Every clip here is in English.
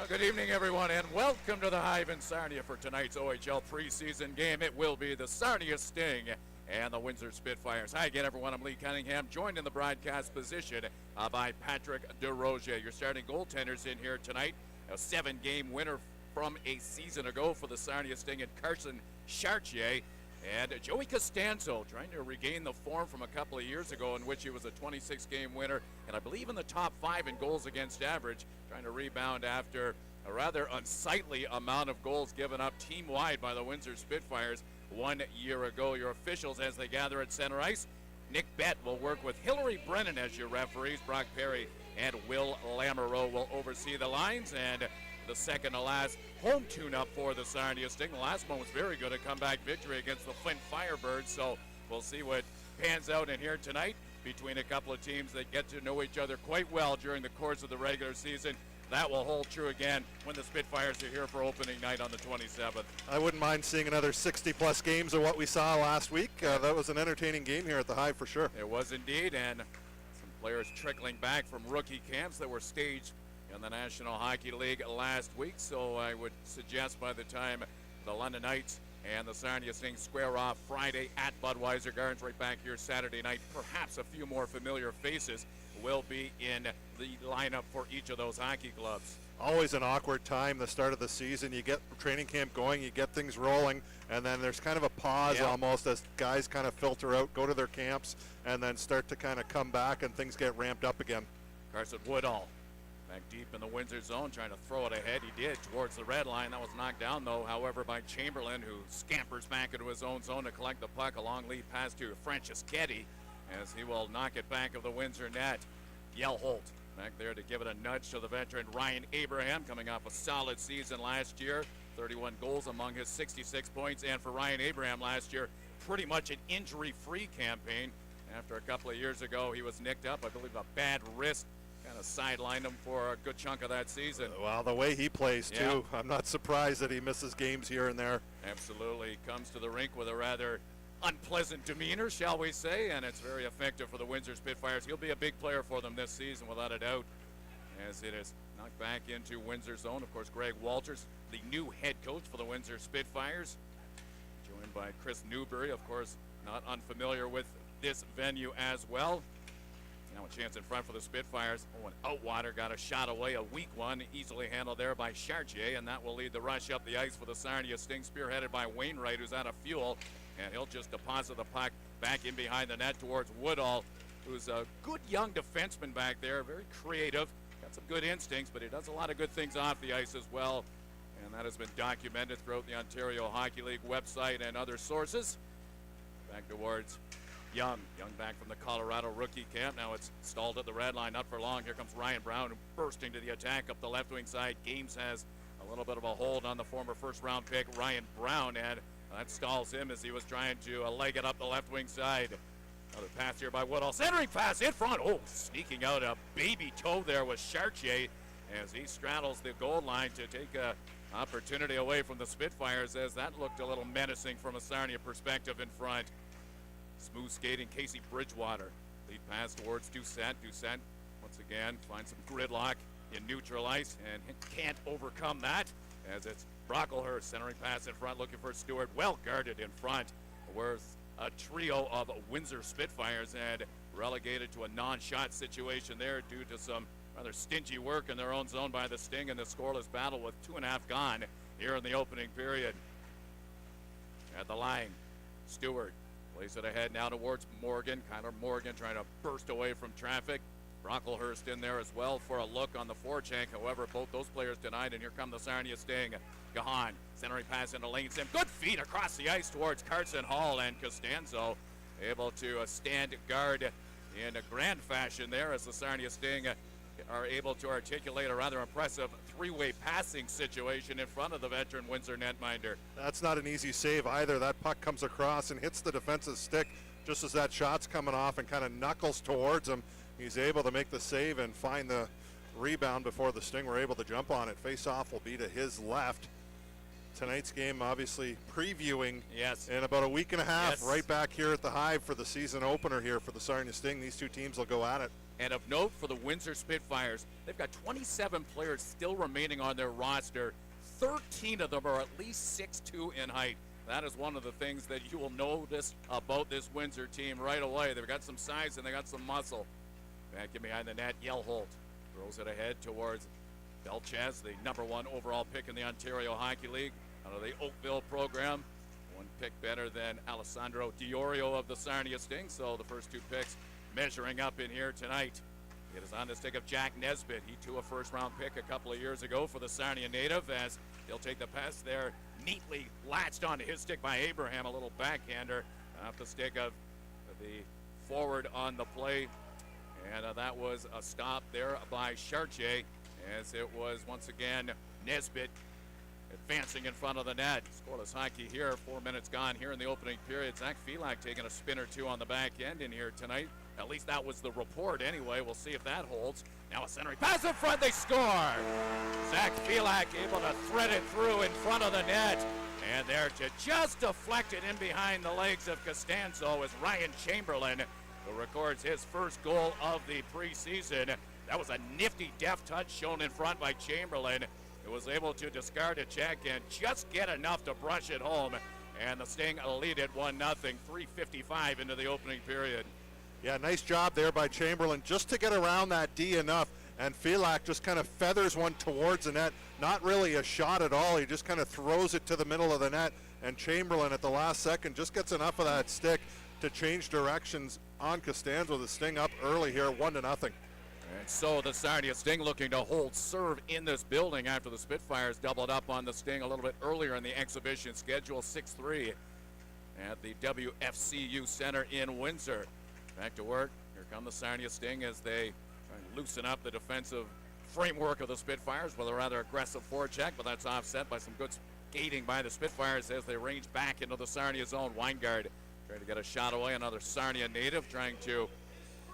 Well, good evening, everyone, and welcome to the Hive in Sarnia for tonight's OHL preseason game. It will be the Sarnia Sting and the Windsor Spitfires. Hi again, everyone. I'm Lee Cunningham, joined in the broadcast position by Patrick DeRozier. Your starting goaltenders in here tonight. A 7-game winner from a season ago for the Sarnia Sting and Carson Chartier. And Joey Costanzo trying to regain the form from a couple of years ago in which he was a 26-game winner and I believe in the top 5 in goals against average, trying to rebound after a rather unsightly amount of goals given up team-wide by the Windsor Spitfires 1 year ago. Your officials as they gather at center ice, Nick Bett will work with Hillary Brennan as your referees. Brock Perry and Will Lamoureux will oversee the lines, and the second to last home tune-up for the Sarnia Sting. The last one was very good, a comeback victory against the Flint Firebirds, so we'll see what pans out in here tonight between a couple of teams that get to know each other quite well during the course of the regular season. That will hold true again when the Spitfires are here for opening night on the 27th. I wouldn't mind seeing another 60-plus games of what we saw last week. That was an entertaining game here at the Hive for sure. It was indeed, and some players trickling back from rookie camps that were staged in the National Hockey League last week, so I would suggest by the time the London Knights and the Sarnia Sting square off Friday at Budweiser Gardens, right back here Saturday night, perhaps a few more familiar faces will be in the lineup for each of those hockey clubs. Always an awkward time, the start of the season. You get training camp going, you get things rolling, and then there's kind of a pause almost as guys kind of filter out, go to their camps, and then start to kind of come back and things get ramped up again. Carson Woodall back deep in the Windsor zone, trying to throw it ahead. He did towards the red line. That was knocked down, though, however, by Chamberlain, who scampers back into his own zone to collect the puck. A long lead pass to Franceschetti as he will knock it back of the Windsor net. Yelholt back there to give it a nudge to the veteran Ryan Abraham, coming off a solid season last year. 31 goals among his 66 points. And for Ryan Abraham last year, pretty much an injury-free campaign. After a couple of years ago, he was nicked up, I believe, a bad wrist. Kind of sidelined him for a good chunk of that season. Well, the way he plays, too, I'm not surprised that he misses games here and there. Absolutely. Comes to the rink with a rather unpleasant demeanor, shall we say, and it's very effective for the Windsor Spitfires. He'll be a big player for them this season, without a doubt, as it is knocked back into Windsor zone. Of course, Greg Walters, the new head coach for the Windsor Spitfires, joined by Chris Newberry, of course, not unfamiliar with this venue as well. Now a chance in front for the Spitfires. Oh, and Outwater got a shot away, a weak one, easily handled there by Chartier, and that will lead the rush up the ice for the Sarnia Sting, spearheaded by Wainwright, who's out of fuel, and he'll just deposit the puck back in behind the net towards Woodall, who's a good young defenseman back there, very creative, got some good instincts, but he does a lot of good things off the ice as well, and that has been documented throughout the Ontario Hockey League website and other sources. Back towards Young back from the Colorado rookie camp. Now it's stalled at the red line, not for long. Here comes Ryan Brown bursting to the attack up the left wing side. Games has a little bit of a hold on the former first-round pick, Ryan Brown, and that stalls him as he was trying to leg it up the left wing side. Another pass here by Woodall. Centering pass in front. Oh, sneaking out a baby toe there was Chartier as he straddles the goal line to take a opportunity away from the Spitfires, as that looked a little menacing from a Sarnia perspective in front. Smooth skating, Casey Bridgewater. Lead pass towards Doucette. Doucette, once again, finds some gridlock in neutral ice and can't overcome that, as it's Brocklehurst centering pass in front, looking for Stewart. Well guarded in front. Worth a trio of Windsor Spitfires and relegated to a non-shot situation there due to some rather stingy work in their own zone by the Sting in the scoreless battle with 2.5 gone here in the opening period. At the line, Stewart plays it ahead now towards Morgan. Kyler Morgan trying to burst away from traffic. Brocklehurst in there as well for a look on the forecheck. However, both those players denied, and here come the Sarnia Sting. Gahan, centering pass into Lane Sim. Good feed across the ice towards Carson Hall, and Costanzo able to stand guard in a grand fashion there as the Sarnia Sting are able to articulate a rather impressive three-way passing situation in front of the veteran Windsor netminder. That's not an easy save either. That puck comes across and hits the defense's stick just as that shot's coming off and kind of knuckles towards him. He's able to make the save and find the rebound before the Sting were able to jump on it. Face-off will be to his left. Tonight's game obviously previewing in about a week and a half, right back here at the Hive for the season opener here for the Sarnia Sting. These two teams will go at it. And of note for the Windsor Spitfires, they've got 27 players still remaining on their roster. 13 of them are at least 6'2" in height. That is one of the things that you will notice about this Windsor team right away. They've got some size and they got some muscle. Back in behind the net, Yelholt throws it ahead towards Belchez, the #1 overall pick in the Ontario Hockey League out of the Oakville program. One pick better than Alessandro Diorio of the Sarnia Sting, so the first two picks measuring up in here tonight. It is on the stick of Jack Nesbitt. He too a first-round pick a couple of years ago for the Sarnia native, as he'll take the pass there, neatly latched onto his stick by Abraham, a little backhander off the stick of the forward on the play. And that was a stop there by Chartier, as it was once again Nesbitt advancing in front of the net. Scoreless hockey here, 4 minutes gone here in the opening period. Zach Felak taking a spin or two on the back end in here tonight. At least that was the report anyway. We'll see if that holds. Now a centering pass in front, they score! Zach Felak able to thread it through in front of the net. And there to just deflect it in behind the legs of Costanzo is Ryan Chamberlain, who records his first goal of the preseason. That was a nifty deft touch shown in front by Chamberlain, who was able to discard a check and just get enough to brush it home. And the Sting lead it 1-0, 3:55 into the opening period. Yeah, nice job there by Chamberlain just to get around that D enough. And Felak just kind of feathers one towards the net. Not really a shot at all. He just kind of throws it to the middle of the net. And Chamberlain at the last second just gets enough of that stick to change directions on Costanzo. The Sting up early here, 1-0. And so the Sarnia Sting looking to hold serve in this building after the Spitfires doubled up on the Sting a little bit earlier in the exhibition schedule, 6-3 at the WFCU Center in Windsor. Back to work. Here come the Sarnia Sting as they try and loosen up the defensive framework of the Spitfires with a rather aggressive forecheck, but that's offset by some good skating by the Spitfires as they range back into the Sarnia zone. Weingard trying to get a shot away. Another Sarnia native trying to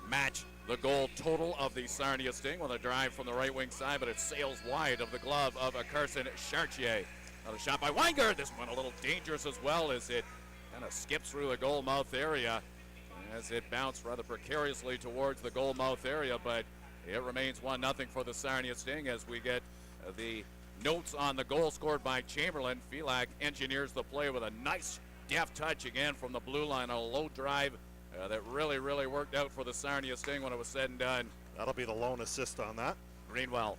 match the goal total of the Sarnia Sting with a drive from the right wing side, but it sails wide of the glove of Carson Chartier. Another shot by Weingard. This one a little dangerous as well as it kind of skips through the goal mouth area as it bounced rather precariously towards the goal mouth area, but it remains 1-0 for the Sarnia Sting as we get the notes on the goal scored by Chamberlain. Felak engineers the play with a nice deft touch again from the blue line, a low drive that really worked out for the Sarnia Sting when it was said and done. That'll be the lone assist on that. Greenwell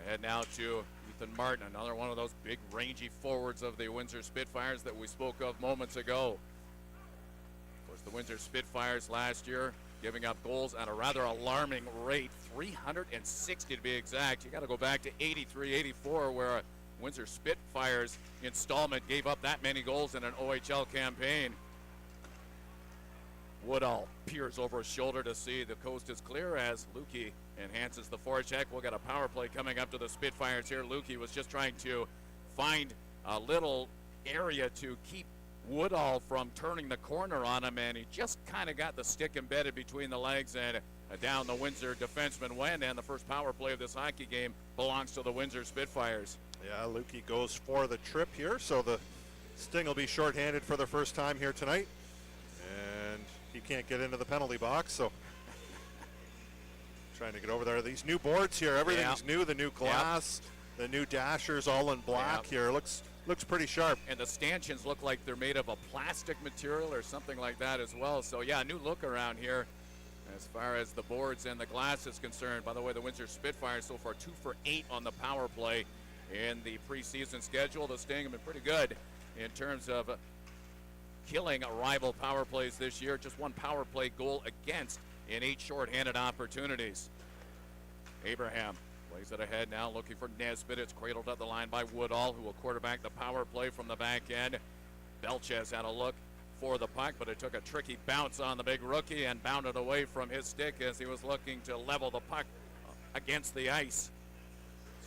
ahead now to Ethan Martin, another one of those big rangy forwards of the Windsor Spitfires that we spoke of moments ago. Of course, the Windsor Spitfires last year giving up goals at a rather alarming rate, 360 to be exact. You got to go back to 83-84 where a Windsor Spitfires installment gave up that many goals in an OHL campaign. Woodall peers over his shoulder to see the coast is clear as Lukey enhances the forecheck. We'll get a power play coming up to the Spitfires here. Lukey was just trying to find a little area to keep Woodall from turning the corner on him, and he just kind of got the stick embedded between the legs, and down the Windsor defenseman went, and the first power play of this hockey game belongs to the Windsor Spitfires. Yeah, Lukey goes for the trip here, so the Sting will be shorthanded for the first time here tonight. And he can't get into the penalty box, so trying to get over there. These new boards here, everything's new, the new glass, the new dashers all in black here. Looks pretty sharp. And the stanchions look like they're made of a plastic material or something like that as well. So yeah, new look around here as far as the boards and the glass is concerned. By the way, the Windsor Spitfires so far 2 for 8 on the power play in the preseason schedule. The Sting have been pretty good in terms of killing rival power plays this year. Just one power play goal against in 8 shorthanded opportunities. Abraham plays it ahead now, looking for Nesbitt. It's cradled at the line by Woodall, who will quarterback the power play from the back end. Belchez had a look for the puck, but it took a tricky bounce on the big rookie and bounded away from his stick as he was looking to level the puck against the ice.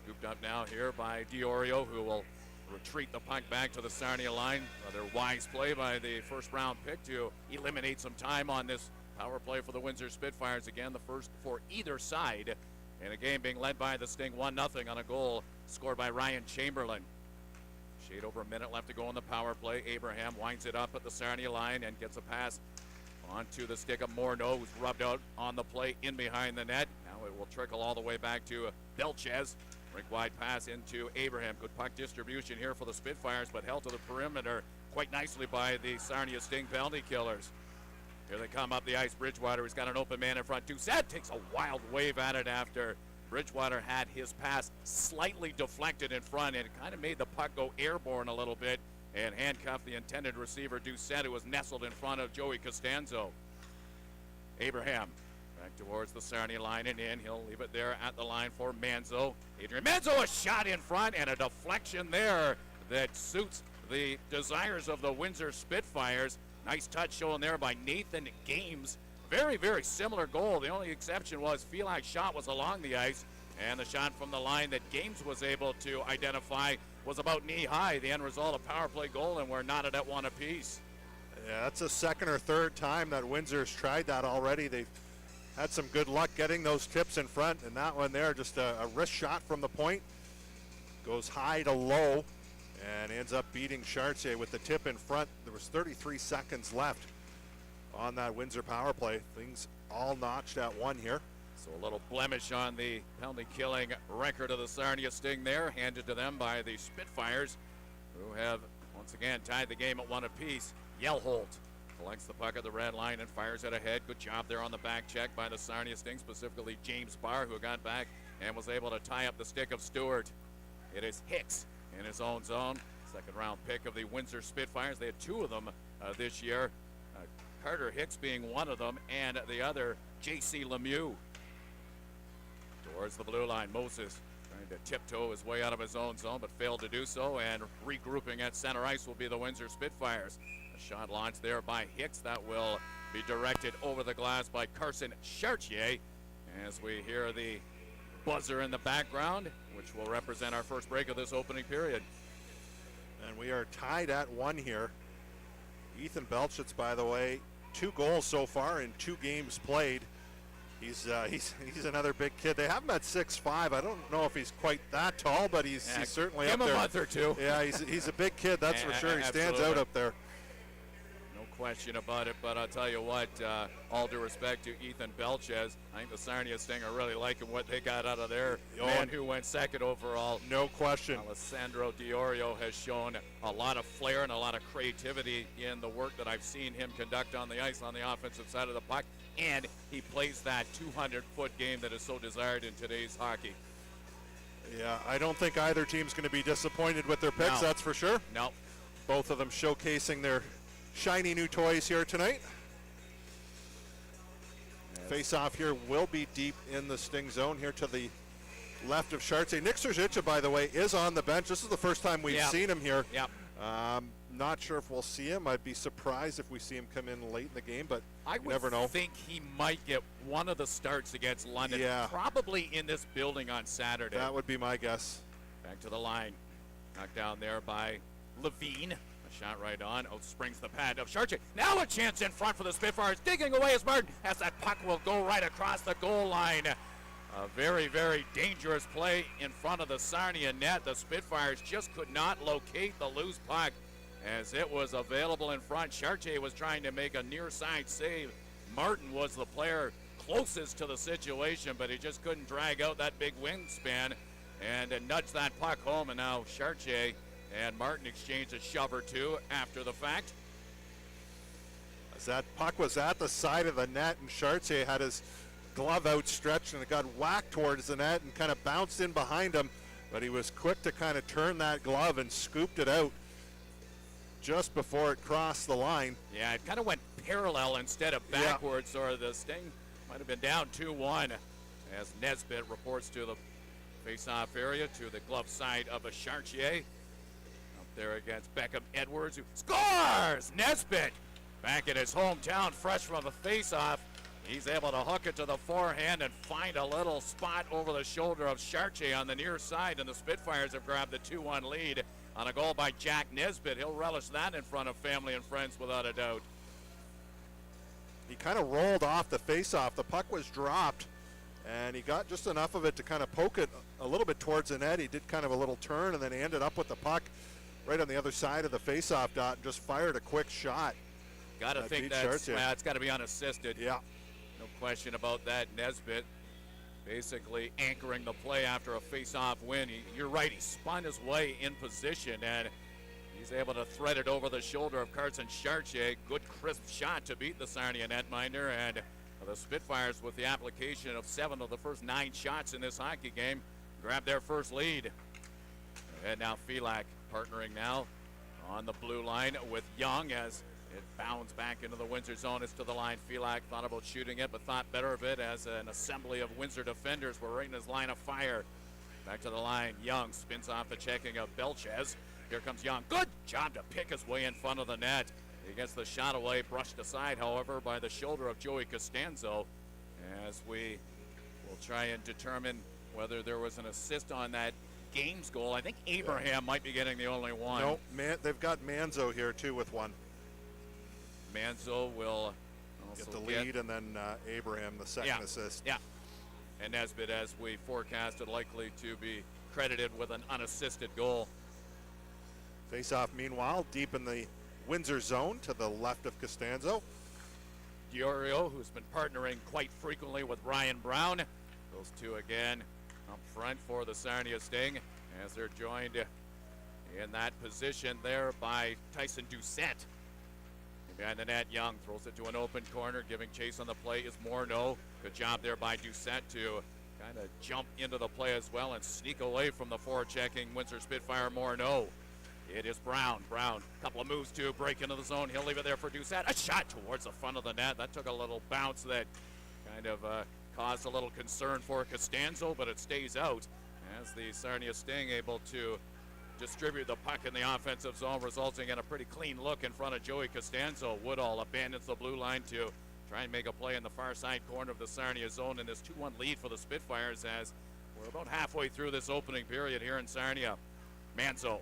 Scooped up now here by Diorio, who will retreat the puck back to the Sarnia line. Another wise play by the first-round pick to eliminate some time on this power play for the Windsor Spitfires. Again, the first for either side. In a game being led by the Sting 1-0 on a goal scored by Ryan Chamberlain. Shade over a minute left to go on the power play. Abraham winds it up at the Sarnia line and gets a pass Onto the stick of Morneau, who's rubbed out on the play in behind the net. Now it will trickle all the way back to Belchez. Rink wide pass into Abraham. Good puck distribution here for the Spitfires, but held to the perimeter quite nicely by the Sarnia Sting penalty killers. Here they come up the ice. Bridgewater has got an open man in front. Doucette takes a wild wave at it after Bridgewater had his pass slightly deflected in front, and it kind of made the puck go airborne a little bit and handcuffed the intended receiver, Doucette, who was nestled in front of Joey Costanzo. Abraham back towards the Sarnia line and in. He'll leave it there at the line for Manzo. Adrian Manzo, a shot in front and a deflection there that suits the desires of the Windsor Spitfires. Nice touch shown there by Nathan Games. Very, very similar goal. The only exception was Felak's shot was along the ice, and the shot from the line that Games was able to identify was about knee high. The end result, a power play goal, and we're knotted at one apiece. Yeah, that's the second or third time that Windsor's tried that already. They've had some good luck getting those tips in front, and that one there, just a wrist shot from the point. Goes high to low and ends up beating Chartier with the tip in front. There was 33 seconds left on that Windsor power play. Things all notched at one here. So a little blemish on the penalty killing record of the Sarnia Sting there, handed to them by the Spitfires, who have once again tied the game at one apiece. Yelholt collects the puck at the red line and fires it ahead. Good job there on the back check by the Sarnia Sting, specifically James Barr, who got back and was able to tie up the stick of Stewart. It is Hicks in his own zone. Second round pick of the Windsor Spitfires. They had two of them this year. Carter Hicks being one of them, and the other, J.C. Lemieux. Towards the blue line, Moses trying to tiptoe his way out of his own zone, but failed to do so, and regrouping at center ice will be the Windsor Spitfires. A shot launched there by Hicks that will be directed over the glass by Carson Chartier, as we hear the buzzer in the background, which will represent our first break of this opening period. And we are tied at one here. Ethan Belchitz, by the way, 2 goals so far in 2 games played. He's another big kid. They have him at 6'5". I don't know if he's quite that tall, but he's certainly up there. Give him a month or two. Yeah, he's a big kid, that's for sure. He stands out up there. No question about it, but I'll tell you what, all due respect to Ethan Belchez, I think the Sarnia Sting are really liking what they got out of their man who went second overall. No question. Alessandro Diorio has shown a lot of flair and a lot of creativity in the work that I've seen him conduct on the ice on the offensive side of the puck, and he plays that 200-foot game that is so desired in today's hockey. Yeah, I don't think either team's going to be disappointed with their picks, that's for sure. No. Both of them showcasing their shiny new toys here tonight. Face-off here will be deep in the Sting zone here to the left of Chartier. Nick Serzica, by the way, is on the bench. This is the first time we've seen him here. Yep. Not sure if we'll see him. I'd be surprised if we see him come in late in the game, but you never know. I think he might get one of the starts against London, probably in this building on Saturday. That would be my guess. Back to the line. Knocked down there by Levine. A shot right on. Out springs the pad of Chartier. Now a chance in front for the Spitfires. Digging away as Martin, as that puck will go right across the goal line. A very, very dangerous play in front of the Sarnia net. The Spitfires just could not locate the loose puck as it was available in front. Chartier was trying to make a near side save. Martin was the player closest to the situation, but he just couldn't drag out that big wingspan and nudge that puck home. And now Chartier and Martin exchanged a shove or two after the fact. As that puck was at the side of the net, and Chartier had his glove outstretched, and it got whacked towards the net and kind of bounced in behind him, but he was quick to kind of turn that glove and scooped it out just before it crossed the line. Yeah, it kind of went parallel instead of backwards, or the Sting might have been down 2-1 as Nesbitt reports to the face-off area to the glove side of a Chartier. Up there against Beckham Edwards, who scores! Nesbitt back in his hometown, fresh from the face-off. He's able to hook it to the forehand and find a little spot over the shoulder of Chartier on the near side, and the Spitfires have grabbed the 2-1 lead on a goal by Jack Nesbitt. He'll relish that in front of family and friends without a doubt. He kind of rolled off the face-off. The puck was dropped, and he got just enough of it to kind of poke it a little bit towards the net. He did kind of a little turn, and then he ended up with the puck right on the other side of the face-off dot and just fired a quick shot. Got to That think beat that's Chartier. it's got to be unassisted. Yeah. No question about that. Nesbitt basically anchoring the play after a face-off win. You're right, he spun his way in position, and he's able to thread it over the shoulder of Carson Chartier. Good crisp shot to beat the Sarnia netminder, and the Spitfires, with the application of 7 of the first 9 shots in this hockey game, grab their first lead. And now Felak partnering now on the blue line with Young as it bounds back into the Windsor zone. It's to the line. Felak thought about shooting it, but thought better of it as an assembly of Windsor defenders were right in his line of fire. Back to the line. Young spins off the checking of Belchez. Here comes Young. Good job to pick his way in front of the net. He gets the shot away, brushed aside, however, by the shoulder of Joey Costanzo, as we will try and determine whether there was an assist on that Games goal. I think Abraham might be getting the only one. No, they've got Manzo here too with one. Manzo will also Get the lead, and then Abraham the second assist. Yeah, and Nesbitt, as we forecasted, likely to be credited with an unassisted goal. Face-off, meanwhile, deep in the Windsor zone to the left of Costanzo. Diorio, who's been partnering quite frequently with Ryan Brown. Those two again up front for the Sarnia Sting, as they're joined in that position there by Tyson Doucette. Behind the net, Young throws it to an open corner. Giving chase on the play is Morneau. Good job there by Doucette to kind of jump into the play as well and sneak away from the forechecking Windsor Spitfire Morneau. It is Brown. Brown, couple of moves to break into the zone. He'll leave it there for Doucette. A shot towards the front of the net. That took a little bounce that kind of caused a little concern for Costanzo, but it stays out as the Sarnia Sting able to distribute the puck in the offensive zone, resulting in a pretty clean look in front of Joey Costanzo. Woodall abandons the blue line to try and make a play in the far side corner of the Sarnia zone in this 2-1 lead for the Spitfires as we're about halfway through this opening period here in Sarnia. Manzo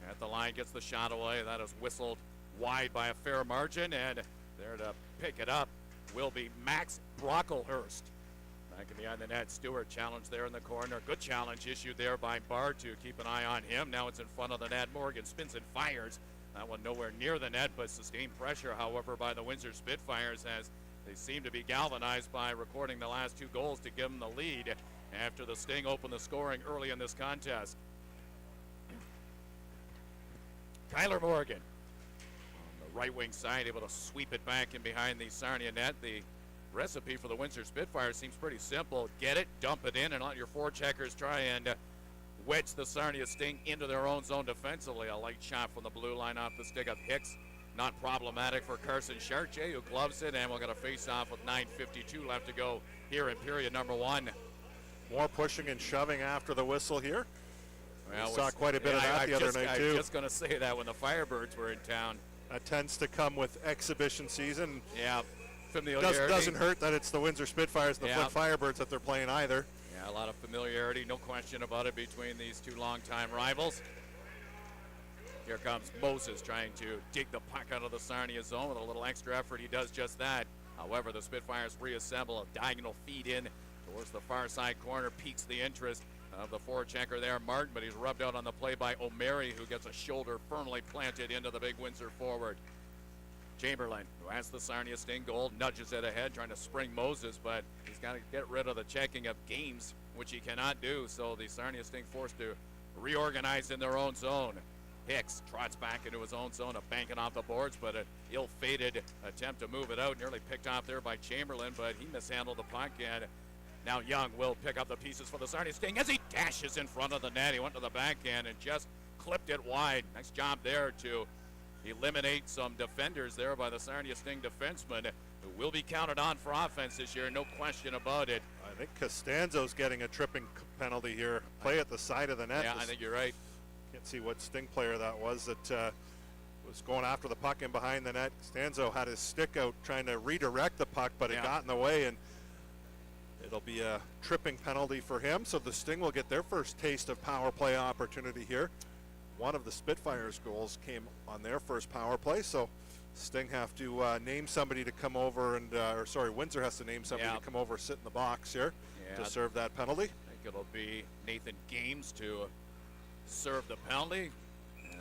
at the line gets the shot away. That is whistled wide by a fair margin, and there to pick it up will be Max Brocklehurst. Back in behind the net, Stewart challenged there in the corner. Good challenge issued there by Bard to keep an eye on him. Now it's in front of the net. Morgan spins and fires. That one nowhere near the net, but sustained pressure, however, by the Windsor Spitfires as they seem to be galvanized by recording the last 2 goals to give them the lead after the Sting opened the scoring early in this contest. Kyler Morgan on the right wing side, able to sweep it back in behind the Sarnia net. The recipe for the Windsor Spitfires seems pretty simple. Get it, dump it in, and let your forecheckers try and wedge the Sarnia Sting into their own zone defensively. A light shot from the blue line off the stick of Hicks. Not problematic for Carson Chartier, who gloves it, and we're going to face off with 9:52 left to go here in period number 1. More pushing and shoving after the whistle here. Well, we saw quite a bit of that the other night, too. I was just going to say that when the Firebirds were in town. That tends to come with exhibition season. Yeah, familiarity. Doesn't hurt that it's the Windsor Spitfires and the Flint Firebirds that they're playing either. Yeah, a lot of familiarity, no question about it, between these two longtime rivals. Here comes Moses trying to dig the puck out of the Sarnia zone. With a little extra effort, he does just that. However, the Spitfires reassemble a diagonal feed in towards the far side corner, piques the interest of the forechecker there, Martin, but he's rubbed out on the play by O'Mary, who gets a shoulder firmly planted into the big Windsor forward. Chamberlain, who has the Sarnia Sting goal, nudges it ahead, trying to spring Moses, but he's got to get rid of the checking of Games, which he cannot do, so the Sarnia Sting forced to reorganize in their own zone. Hicks trots back into his own zone, banking off the boards, but an ill-fated attempt to move it out, nearly picked off there by Chamberlain, but he mishandled the puck, and now Young will pick up the pieces for the Sarnia Sting as he dashes in front of the net. He went to the backhand and just clipped it wide. Nice job there to eliminate some defenders there by the Sarnia Sting defenseman, who will be counted on for offense this year, no question about it. I think Costanzo's getting a tripping penalty here. Play at the side of the net. Yeah, I think you're right. Can't see what Sting player that was was going after the puck in behind the net. Costanzo had his stick out trying to redirect the puck, but it got in the way, and it'll be a tripping penalty for him. So the Sting will get their first taste of power play opportunity here. One of the Spitfires goals came on their first power play, so Sting have to name somebody to come over and, Windsor has to name somebody to come over, sit in the box here to serve that penalty. I think it'll be Nathan Games to serve the penalty,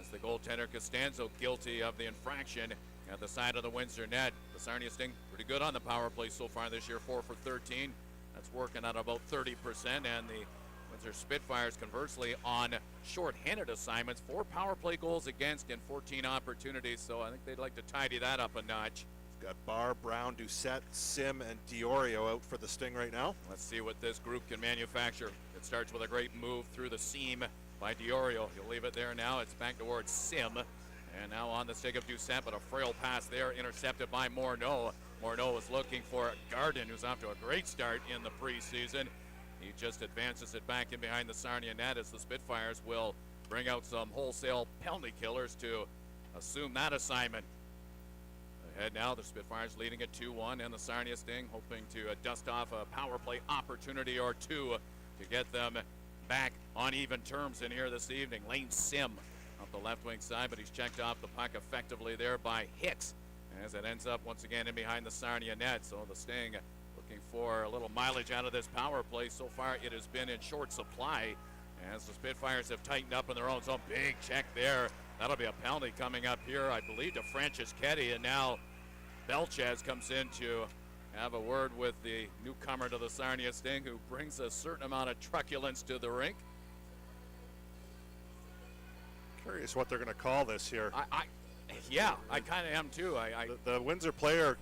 as the goaltender Costanzo, guilty of the infraction, at the side of the Windsor net. The Sarnia Sting pretty good on the power play so far this year, 4 for 13. That's working at about 30%. And the Windsor Spitfires, conversely, on short-handed assignments, 4 power play goals against and 14 opportunities. So I think they'd like to tidy that up a notch. Got Barr, Brown, Doucette, Sim, and Diorio out for the Sting right now. Let's see what this group can manufacture. It starts with a great move through the seam by Diorio. He'll leave it there now. It's back towards Sim. And now on the stick of Doucette, but a frail pass there, intercepted by Morneau. Morneau is looking for Garden, who's off to a great start in the preseason. He just advances it back in behind the Sarnia net as the Spitfires will bring out some wholesale penalty killers to assume that assignment. Ahead now, the Spitfires leading at 2-1, and the Sarnia Sting hoping to dust off a power play opportunity or two to get them back on even terms in here this evening. Lane Sim up the left wing side, but he's checked off the puck effectively there by Hicks as it ends up once again in behind the Sarnia net. So the Sting looking for a little mileage out of this power play. So far it has been in short supply as the Spitfires have tightened up in their own zone. Big check there. That'll be a penalty coming up here, I believe, to Franceschetti, and now Belchez comes in to have a word with the newcomer to the Sarnia Sting, who brings a certain amount of truculence to the rink. Curious what they're going to call this here. I kind of am too. The Windsor player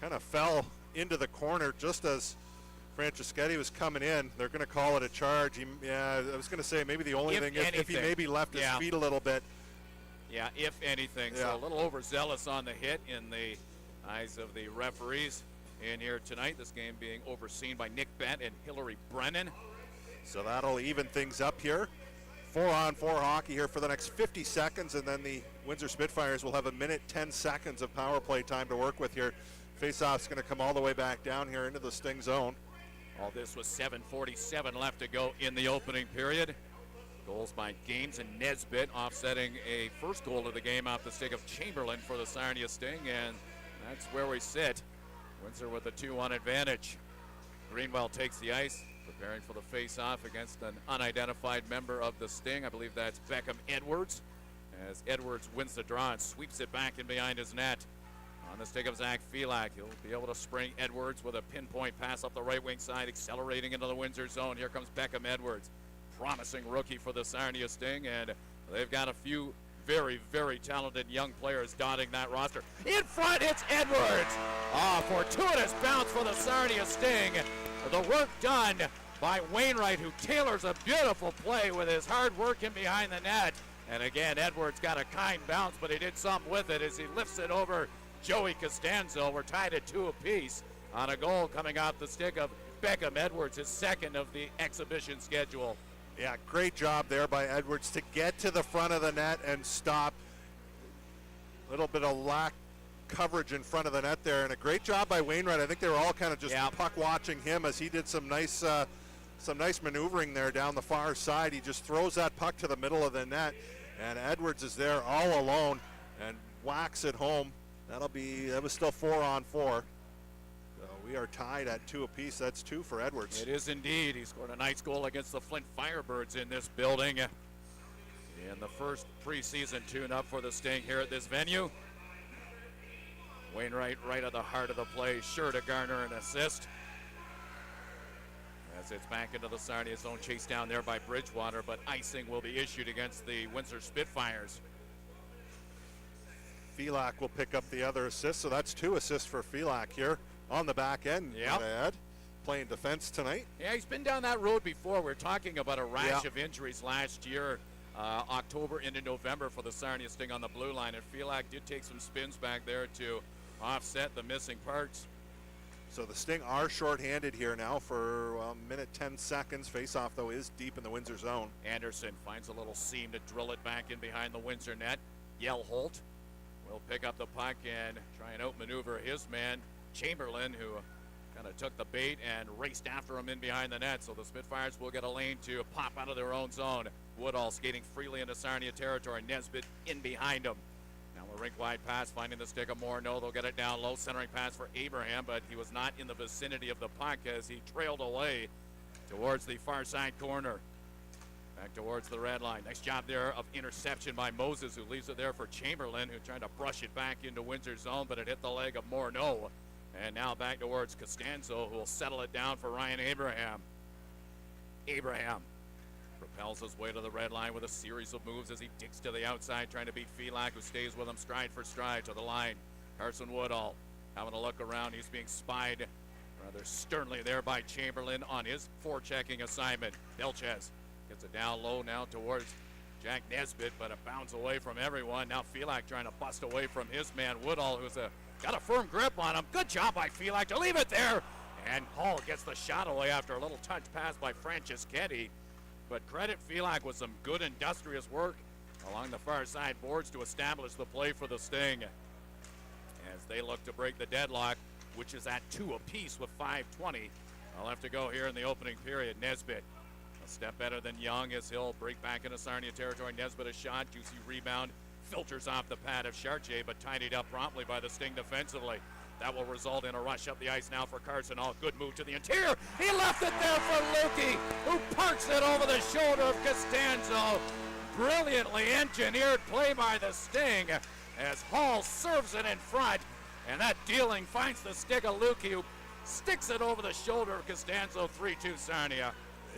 kind of fell into the corner just as Franceschetti was coming in. They're going to call it a charge. I was going to say maybe the only thing if he maybe left his feet a little bit. Yeah, if anything. Yeah. So a little overzealous on the hit in the eyes of the referees in here tonight. This game being overseen by Nick Bent and Hillary Brennan. So that'll even things up here. 4-on-4 hockey here for the next 50 seconds, and then the Windsor Spitfires will have a minute 10 seconds of power play time to work with here. Faceoff's going to come all the way back down here into the Sting zone. All this was 7:47 left to go in the opening period. Goals by Games and Nesbitt offsetting a first goal of the game off the stick of Chamberlain for the Sarnia Sting, and that's where we sit. Windsor with a 2-1 advantage. Greenwell takes the ice, preparing for the face-off against an unidentified member of the Sting. I believe that's Beckham Edwards, as Edwards wins the draw and sweeps it back in behind his net. On the stick of Zach Felak, he'll be able to spring Edwards with a pinpoint pass up the right wing side, accelerating into the Windsor zone. Here comes Beckham Edwards, promising rookie for the Sarnia Sting, and they've got a few very, very talented young players dotting that roster. In front, it's Edwards. Fortuitous bounce for the Sarnia Sting. The work done by Wainwright, who tailors a beautiful play with his hard work in behind the net. And again, Edwards got a kind bounce, but he did something with it as he lifts it over Joey Costanzo. We're tied at 2 apiece on a goal coming off the stick of Beckham Edwards, his second of the exhibition schedule. Yeah, great job there by Edwards to get to the front of the net and stop. A little bit of lack coverage in front of the net there, and a great job by Wainwright. I think they were all kind of just puck watching him as he did some nice maneuvering there down the far side. He just throws that puck to the middle of the net, and Edwards is there all alone and whacks it home. That was still 4-on-4. So we are tied at 2 apiece. That's 2 for Edwards. It is indeed. He scored a nice goal against the Flint Firebirds in this building in the first preseason tune-up for the Sting here at this venue. Wainwright right at the heart of the play, sure to garner an assist. As it's back into the Sarnia zone, chased down there by Bridgewater, but icing will be issued against the Windsor Spitfires. Felak will pick up the other assist, so that's 2 assists for Felak here on the back end. Yep. Playing defense tonight. Yeah, he's been down that road before. We're talking about a rash of injuries last year, October into November for the Sarnia Sting on the blue line, and Felak did take some spins back there to offset the missing parts. So the Sting are shorthanded here now for a minute 10 seconds. Face-off, though, is deep in the Windsor zone. Anderson finds a little seam to drill it back in behind the Windsor net. Yelholt will pick up the puck and try and outmaneuver his man, Chamberlain, who kind of took the bait and raced after him in behind the net. So the Spitfires will get a lane to pop out of their own zone. Woodall skating freely into Sarnia territory. Nesbitt in behind him. Now a rink-wide pass, finding the stick of Morneau. They'll get it down low, centering pass for Abraham, but he was not in the vicinity of the puck as he trailed away towards the far side corner. Back towards the red line. Nice job there of interception by Moses, who leaves it there for Chamberlain, who tried to brush it back into Windsor's zone, but it hit the leg of Morneau. And now back towards Costanzo, who will settle it down for Ryan Abraham. Abraham propels his way to the red line with a series of moves as he digs to the outside, trying to beat Felak, who stays with him stride for stride to the line. Carson Woodall having a look around. He's being spied rather sternly there by Chamberlain on his forechecking assignment. Vilches gets it down low now towards Jack Nesbitt, but it bounds away from everyone. Now Felak trying to bust away from his man Woodall, who's got a firm grip on him. Good job by Felak to leave it there. And Hall gets the shot away after a little touch pass by Franceschetti. But credit Felak with some good industrious work along the far side boards to establish the play for the Sting, as they look to break the deadlock, which is at 2 apiece with 5:20. I'll have to go here in the opening period. Nesbitt a step better than Young as he'll break back into Sarnia territory. Nesbitt a shot, juicy rebound, filters off the pad of Chartier, but tidied up promptly by the Sting defensively. That will result in a rush up the ice now for Carson Hall. Good move to the interior. He left it there for Lukey, who parks it over the shoulder of Costanzo. Brilliantly engineered play by the Sting as Hall serves it in front. And that dealing finds the stick of Lukey, who sticks it over the shoulder of Costanzo. 3-2 Sarnia.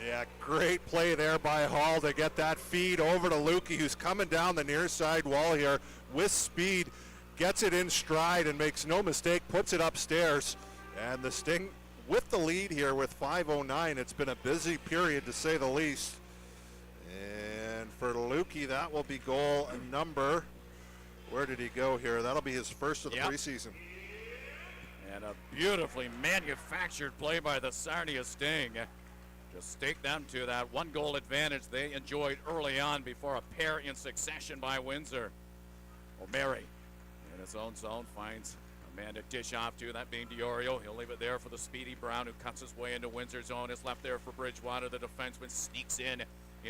Yeah, great play there by Hall to get that feed over to Lukey, who's coming down the near side wall here with speed. Gets it in stride and makes no mistake, puts it upstairs. And the Sting with the lead here with 5:09. It's been a busy period to say the least. And for Lukey, that will be goal number, where did he go here? That'll be his first of the preseason. And a beautifully manufactured play by the Sarnia Sting. Just stake them to that 1-goal advantage they enjoyed early on before a pair in succession by Windsor. O'Mary in his own zone finds a man to dish off to, that being Diorio. He'll leave it there for the speedy Brown, who cuts his way into Windsor zone. It's left there for Bridgewater. The defenseman sneaks in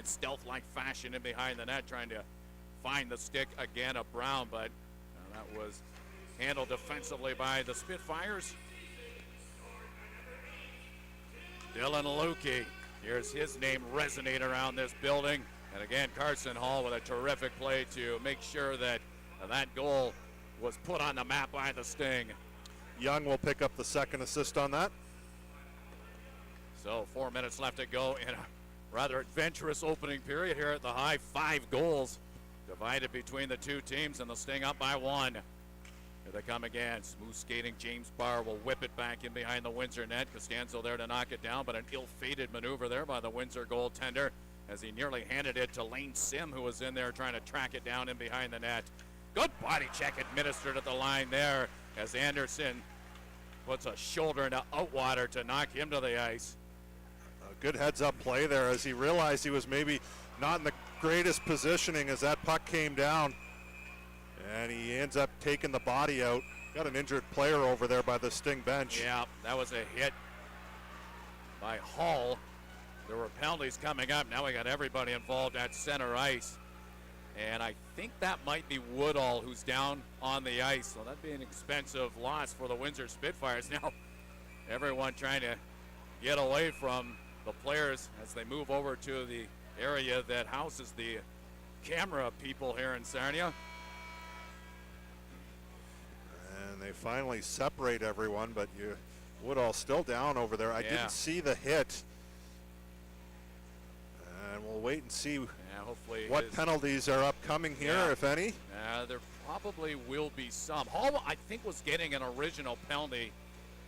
stealth-like fashion in behind the net, trying to find the stick again of Brown, but that was handled defensively by the Spitfires. Dylan Lukey, here's his name resonate around this building. And again, Carson Hall with a terrific play to make sure that that goal was put on the map by the Sting. Young will pick up the second assist on that. So 4 minutes left to go in a rather adventurous opening period here at the high. 5 goals divided between the two teams, and the Sting up by 1. Here they come again. Smooth skating. James Barr will whip it back in behind the Windsor net. Costanzo there to knock it down, but an ill-fated maneuver there by the Windsor goaltender as he nearly handed it to Lane Sim, who was in there trying to track it down in behind the net. Good body check administered at the line there as Anderson puts a shoulder into Outwater to knock him to the ice. A good heads-up play there as he realized he was maybe not in the greatest positioning as that puck came down. And he ends up taking the body out. Got an injured player over there by the Sting bench. Yeah, that was a hit by Hall. There were penalties coming up. Now we got everybody involved at center ice. And I think that might be Woodall who's down on the ice. So that'd be an expensive loss for the Windsor Spitfires. Now everyone trying to get away from the players as they move over to the area that houses the camera people here in Sarnia. And they finally separate everyone, but Woodall still down over there. I didn't see the hit. And we'll wait and see hopefully what penalties are upcoming here, if any. There probably will be some. Hall, I think, was getting an original penalty,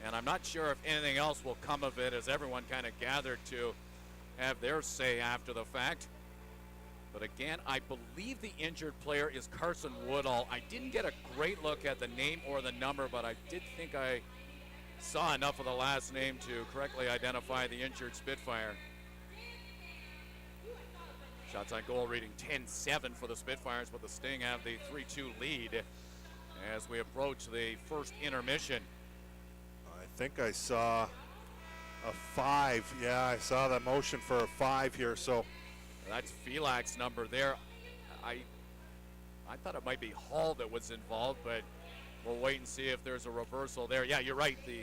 and I'm not sure if anything else will come of it as everyone kind of gathered to have their say after the fact. But again, I believe the injured player is Carson Woodall. I didn't get a great look at the name or the number, but I did think I saw enough of the last name to correctly identify the injured Spitfire. Shots on goal reading 10-7 for the Spitfires, but the Sting have the 3-2 lead as we approach the first intermission. I think I saw a 5. Yeah, I saw the motion for a 5 here, so. That's Felak's number there. I thought it might be Hall that was involved, but we'll wait and see if there's a reversal there. Yeah, you're right. The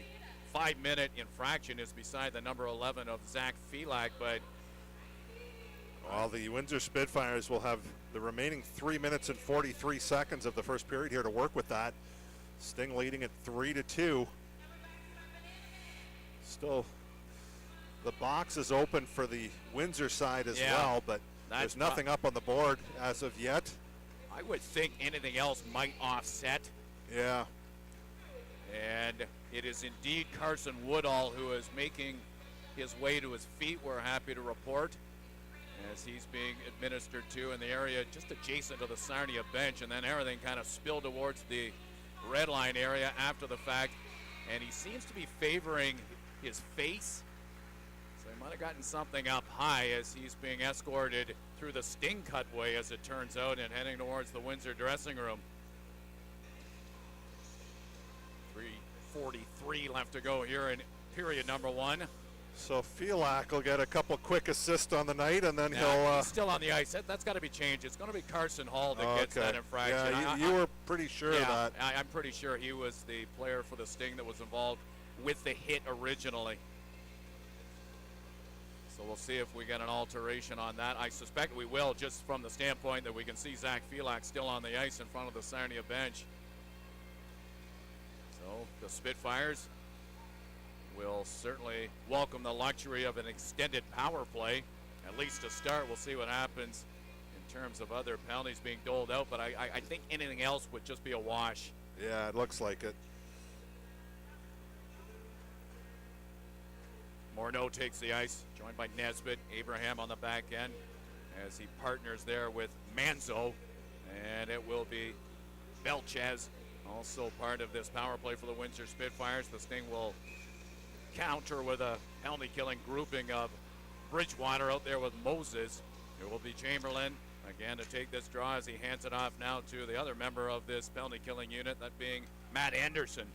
5-minute infraction is beside the number 11 of Zach Felak, but Well, the Windsor Spitfires will have the remaining 3 minutes and 43 seconds of the first period here to work with that. Sting leading at 3-2. Still, the box is open for the Windsor side as well, but there's nothing up on the board as of yet. I would think anything else might offset. Yeah. And it is indeed Carson Woodall who is making his way to his feet. We're happy to report as he's being administered to in the area just adjacent to the Sarnia bench, and then everything kind of spilled towards the red line area after the fact, and he seems to be favoring his face, so he might have gotten something up high as he's being escorted through the Sting cutway, as it turns out, and heading towards the Windsor dressing room. 3:43 left to go here in period number one. So Felak will get a couple quick assists on the night, and then he's still on the ice. That's got to be changed. It's going to be Carson Hall that gets that infraction. Yeah, you were pretty sure of that. I'm pretty sure he was the player for the Sting that was involved with the hit originally. So we'll see if we get an alteration on that. I suspect we will, just from the standpoint that we can see Zach Felak still on the ice in front of the Sarnia bench. So the Spitfires will certainly welcome the luxury of an extended power play, at least to start. We'll see what happens in terms of other penalties being doled out, but I think anything else would just be a wash. Yeah, it looks like it. Morneau takes the ice, joined by Nesbitt. Abraham on the back end as he partners there with Manzo, and it will be Belchez, also part of this power play for the Windsor Spitfires. The Sting will counter with a penalty-killing grouping of Bridgewater out there with Moses. It will be Chamberlain again to take this draw as he hands it off now to the other member of this penalty-killing unit, that being Matt Anderson.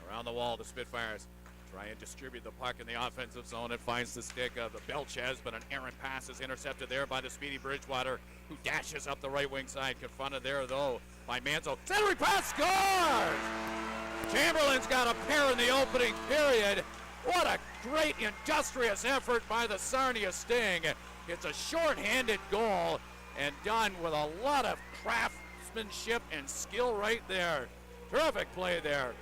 Around the wall, the Spitfires try and distribute the puck in the offensive zone. It finds the stick of the Belchez, but an errant pass is intercepted there by the speedy Bridgewater, who dashes up the right wing side. Confronted there, though, by Manzo. Centering pass, scores! Chamberlain's got a pair in the opening period. What a great industrious effort by the Sarnia Sting. It's a short-handed goal and done with a lot of craftsmanship and skill right there. Terrific play there.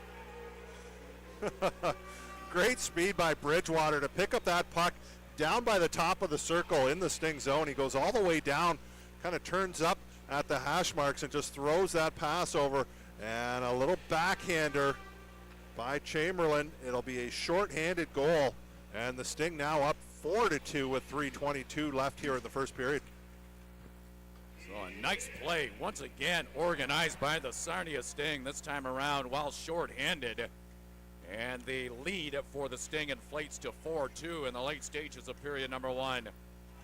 Great speed by Bridgewater to pick up that puck down by the top of the circle in the Sting zone. He goes all the way down, kind of turns up at the hash marks and just throws that pass over. And a little backhander by Chamberlain. It'll be a short-handed goal. And the Sting now up 4-2 with 3:22 left here in the first period. So a nice play, once again organized by the Sarnia Sting, this time around while short-handed. And the lead for the Sting inflates to 4-2 in the late stages of period number one.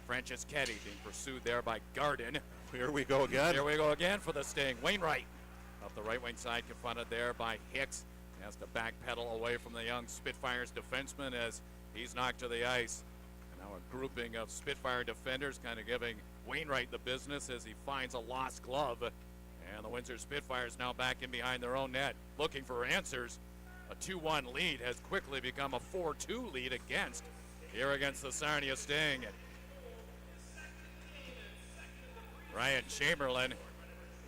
Franceschetti being pursued there by Garden. Here we go again. Here we go again for the Sting. Wainwright up the right wing side, confronted there by Hicks. He has to backpedal away from the young Spitfires defenseman as he's knocked to the ice. And now a grouping of Spitfire defenders kind of giving Wainwright the business as he finds a lost glove. And the Windsor Spitfires now back in behind their own net, looking for answers. A 2-1 lead has quickly become a 4-2 lead against the Sarnia Sting. Ryan Chamberlain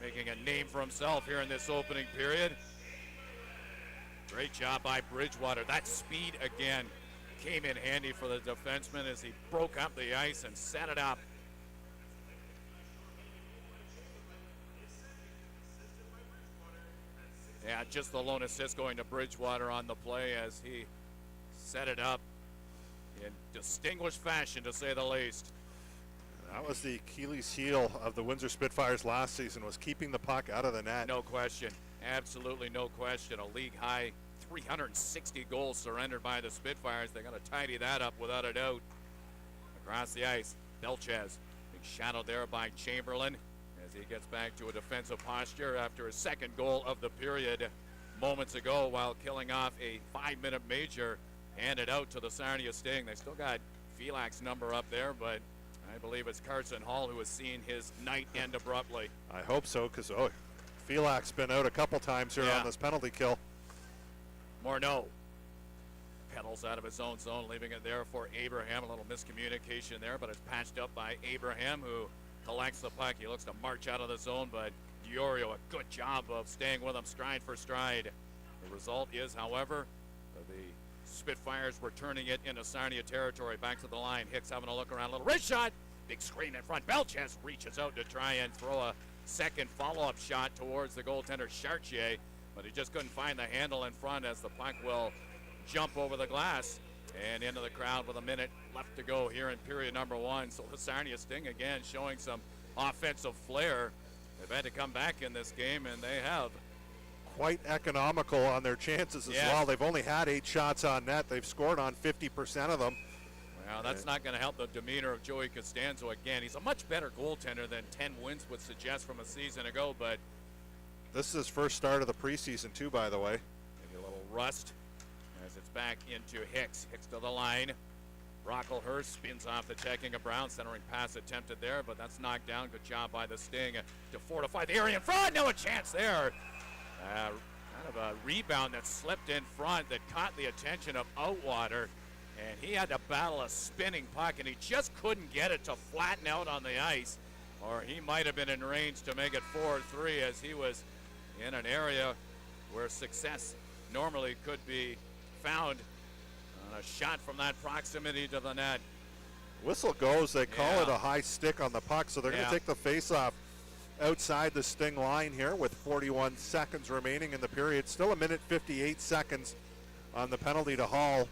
making a name for himself here in this opening period. Great job by Bridgewater. That speed again came in handy for the defenseman as he broke up the ice and set it up. Yeah, just the lone assist going to Bridgewater on the play as he set it up in distinguished fashion, to say the least. That was the Achilles heel of the Windsor Spitfires last season, was keeping the puck out of the net. No question. Absolutely no question. A league-high 360 goals surrendered by the Spitfires. They're going to tidy that up without a doubt. Across the ice, Belchez being shadowed there by Chamberlain as he gets back to a defensive posture after his second goal of the period moments ago, while killing off a 5-minute major handed out to the Sarnia Sting. They still got Felak's number up there, but I believe it's Carson Hall who has seen his night end abruptly. I hope so, because Felak's been out a couple times here on this penalty kill. Morneau Battles out of his own zone, leaving it there for Abraham. A little miscommunication there, but it's patched up by Abraham, who collects the puck. He looks to march out of the zone, but Diorio, a good job of staying with him stride for stride. The result is, however, the Spitfires were turning it into Sarnia territory. Back to the line. Hicks having a look around. A little wrist shot. Big screen in front. Belches reaches out to try and throw a second follow-up shot towards the goaltender Chartier, but he just couldn't find the handle in front as the puck will jump over the glass and into the crowd with a minute left to go here in period number one. So the Sarnia Sting again showing some offensive flair. They've had to come back in this game, and they have. Quite economical on their chances as well. They've only had 8 shots on net. They've scored on 50% of them. Well, that's not going to help the demeanor of Joey Costanzo again. He's a much better goaltender than 10 wins would suggest from a season ago, but this is his first start of the preseason too, by the way. Maybe a little rust as it's back into Hicks. Hicks to the line. Brocklehurst spins off the checking of Brown. Centering pass attempted there, but that's knocked down. Good job by the Sting to fortify the area in front. No chance there. Kind of a rebound that slipped in front that caught the attention of Outwater, and he had to battle a spinning puck, and he just couldn't get it to flatten out on the ice, or he might have been in range to make it 4-3 as he was in an area where success normally could be found on a shot from that proximity to the net. Whistle goes. They call it a high stick on the puck, so they're going to take the face-off outside the Sting line here with 41 seconds remaining in the period. Still a minute 58 seconds on the penalty to Hall.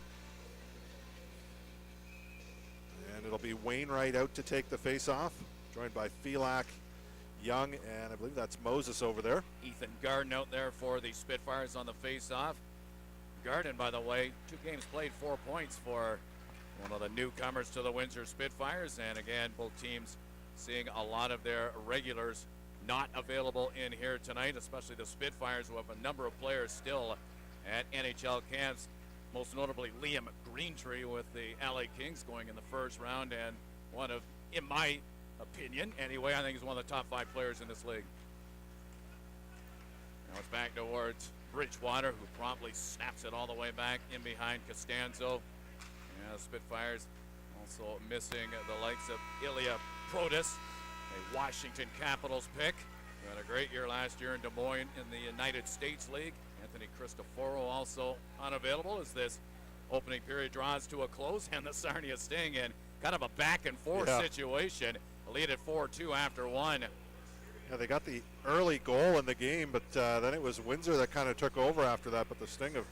And it'll be Wainwright out to take the face-off, joined by Felak, Young, and I believe that's Moses over there. Ethan Garden out there for the Spitfires on the face-off. Garden, by the way, 2 games played, 4 points for one of the newcomers to the Windsor Spitfires. And again, both teams seeing a lot of their regulars not available in here tonight, especially the Spitfires, who have a number of players still at NHL camps, most notably Liam Greentree with the LA Kings going in the first round, and one of, in my opinion anyway, I think he's one of the top 5 players in this league. Now it's back towards Bridgewater, who promptly snaps it all the way back in behind Costanzo. Yeah, the Spitfires also missing the likes of Ilya Protas, a Washington Capitals pick, who had a great year last year in Des Moines in the United States League. Anthony Cristoforo also unavailable as this opening period draws to a close, and the Sarnia Sting in kind of a back and forth situation, lead at 4-2 after 1. Yeah, they got the early goal in the game, but then it was Windsor that kind of took over after that, but the Sting have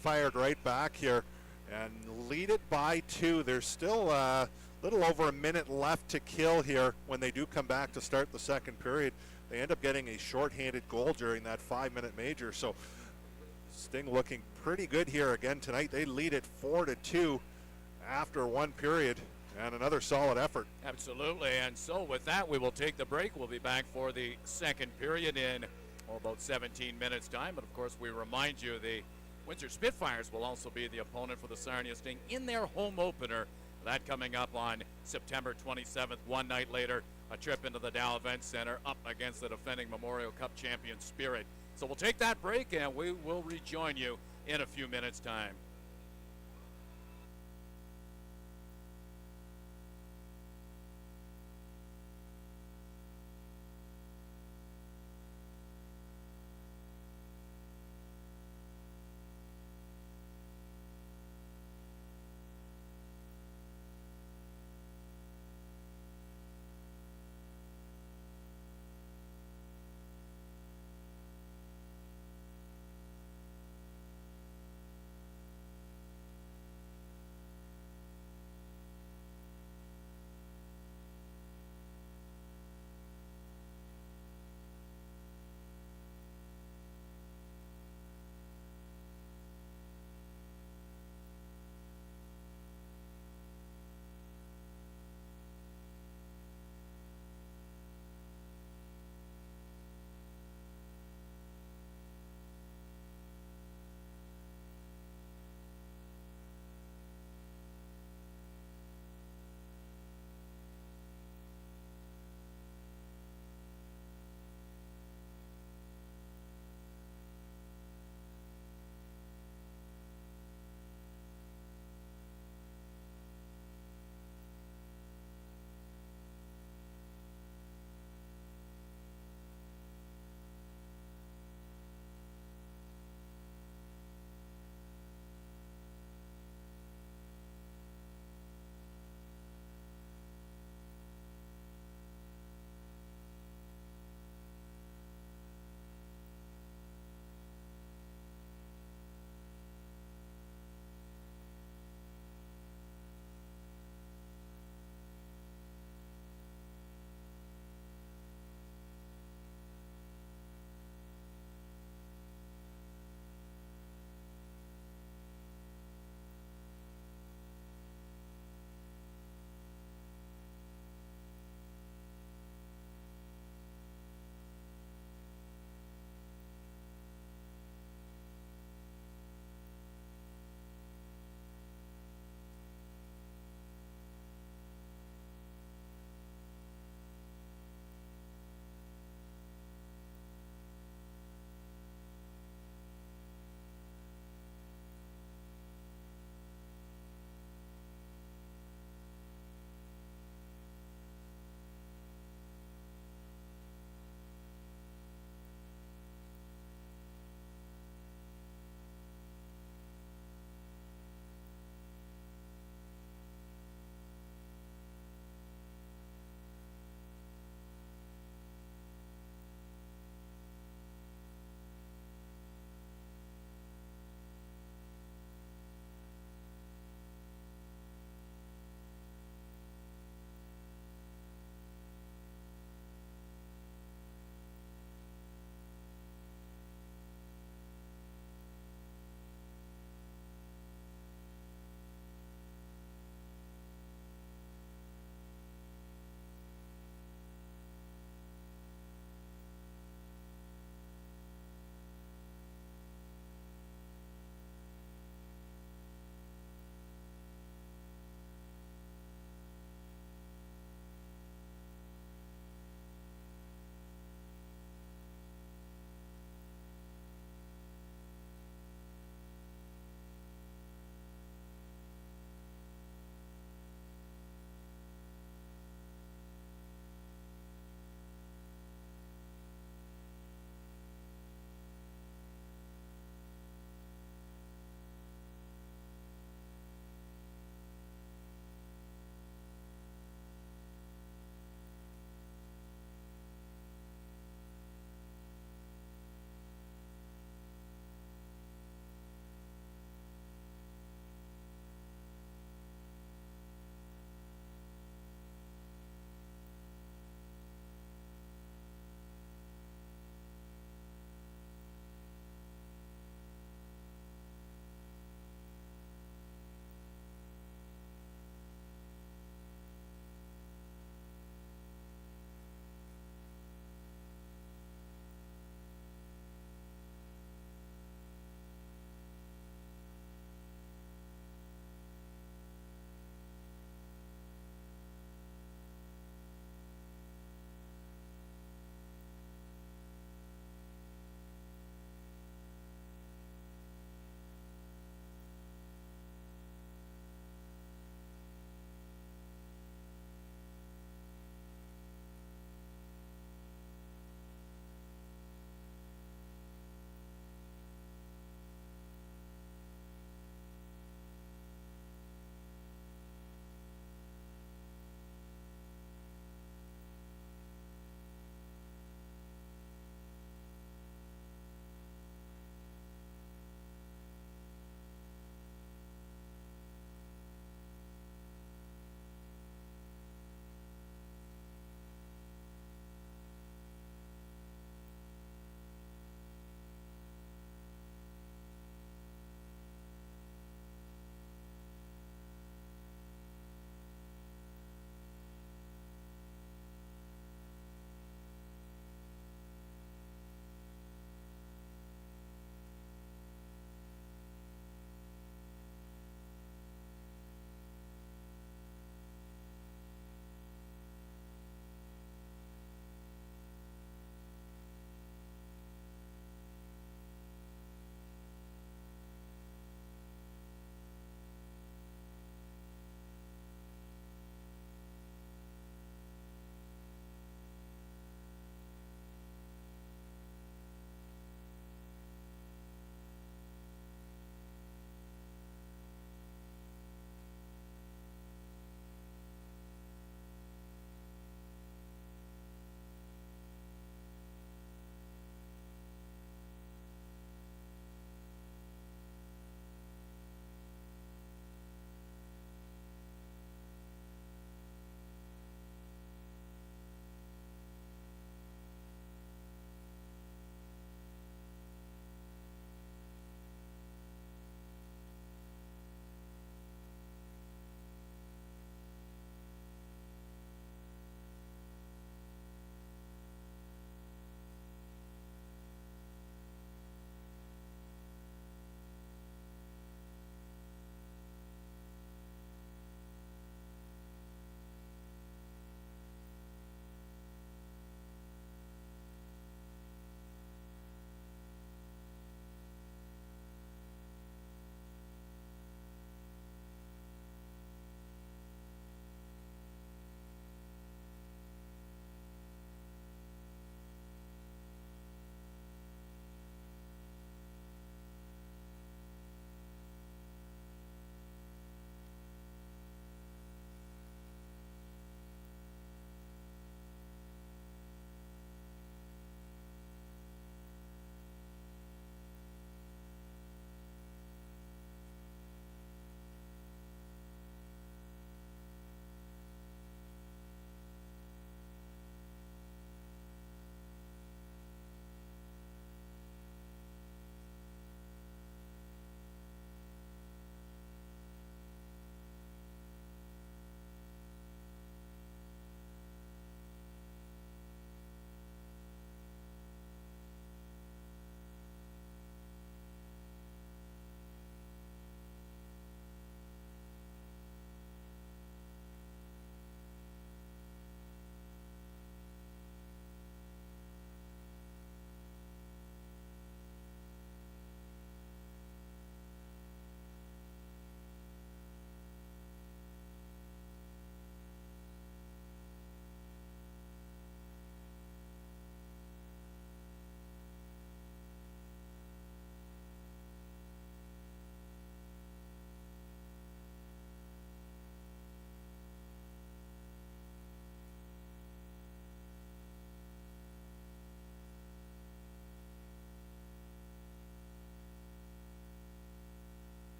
fired right back here and lead it by 2. There's still little over a minute left to kill here when they do come back to start the second period. They end up getting a shorthanded goal during that 5-minute major. So Sting looking pretty good here again tonight. They lead it 4-2 after 1 period, and another solid effort. Absolutely. And so with that, we will take the break. We'll be back for the second period in about 17 minutes time. But of course, we remind you the Windsor Spitfires will also be the opponent for the Sarnia Sting in their home opener. That coming up on September 27th, 1 night later, a trip into the Dow Event Center up against the defending Memorial Cup champion Spirit. So we'll take that break, and we will rejoin you in a few minutes' time.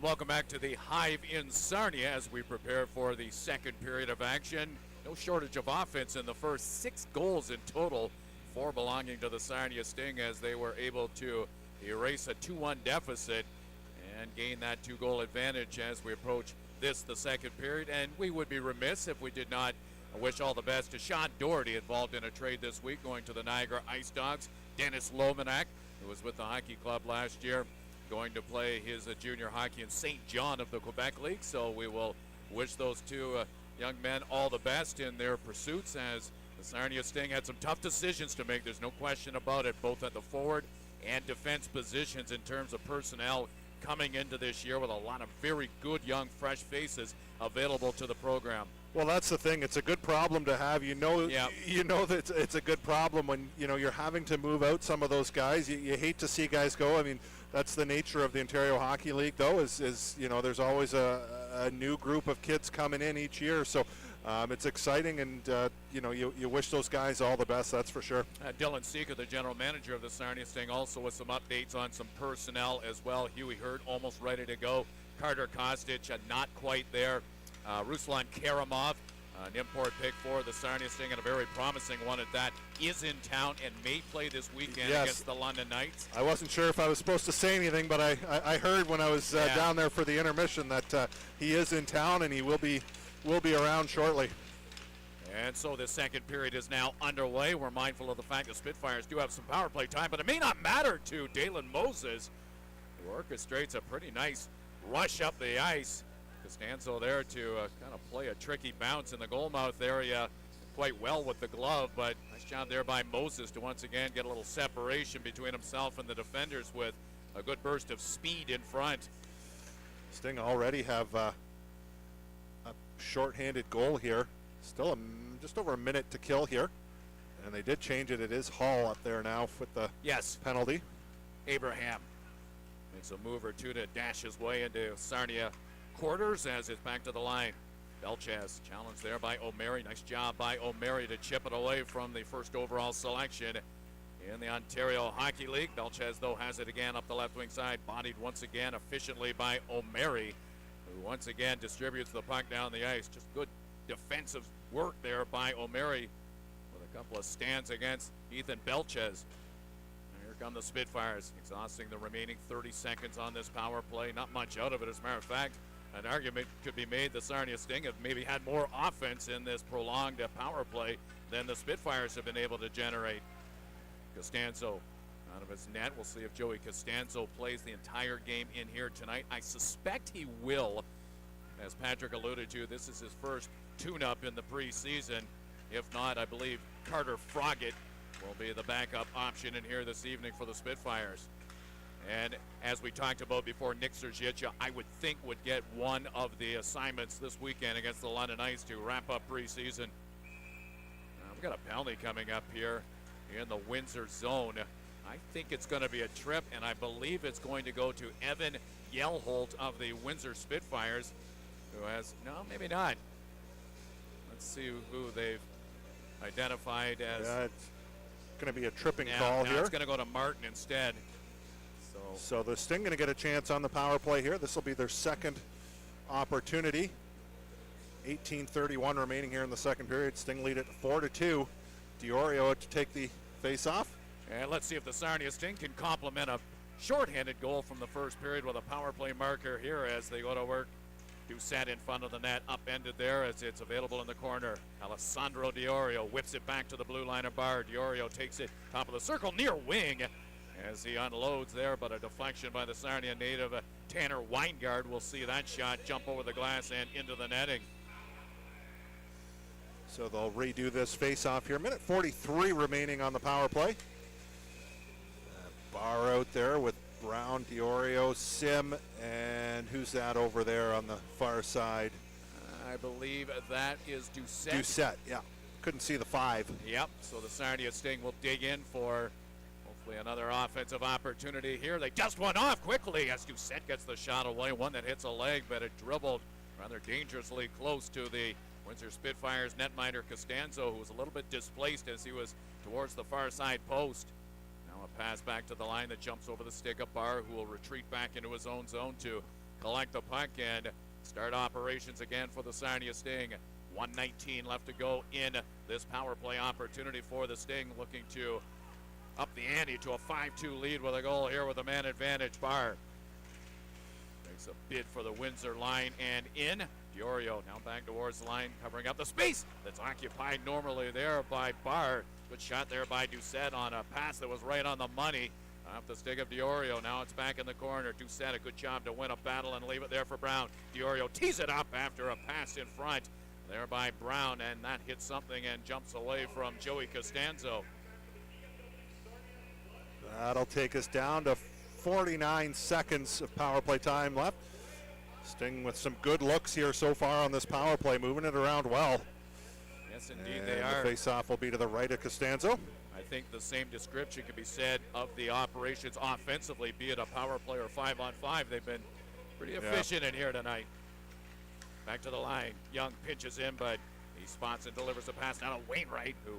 welcome back to the Hive in Sarnia as we prepare for the second period of action. No shortage of offense in the first, 6 goals in total, 4 belonging to the Sarnia Sting as they were able to erase a 2-1 deficit and gain that 2-goal advantage as we approach the second period. And we would be remiss if we did not wish all the best to Sean Doherty, involved in a trade this week, going to the Niagara Ice Dogs. Dennis Lomanak, who was with the hockey club last year, going to play his junior hockey in St. John of the Quebec League. So we will wish those two young men all the best in their pursuits, as the Sarnia Sting had some tough decisions to make. There's no question about it, both at the forward and defense positions in terms of personnel coming into this year, with a lot of very good young fresh faces available to the program. Well, that's the thing. It's a good problem to have. You know that it's a good problem when you're having to move out some of those guys. You hate to see guys go. I mean, that's the nature of the Ontario Hockey League, though. Is there's always a new group of kids coming in each year. So it's exciting, and you wish those guys all the best. That's for sure. Dylan Seeker, the general manager of the Sarnia Sting, also with some updates on some personnel as well. Huey Hurd almost ready to go. Carter Kostic not quite there. Ruslan Karamov, an import pick for the Sarnia Sting, and a very promising one at that, is in town and may play this weekend against the London Knights. I wasn't sure if I was supposed to say anything, but I heard when I was down there for the intermission that he is in town and he will be around shortly. And so the second period is now underway. We're mindful of the fact that Spitfires do have some power play time, but it may not matter to Dalen Moses, who orchestrates a pretty nice rush up the ice. Costanzo there to kind of play a tricky bounce in the goal mouth area quite well with the glove, but nice job there by Moses to once again get a little separation between himself and the defenders with a good burst of speed in front. Sting already have a shorthanded goal here. Still just over a minute to kill here, and they did change it. It is Hall up there now with the penalty. Abraham makes a move or two to dash his way into Sarnia quarters as it's back to the line. Belchez challenged there by O'Mary. Nice job by O'Mary to chip it away from the first overall selection in the Ontario Hockey League. Belchez, though, has it again up the left wing side, bodied once again efficiently by O'Mary, who once again distributes the puck down the ice. Just good defensive work there by O'Mary with a couple of stands against Ethan Belchez. Here come the Spitfires, exhausting the remaining 30 seconds on this power play. Not much out of it, as a matter of fact. An argument could be made the Sarnia Sting have maybe had more offense in this prolonged power play than the Spitfires have been able to generate. Costanzo out of his net. We'll see if Joey Costanzo plays the entire game in here tonight. I suspect he will. As Patrick alluded to, this is his first tune-up in the preseason. If not, I believe Carter Froggett will be the backup option in here this evening for the Spitfires. And as we talked about before, Nick Sergica, I would think, would get one of the assignments this weekend against the London Knights to wrap up preseason. We've got a penalty coming up here in the Windsor zone. I think it's going to be a trip, and I believe it's going to go to Evan Yelholt of the Windsor Spitfires, who has, no, maybe not. Let's see who they've identified as. Yeah, it's going to be a tripping call here. It's going to go to Martin instead. So the Sting going to get a chance on the power play here. This will be their second opportunity. 18:31 remaining here in the second period. Sting lead it 4-2. Diorio to take the face-off. And let's see if the Sarnia Sting can complement a shorthanded goal from the first period with a power play marker here as they go to work. Doucette in front of the net, upended there as it's available in the corner. Alessandro Diorio whips it back to the blue line of bar. Diorio takes it top of the circle near wing as he unloads there, but a deflection by the Sarnia native Tanner Weingard. We'll see that shot jump over the glass and into the netting. So they'll redo this face-off here. Minute 43 remaining on the power play. Bar out there with Brown, Diorio, Sim, and who's that over there on the far side? I believe that is Doucette. Doucette, yeah. Couldn't see the 5. Yep, so the Sarnia Sting will dig in for hopefully another offensive opportunity here. They just went off quickly as Doucette gets the shot away. One that hits a leg, but it dribbled rather dangerously close to the Windsor Spitfires netminder Costanzo, who was a little bit displaced as he was towards the far side post. Now a pass back to the line that jumps over the stick of Barr, who will retreat back into his own zone to collect the puck and start operations again for the Sarnia Sting. 1:19 left to go in this power play opportunity for the Sting, looking to up the ante to a 5-2 lead with a goal here with a man advantage. Barr makes a bid for the Windsor line and in. Diorio now back towards the line, covering up the space that's occupied normally there by Barr. Good shot there by Doucette on a pass that was right on the money. Off the stick of Diorio. Now it's back in the corner. Doucette, a good job to win a battle and leave it there for Brown. Diorio tees it up after a pass in front there by Brown, and that hits something and jumps away from Joey Costanzo. That'll take us down to 49 seconds of power play time left. Sting with some good looks here so far on this power play, moving it around well. Yes, indeed and they are. The face-off will be to the right of Costanzo. I think the same description could be said of the operations offensively, be it a power play or 5-on-5. They've been pretty efficient in here tonight. Back to the line. Young pinches in, but he spots and delivers a pass now to Wainwright, who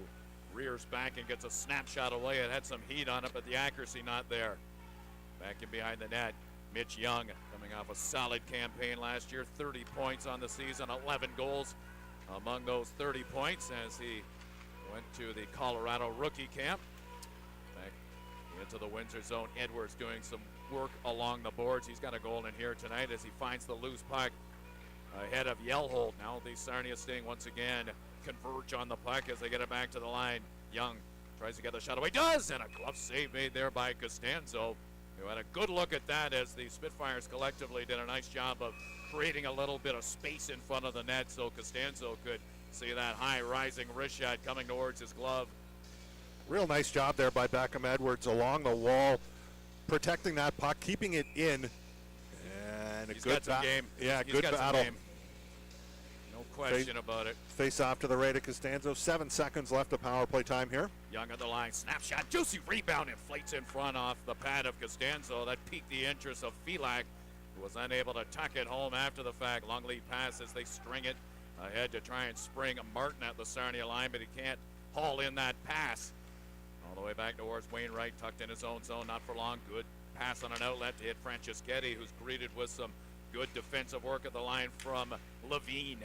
rears back and gets a snapshot away. It had some heat on it, but the accuracy not there. Back in behind the net, Mitch Young coming off a solid campaign last year. 30 points on the season, 11 goals among those 30 points as he went to the Colorado rookie camp. Back into the Windsor zone. Edwards doing some work along the boards. He's got a goal in here tonight as he finds the loose puck ahead of Yellholt. Now the Sarnia Sting once again converge on the puck as they get it back to the line. Young tries to get the shot away. Does! And a glove save made there by Costanzo, who had a good look at that as the Spitfires collectively did a nice job of creating a little bit of space in front of the net so Costanzo could see that high rising wrist shot coming towards his glove. Real nice job there by Beckham Edwards along the wall, protecting that puck, keeping it in. And He's got some game. Yeah, He's good got some battle. game. No question about it. Face off to the right of Costanzo. 7 seconds left of power play time here. Young on the line, snapshot, juicy rebound, and inflates in front off the pad of Costanzo. That piqued the interest of Filak, who was unable to tuck it home after the fact. Long lead pass as they string it ahead to try and spring Martin at the Sarnia line, but he can't haul in that pass. All the way back towards Wainwright, tucked in his own zone, not for long. Good pass on an outlet to hit Franceschetti, who's greeted with some good defensive work at the line from Levine.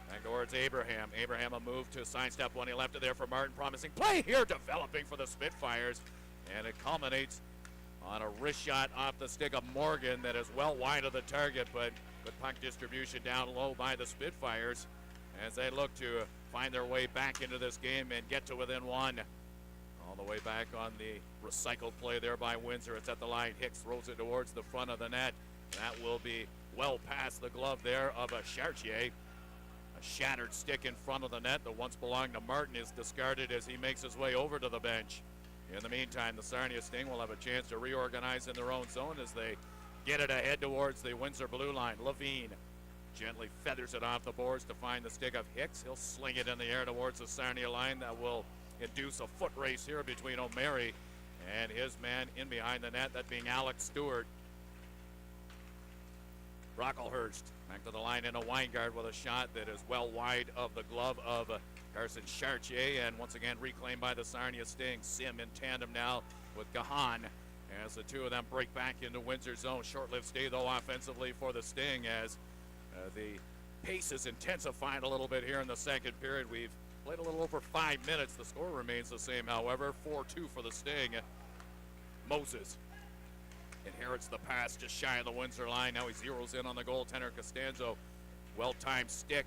Back towards Abraham. Abraham a move to sidestep when he left it there for Martin. Promising play here developing for the Spitfires. And it culminates on a wrist shot off the stick of Morgan that is well wide of the target, but good puck distribution down low by the Spitfires as they look to find their way back into this game and get to within one. All the way back on the recycled play there by Windsor. It's at the line. Hicks throws it towards the front of the net. That will be well past the glove there of a Chartier. A shattered stick in front of the net that once belonged to Martin is discarded as he makes his way over to the bench. In the meantime, the Sarnia Sting will have a chance to reorganize in their own zone as they get it ahead towards the Windsor blue line. Levine gently feathers it off the boards to find the stick of Hicks. He'll sling it in the air towards the Sarnia line. That will induce a foot race here between O'Mary and his man in behind the net, that being Alex Stewart. Brocklehurst back to the line in a Weingart with a shot that is well wide of the glove of Carson Chartier, and once again reclaimed by the Sarnia Sting. Sim in tandem now with Gahan as the two of them break back into Windsor zone. Short-lived stay though offensively for the Sting as the pace is intensifying a little bit here in the second period. We've played a little over 5 minutes. The score remains the same, however. 4-2 for the Sting. Moses inherits the pass just shy of the Windsor line. Now he zeroes in on the goaltender Costanzo. Well-timed stick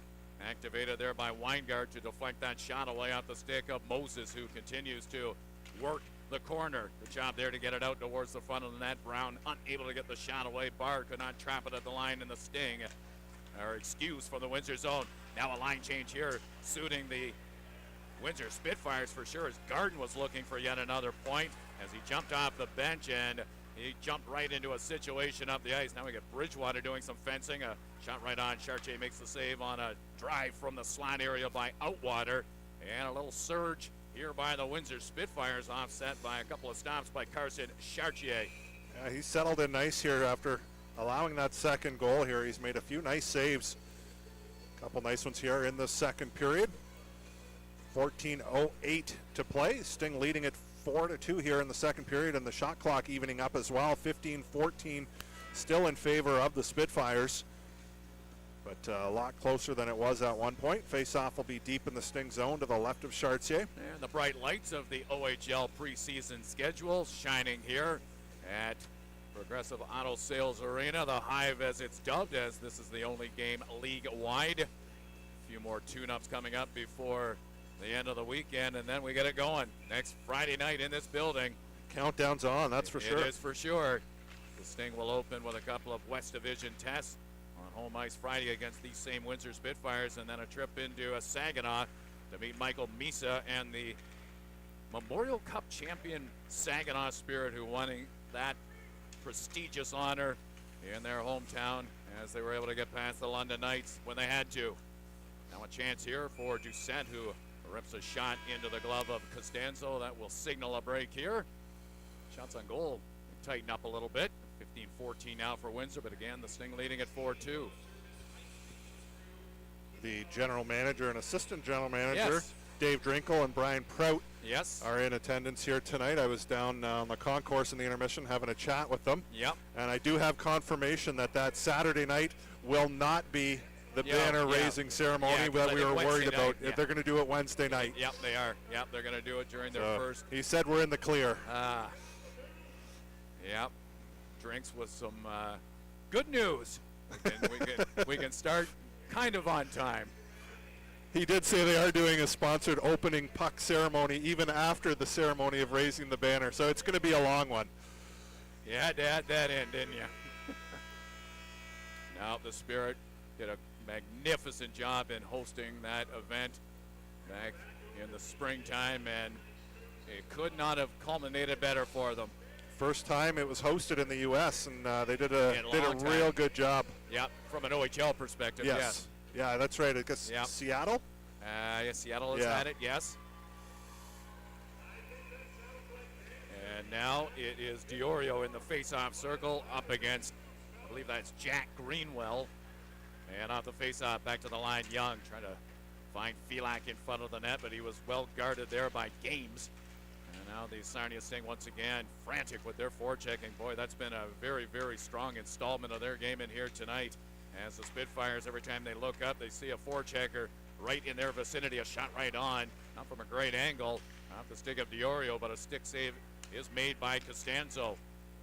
activated there by Weingart to deflect that shot away off the stick of Moses, who continues to work the corner. Good job there to get it out towards the front of the net. Brown unable to get the shot away. Barr could not trap it at the line in the Sting. Or excuse for the Windsor zone. Now a line change here suiting the Windsor Spitfires for sure, as Garden was looking for yet another point as he jumped off the bench and he jumped right into a situation up the ice. Now we get Bridgewater doing some fencing. A shot right on. Chartier makes the save on a drive from the slot area by Outwater. And a little surge here by the Windsor Spitfires, offset by a couple of stops by Carson Chartier. Yeah, he's settled in nice here after allowing that second goal here. He's made a few nice saves. A couple nice ones here in the second period. 14:08 to play. Sting leading at 4-2 here in the second period, and the shot clock evening up as well. 15-14 still in favor of the Spitfires, but a lot closer than it was at one point. Face-off will be deep in the Sting zone to the left of Chartier. And the bright lights of the OHL preseason schedule shining here at Progressive Auto Sales Arena, the Hive as it's dubbed, as this is the only game league-wide. A few more tune-ups coming up before the end of the weekend, and then we get it going next Friday night in this building. Countdown's on, that's for sure. It is for sure. The Sting will open with a couple of West Division tests on home ice Friday against these same Windsor Spitfires, and then a trip into Saginaw to meet Michael Misa and the Memorial Cup champion Saginaw Spirit, who won that prestigious honor in their hometown as they were able to get past the London Knights when they had to. Now a chance here for Doucette, who rips a shot into the glove of Costanzo. That will signal a break here. Shots on goal tighten up a little bit. 15-14 now for Windsor, but again, the Sting leading at 4-2. The general manager and assistant general manager, Yes. Dave Drinkle and Brian Prout, Yes. are in attendance here tonight. I was down on the concourse in the intermission having a chat with them. Yep. And I do have confirmation that Saturday night will not be the banner raising ceremony that we were worried about. Yeah. They're going to do it Wednesday night. Yep, they are. Yep, they're going to do it during their first. He said we're in the clear. Yep. Drinks with some good news. We can start kind of on time. He did say they are doing a sponsored opening puck ceremony even after the ceremony of raising the banner, so it's going to be a long one. You had to add that in, didn't you? Now the Spirit did a magnificent job in hosting that event back in the springtime, and it could not have culminated better for them. First time it was hosted in the U.S., and they did a time. real good job. Yep, from an OHL perspective, yes. Yeah, that's right. I guess Seattle? Yes, Seattle has had it, yes. And now it is Diorio in the face-off circle up against, I believe that's Jack Greenwell. And off the face-off, back to the line, Young trying to find Filak in front of the net, but he was well guarded there by Games. And now the Sarnia Sting once again frantic with their forechecking. Boy, that's been a very, very strong installment of their game in here tonight. As the Spitfires, every time they look up, they see a forechecker right in their vicinity, a shot right on, not from a great angle, off the stick of Diorio, but a stick save is made by Costanzo.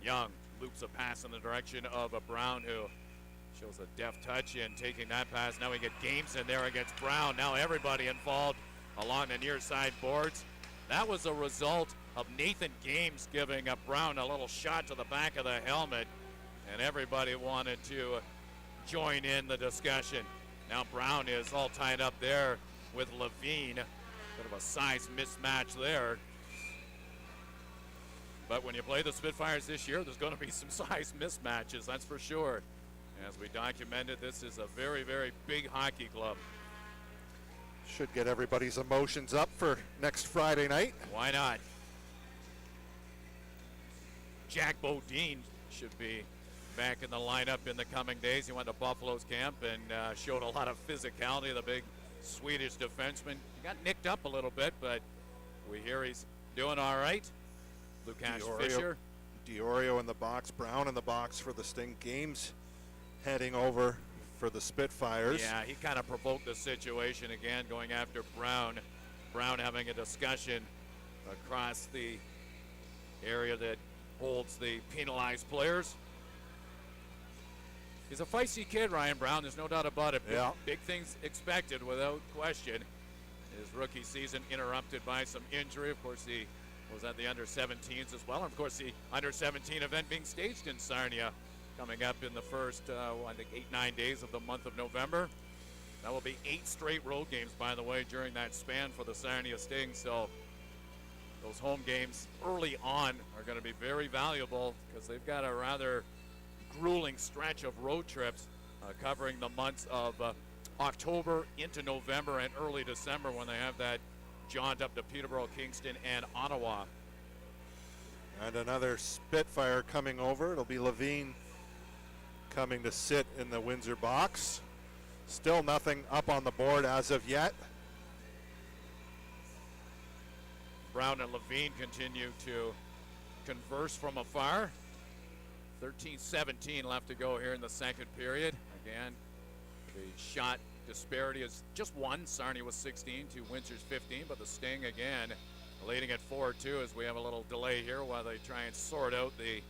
Young loops a pass in the direction of a Brown, who shows a deft touch in taking that pass. Now we get Games in there against Brown. Now everybody involved along the near side boards. That was a result of Nathan Games giving Brown a little shot to the back of the helmet, and everybody wanted to join in the discussion. Now Brown is all tied up there with Levine. Bit of a size mismatch there. But when you play the Spitfires this year, there's going to be some size mismatches, that's for sure. As we documented, this is a very, very big hockey club. Should get everybody's emotions up for next Friday night. Why not? Jack Bodine should be back in the lineup in the coming days. He went to Buffalo's camp and showed a lot of physicality, the big Swedish defenseman. He got nicked up a little bit, but we hear he's doing all right. Lukasz Fischer. Diorio in the box, Brown in the box for the Sting. Games heading over for the Spitfires. Yeah, he kind of provoked the situation again, going after Brown. Brown having a discussion across the area that holds the penalized players. He's a feisty kid, Ryan Brown. There's no doubt about it. Big things expected without question. His rookie season interrupted by some injury. Of course, he was at the under-17s as well. And, of course, the under-17 event being staged in Sarnia coming up in the first, I think, 8-9 days of the month of November. That will be 8 straight road games, by the way, during that span for the Sarnia Sting. So those home games early on are going to be very valuable because they've got a rather grueling stretch of road trips covering the months of October into November and early December, when they have that jaunt up to Peterborough, Kingston, and Ottawa. And another Spitfire coming over. It'll be Levine coming to sit in the Windsor box. Still nothing up on the board as of yet. Brown and Levine continue to converse from afar. 13-17 left to go here in the second period. Again, the shot disparity is just one. Sarnia was 16 to Windsor's 15, but the Sting again leading at 4-2 as we have a little delay here while they try and sort out the...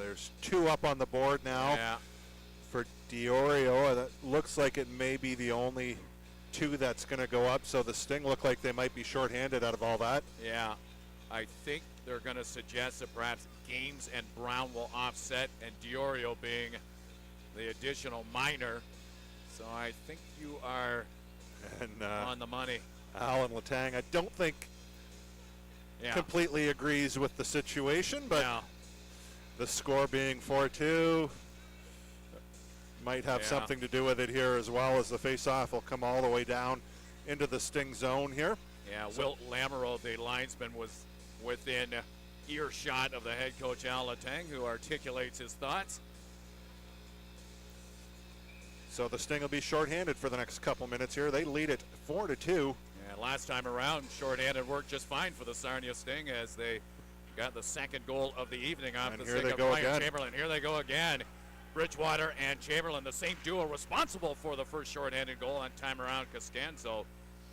There's 2 up on the board now for Diorio. That looks like it may be the only 2 that's going to go up, so the Sting look like they might be shorthanded out of all that. Yeah, I think they're going to suggest that perhaps Games and Brown will offset, and Diorio being the additional minor. So I think you are on the money. Alan Letang, I don't think completely agrees with the situation, but the score being 4-2 might have something to do with it here, as well as the face-off will come all the way down into the Sting zone here. Yeah, so Wilt Lamoureux, the linesman, was within earshot of the head coach Al Letang, who articulates his thoughts. So the Sting will be shorthanded for the next couple minutes here. They lead it 4-2. Yeah, last time around, shorthanded worked just fine for the Sarnia Sting as they got the second goal of the evening off the stick of Ryan Chamberlain. Here they go again. Bridgewater and Chamberlain, the same duo responsible for the first shorthanded goal. On time around, Costanzo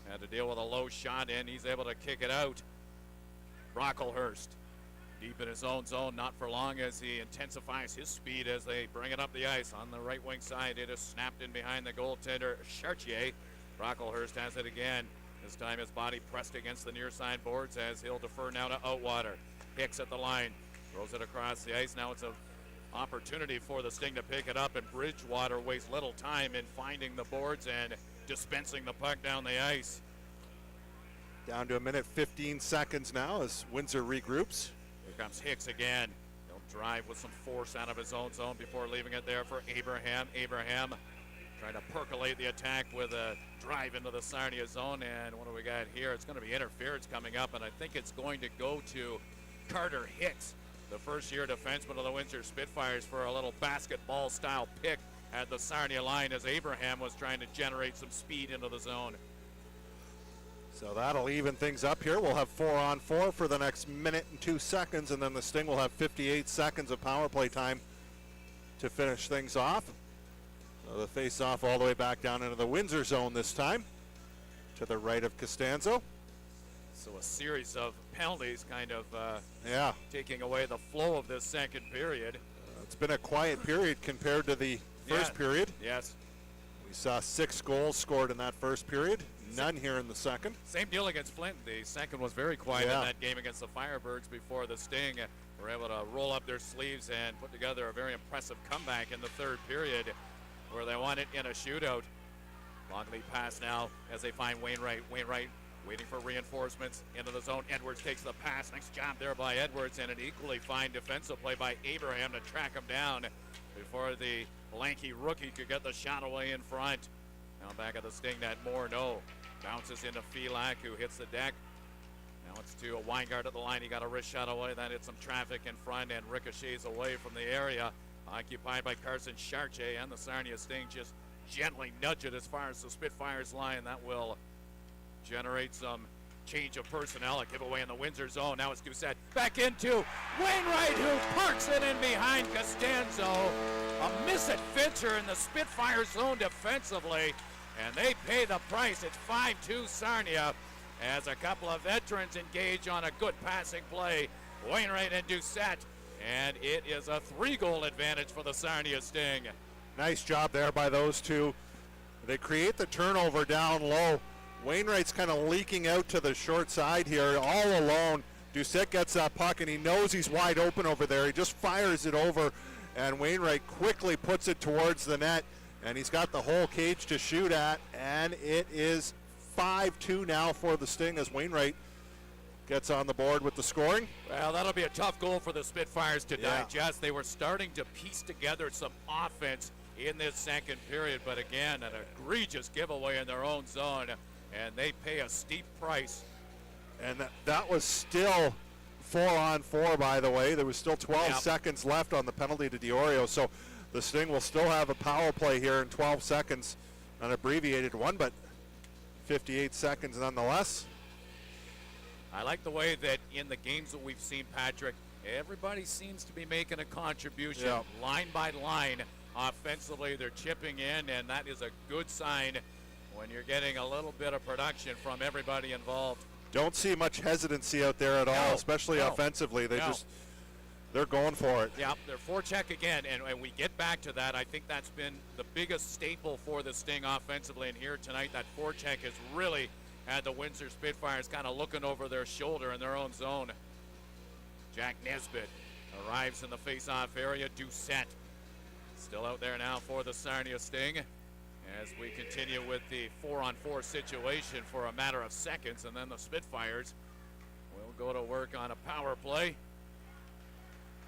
had to deal with a low shot, and he's able to kick it out. Brocklehurst deep in his own zone, not for long as he intensifies his speed as they bring it up the ice. On the right wing side, it is snapped in behind the goaltender, Chartier. Brocklehurst has it again. This time his body pressed against the near side boards as he'll defer now to Outwater. Hicks at the line, throws it across the ice. Now it's an opportunity for the Sting to pick it up, and Bridgewater wastes little time in finding the boards and dispensing the puck down the ice. Down to 1:15 now as Windsor regroups. Here comes Hicks again. He'll drive with some force out of his own zone before leaving it there for Abraham. Abraham trying to percolate the attack with a drive into the Sarnia zone. And what do we got here? It's going to be interference coming up, and I think it's going to go to Carter Hicks, the first-year defenseman of the Windsor Spitfires, for a little basketball-style pick at the Sarnia line as Abraham was trying to generate some speed into the zone. So that'll even things up here. We'll have 4-on-4 for the next 1:02, and then the Sting will have 58 seconds of power play time to finish things off. So the face-off all the way back down into the Windsor zone this time, to the right of Costanzo. So a series of penalties kind of taking away the flow of this second period. It's been a quiet period compared to the first period. Yes. We saw 6 goals scored in that first period. None here in the second. Same deal against Flint. The second was very quiet in that game against the Firebirds before the Sting were able to roll up their sleeves and put together a very impressive comeback in the third period where they won it in a shootout. Long lead pass now as they find Wainwright. Wainwright waiting for reinforcements into the zone. Edwards takes the pass. Nice job there by Edwards, and an equally fine defensive play by Abraham to track him down before the lanky rookie could get the shot away in front. Now back at the Sting net, Morneau bounces into Filak, who hits the deck. Now it's to a Weingart at the line. He got a wrist shot away. Then hit some traffic in front and ricochets away from the area. Occupied by Carson Chartier, and the Sarnia Sting just gently nudge it as far as the Spitfires line. That will generate some change of personnel. A giveaway in the Windsor zone. Now it's Doucette back into Wainwright, who parks it in behind Costanzo. A misadventure in the Spitfire zone defensively, and they pay the price. It's 5-2 Sarnia as a couple of veterans engage on a good passing play. Wainwright and Doucette, and it is a 3-goal advantage for the Sarnia Sting. Nice job there by those two. They create the turnover down low. Wainwright's kind of leaking out to the short side here all alone. Doucette gets that puck, and he knows he's wide open over there. He just fires it over, and Wainwright quickly puts it towards the net, and he's got the whole cage to shoot at, and it is 5-2 now for the Sting as Wainwright gets on the board with the scoring. Well, that'll be a tough goal for the Spitfires to digest. They were starting to piece together some offense in this second period, but again, an egregious giveaway in their own zone, and they pay a steep price. And that was still 4-on-4, by the way. There was still 12 seconds left on the penalty to Diorio, so the Sting will still have a power play here in 12 seconds, an abbreviated one, but 58 seconds nonetheless. I like the way that in the games that we've seen, Patrick, Everybody seems to be making a contribution, Yeah. line by line. Offensively, they're chipping in, and that is a good sign when you're getting a little bit of production from everybody involved. Don't see much hesitancy out there at all, especially no, offensively. They're going for it. Yeah, their forecheck again, and we get back to that. I think that's been the biggest staple for the Sting offensively. And here tonight, that forecheck has really had the Windsor Spitfires kind of looking over their shoulder in their own zone. Jack Nesbitt arrives in the face-off area. Doucette still out there now for the Sarnia Sting as we continue with the 4-on-4 situation for a matter of seconds, and then the Spitfires will go to work on a power play.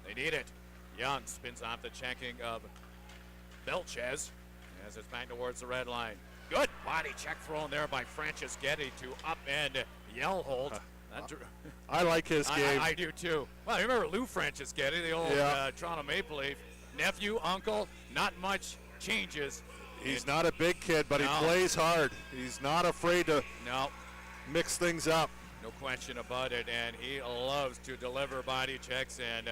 They need it. Young spins off the checking of Belchez as it's back towards the red line. Good body check thrown there by Franceschetti to upend Yellholt. I like his game. I do too. Well, you remember Lou Franceschetti, the old Toronto Maple Leaf. Nephew, uncle, not much changes. He's not a big kid, but he plays hard. He's not afraid to mix things up. No question about it, and he loves to deliver body checks, and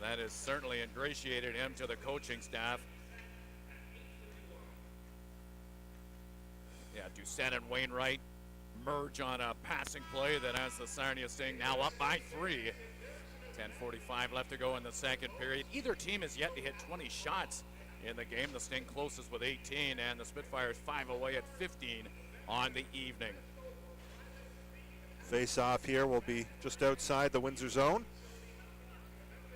that has certainly ingratiated him to the coaching staff. Yeah, Doucette and Wainwright merge on a passing play that has the Sarnia Sting now up by 3. 10:45 left to go in the second period. Either team has yet to hit 20 shots in the game. The Sting closest with 18, and the Spitfires 5 away at 15 on the evening. Face-off here will be just outside the Windsor zone.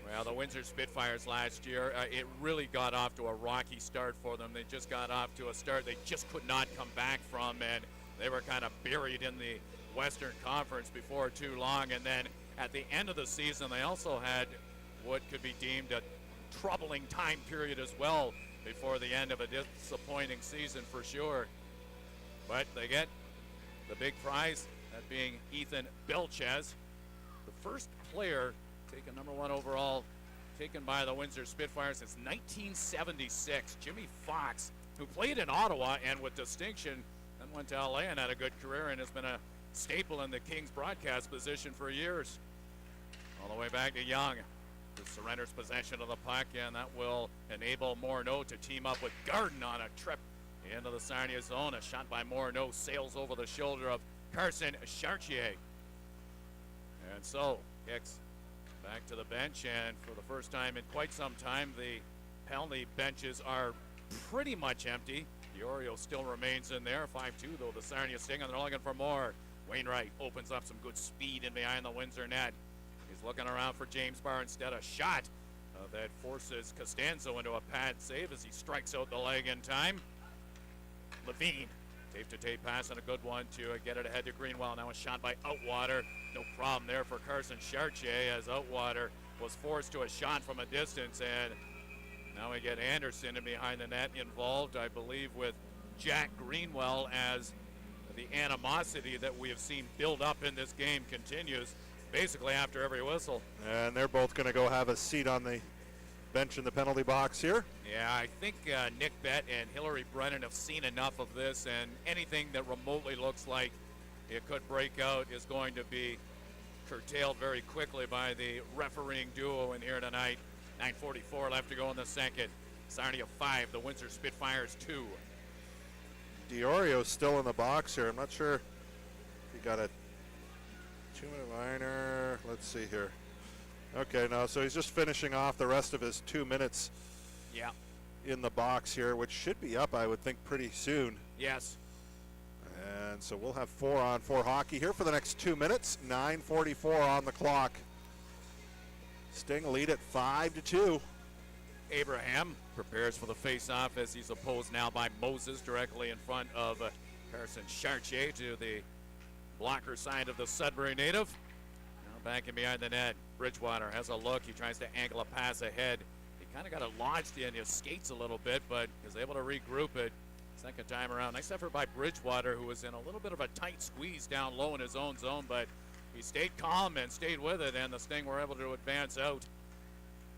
Well, the Windsor Spitfires last year, it really got off to a rocky start for them. They just got off to a start they just could not come back from, and they were kind of buried in the Western Conference before too long. And then at the end of the season, they also had what could be deemed a troubling time period as well before the end of a disappointing season for sure. But they get the big prize, that being Ethan Belchez, the first player taken number 1 overall, taken by the Windsor Spitfires since 1976. Jimmy Fox, who played in Ottawa and with distinction, then went to LA and had a good career and has been a staple in the Kings broadcast position for years. All the way back to Young, who surrenders possession of the puck, and that will enable Morneau to team up with Garden on a trip into the Sarnia zone. A shot by Morneau sails over the shoulder of Carson Chartier. And so, Hicks back to the bench, and for the first time in quite some time, the penalty benches are pretty much empty. Diorio still remains in there, 5-2 though, the Sarnia Sting, and they're looking for more. Wainwright opens up some good speed in behind the Windsor net. He's looking around for James Barr instead. A shot that forces Costanzo into a pad save as he strikes out the leg in time. Levine, tape-to-tape pass and a good one to get it ahead to Greenwell. Now a shot by Outwater. No problem there for Carson Chartier as Outwater was forced to a shot from a distance, and now we get Anderson in behind the net involved, I believe, with Jack Greenwell, as the animosity that we have seen build up in this game continues basically after every whistle. And they're both going to go have a seat on the bench in the penalty box here. Yeah, I think Nick Bett and Hillary Brennan have seen enough of this, and anything that remotely looks like it could break out is going to be curtailed very quickly by the refereeing duo in here tonight. 9:44 left to go in the second. Sarnia 5, the Windsor Spitfires 2. Diorio's still in the box here. I'm not sure if he got a 2-minute liner. Let's see here. Okay, no, so he's just finishing off the rest of his 2 minutes in the box here, which should be up, I would think, pretty soon. Yes. And so we'll have 4-on-4 hockey here for the next 2 minutes. 9:44 on the clock. Sting lead at 5-2. Abraham prepares for the face-off as he's opposed now by Moses directly in front of Carson Chartier to the blocker side of the Sudbury native. Now back in behind the net. Bridgewater has a look. He tries to angle a pass ahead. He kind of got it lodged in his skates a little bit, but is able to regroup it second time around. Nice effort by Bridgewater, who was in a little bit of a tight squeeze down low in his own zone, but he stayed calm and stayed with it, and the Sting were able to advance out.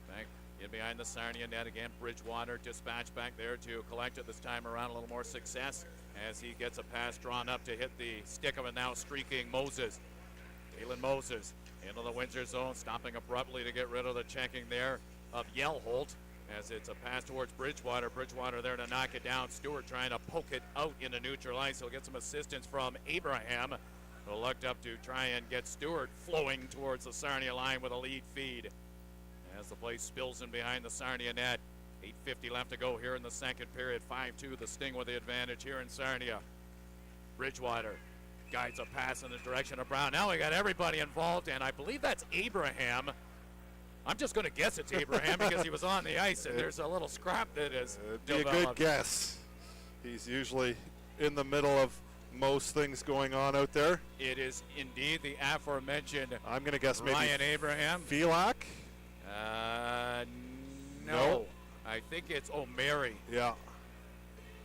Back in behind the Sarnia net again. Bridgewater dispatched back there to collect it this time around. A little more success as he gets a pass drawn up to hit the stick of a now streaking Moses. Galen Moses Into the Windsor zone, stopping abruptly to get rid of the checking there of Yellholt, as it's a pass towards Bridgewater. Bridgewater there to knock it down. Stewart trying to poke it out into neutral ice. He'll get some assistance from Abraham, who looked up to try and get Stewart flowing towards the Sarnia line with a lead feed. As the play spills in behind the Sarnia net. 8:50 left to go here in the second period. 5-2, the Sting with the advantage here in Sarnia. Bridgewater guides a pass in the direction of Brown. Now we got everybody involved, and I believe that's Abraham. I'm just going to guess it's Abraham because he was on the ice, and there's a little scrap that is developed. Be a good guess. He's usually in the middle of most things going on out there. It is indeed the aforementioned I'm going to guess maybe Ryan Abraham. Felak? No. I think it's O'Mary. Yeah.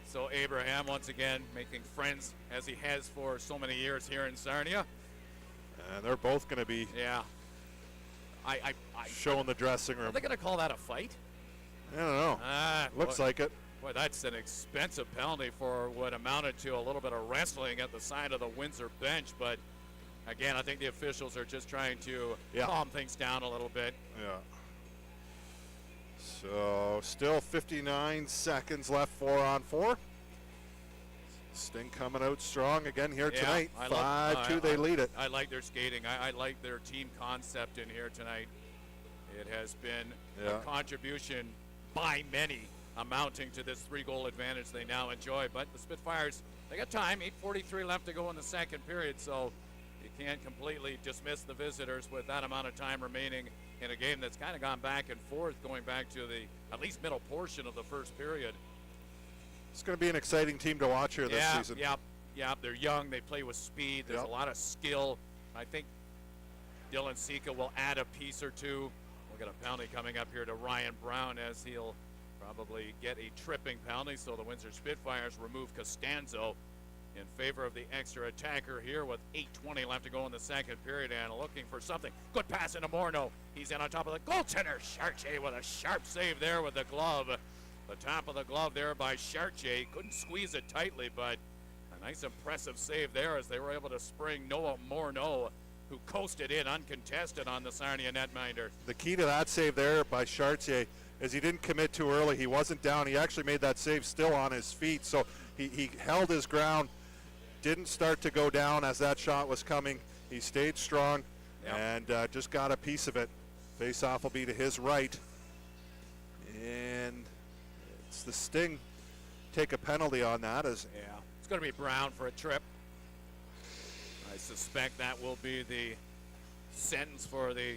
So Abraham, once again, making friends as he has for so many years here in Sarnia. And they're both going to be showing the dressing room. Are they going to call that a fight? I don't know. Looks like it. Boy, that's an expensive penalty for what amounted to a little bit of wrestling at the side of the Windsor bench. But, again, I think the officials are just trying to calm things down a little bit. Yeah. So, still 59 seconds left, 4-on-4. Sting coming out strong again here tonight. 5-2, they lead it. I like their skating. I like their team concept in here tonight. It has been a contribution by many, amounting to this 3-goal advantage they now enjoy. But the Spitfires, they got time. 8:43 left to go in the second period, so you can't completely dismiss the visitors with that amount of time remaining in a game that's kind of gone back and forth, going back to the at least middle portion of the first period. It's going to be an exciting team to watch here this season. Yeah, they're young. They play with speed. There's a lot of skill. I think Dylan Sika will add a piece or two. We'll get a penalty coming up here to Ryan Brown, as he'll probably get a tripping penalty. So the Windsor Spitfires remove Costanzo in favor of the extra attacker here with 8:20 left to go in the second period, and looking for something. Good pass into Morneau. He's in on top of the goaltender. Chartier with a sharp save there with the glove. The top of the glove there by Chartier. Couldn't squeeze it tightly, but a nice impressive save there as they were able to spring Noah Morneau, who coasted in uncontested on the Sarnia netminder. The key to that save there by Chartier is he didn't commit too early. He wasn't down. He actually made that save still on his feet, so he held his ground, didn't start to go down as that shot was coming. He stayed strong and just got a piece of it. Face-off will be to his right. And it's the Sting take a penalty on that. It's going to be Brown for a trip. I suspect that will be the sentence for the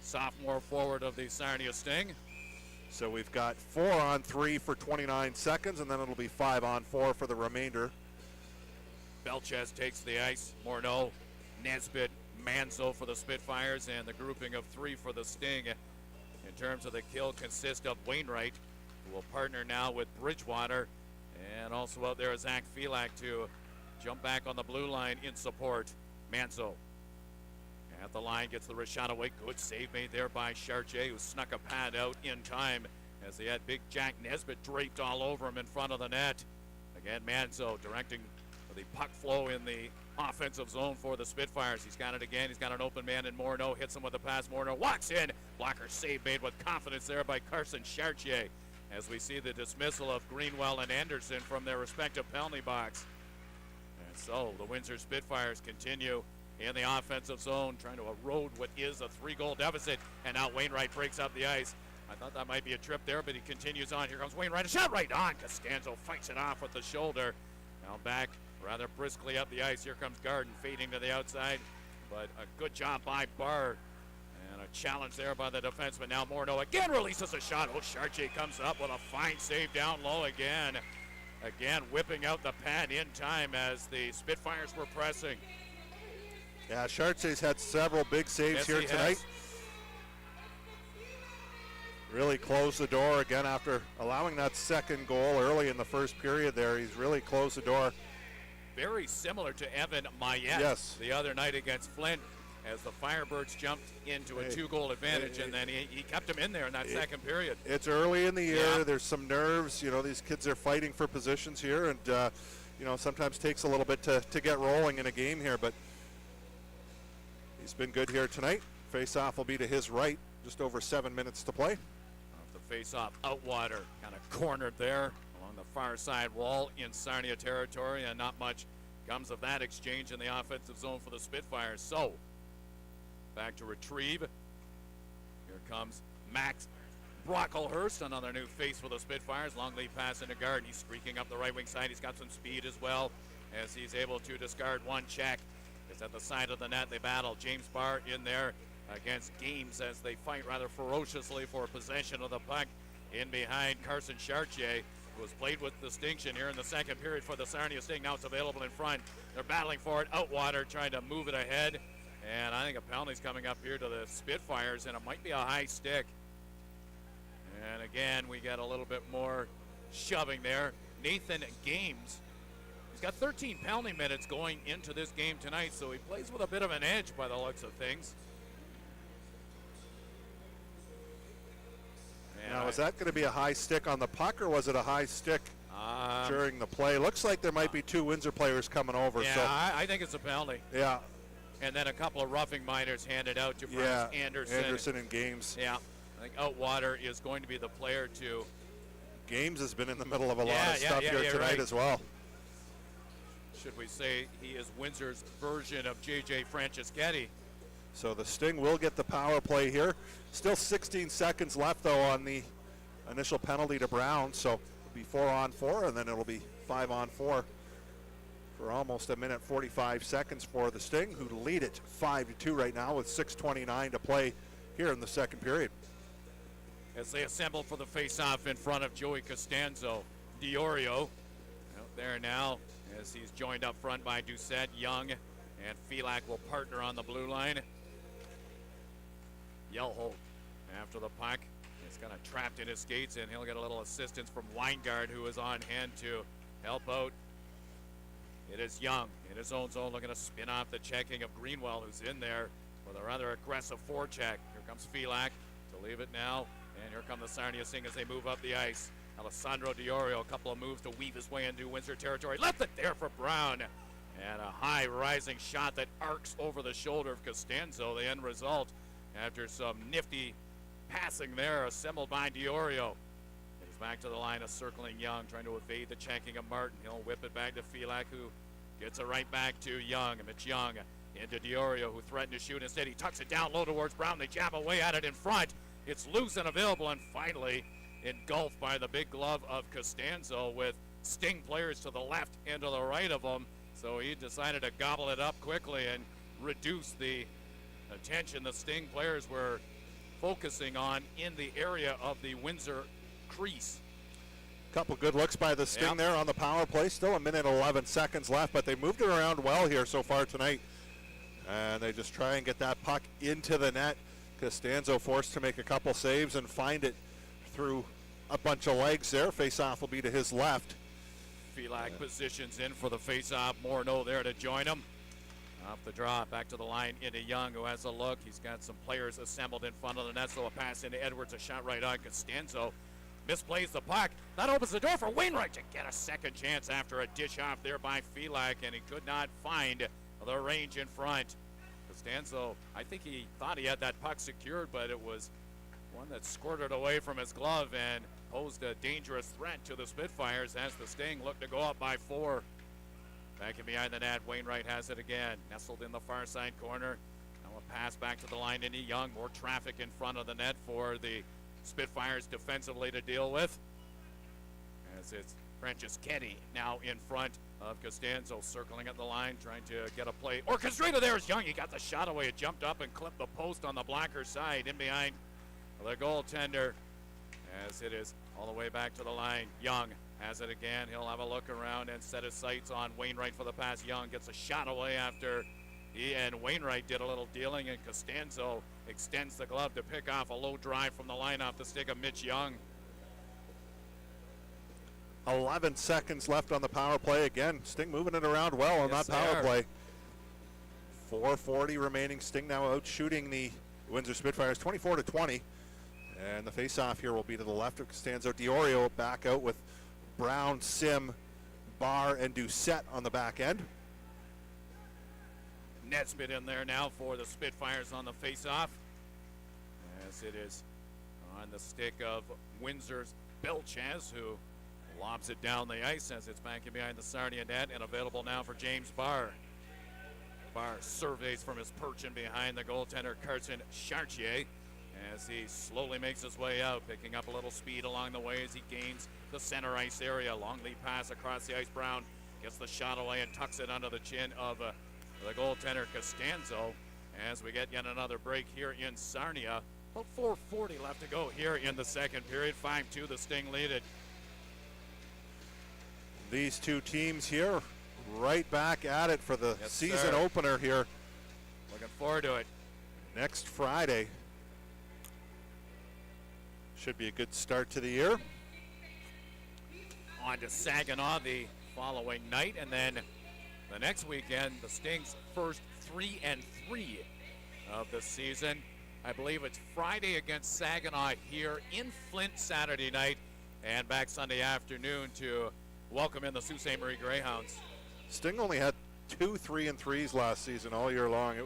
sophomore forward of the Sarnia Sting. So we've got 4-on-3 for 29 seconds, and then it'll be 5-on-4 for the remainder. Belchez takes the ice. Morneau, Nesbitt, Manso for the Spitfires, and the grouping of 3 for the Sting. In terms of the kill, consists of Wainwright, who will partner now with Bridgewater, and also out there is Zach Felak to jump back on the blue line in support. Manso at the line gets the wrist shot away. Good save made there by Chartier, who snuck a pad out in time as they had big Jack Nesbitt draped all over him in front of the net. Again, Manso directing the puck flow in the offensive zone for the Spitfires. He's got it again. He's got an open man in Morneau. Hits him with a pass. Morneau walks in. Blocker save made with confidence there by Carson Chartier, as we see the dismissal of Greenwell and Anderson from their respective penalty box. And so the Windsor Spitfires continue in the offensive zone, trying to erode what is a 3-goal deficit. And now Wainwright breaks up the ice. I thought that might be a trip there, but he continues on. Here comes Wainwright. A shot right on. Costanzo fights it off with the shoulder. Now back rather briskly up the ice. Here comes Garden fading to the outside, but a good job by Barr, and a challenge there by the defenseman. Now Morneau again releases a shot. Oh, Chartier comes up with a fine save down low again. Again, whipping out the pad in time as the Spitfires were pressing. Yeah, Chartier's had several big saves here tonight. Really closed the door again after allowing that second goal early in the first period there. He's really closed the door. Very similar to Evan Mayette the other night against Flint, as the Firebirds jumped into a 2-goal advantage, and then he kept him in there in that second period. It's early in the year. There's some nerves. You know, these kids are fighting for positions here, and, you know, sometimes takes a little bit to get rolling in a game here, but he's been good here tonight. Face-off will be to his right. Just over 7 minutes to play. Off the face-off, Outwater kind of cornered there along the far side wall in Sarnia territory, and not much comes of that exchange in the offensive zone for the Spitfires. So, back to retrieve. Here comes Max Brocklehurst, another new face for the Spitfires. Long lead pass into guard. He's streaking up the right wing side. He's got some speed as well, as he's able to discard one check. It's at the side of the net. They battle. James Barr in there against Games as they fight rather ferociously for possession of the puck in behind Carson Chartier, who has played with distinction here in the second period for the Sarnia Sting. Now it's available in front. They're battling for it. Outwater trying to move it ahead. And I think a penalty's coming up here to the Spitfires, and it might be a high stick. And again, we get a little bit more shoving there. Nathan Games, he's got 13 penalty minutes going into this game tonight, so he plays with a bit of an edge by the looks of things. And now, is that going to be a high stick on the puck, or was it a high stick during the play? Looks like there might be two Windsor players coming over. Yeah, so I think it's a penalty. Yeah. And then a couple of roughing minors handed out to Anderson and Games. Yeah, I think Outwater is going to be the player to. Games has been in the middle of a lot of stuff here tonight as well. Should we say he is Windsor's version of J.J. Franceschetti. So the Sting will get the power play here. Still 16 seconds left, though, on the initial penalty to Brown. So it'll be 4-on-4, and then it'll be 5-on-4 for almost a minute 45 seconds for the Sting, who lead it 5-2 right now with 6:29 to play here in the second period. As they assemble for the face-off in front of Joey Costanzo. Diorio out there now as he's joined up front by Doucette, Young, and Felak will partner on the blue line. Yelholt after the puck. He's kind of trapped in his skates, and he'll get a little assistance from Weingard, who is on hand to help out. It is Young in his own zone looking to spin off the checking of Greenwell, who's in there with a rather aggressive forecheck. Here comes Felak to leave it now. And here come the Sarnia Sting as they move up the ice. Alessandro Diorio, a couple of moves to weave his way into Windsor territory. Left it there for Brown. And a high rising shot that arcs over the shoulder of Costanzo. The end result, after some nifty passing there, assembled by Diorio. He's back to the line of circling Young, trying to evade the checking of Martin. He'll whip it back to Felak, who gets it right back to Young. Mitch Young into Diorio, who threatened to shoot. Instead, he tucks it down low towards Brown. They jab away at it in front. It's loose and available, and finally engulfed by the big glove of Costanzo, with Sting players to the left and to the right of him. So he decided to gobble it up quickly and reduce the attention the Sting players were focusing on in the area of the Windsor crease. Couple good looks by the Sting there on the power play. Still a minute 11 seconds left, but they moved it around well here so far tonight. And they just try and get that puck into the net. Costanzo forced to make a couple saves and find it through a bunch of legs there. Face-off will be to his left. Felak positions in for the face-off. Morneau there to join him. Off the draw, back to the line into Young, who has a look. He's got some players assembled in front of the net, so a pass into Edwards, a shot right on Costanzo. Misplays the puck. That opens the door for Wainwright to get a second chance after a dish off there by Felak, and he could not find the range in front. Costanzo, I think he thought he had that puck secured, but it was one that squirted away from his glove and posed a dangerous threat to the Spitfires as the Sting looked to go up by 4. Back in behind the net, Wainwright has it again. Nestled in the far side corner. Now a pass back to the line into Young. More traffic in front of the net for the Spitfires defensively to deal with. As it's Franceschetti now in front of Costanzo, circling at the line, trying to get a play orchestrated. There's Young. He got the shot away. It jumped up and clipped the post on the blocker side in behind the goaltender. As it is all the way back to the line. Young has it again. He'll have a look around and set his sights on Wainwright for the pass. Young gets a shot away after he and Wainwright did a little dealing, and Costanzo extends the glove to pick off a low drive from the line off the stick of Mitch Young. 11 seconds left on the power play. Again, Sting moving it around well on that power play. 4:40 remaining. Sting now out shooting the Windsor Spitfires 24-20. And the face-off here will be to the left of Costanzo. Diorio back out with Brown, Sim, Barr, and Doucette on the back end. Nesbitt in there now for the Spitfires on the face-off. as it is on the stick of Windsor's Belchez, who lobs it down the ice as it's back in behind the Sarnia net and available now for James Barr. Barr surveys from his perch in behind the goaltender Carson Chartier as he slowly makes his way out, picking up a little speed along the way as he gains the center ice area. Long lead pass across the ice. Brown gets the shot away and tucks it under the chin of the goaltender Costanzo as we get yet another break here in Sarnia. About 4:40 left to go here in the second period. 5-2, the Sting lead it. These two teams here right back at it for the season sir. opener here Looking forward to it. next Friday. Should be a good start to the year. On to Saginaw the following night, and then the next weekend, the Sting's first 3-3 of the season. I believe it's Friday against Saginaw here in Flint Saturday night, and back Sunday afternoon to welcome in the Sault Ste. Marie Greyhounds. Sting only had 2 3-3s last season all year long. It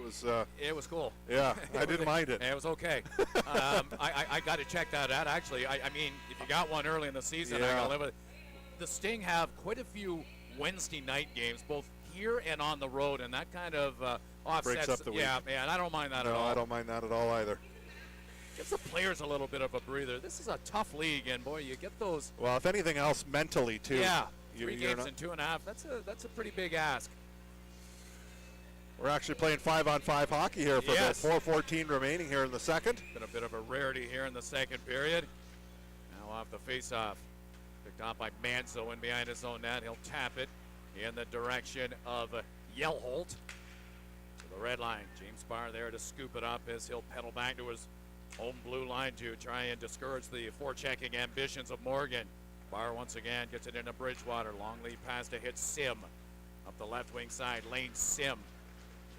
was cool. Yeah, I didn't mind it. It was okay. I got to check that out, actually. I mean, if you got one early in the season, I gotta live with it. The Sting have quite a few Wednesday night games, both here and on the road, and that kind of offsets. Breaks up the week. Yeah, man, I don't mind that No, at all. I don't mind that at all either. Gives the players a little bit of a breather. This is a tough league, and boy, you get those. Well, if anything else, mentally too. Yeah, You're 3 games not- in 2.5. That's a pretty big ask. We're actually playing 5-on-5 hockey here for Yes. the 4:14 remaining here in the second. Been a bit of a rarity here in the second period. Now off the face-off. Picked off by Manso in behind his own net. He'll tap it in the direction of Yellholt to the red line. James Barr there to scoop it up as he'll pedal back to his home blue line to try and discourage the forechecking ambitions of Morgan. Barr once again gets it into Bridgewater. Long lead pass to hit Sim. Up the left wing side, Lane Sim.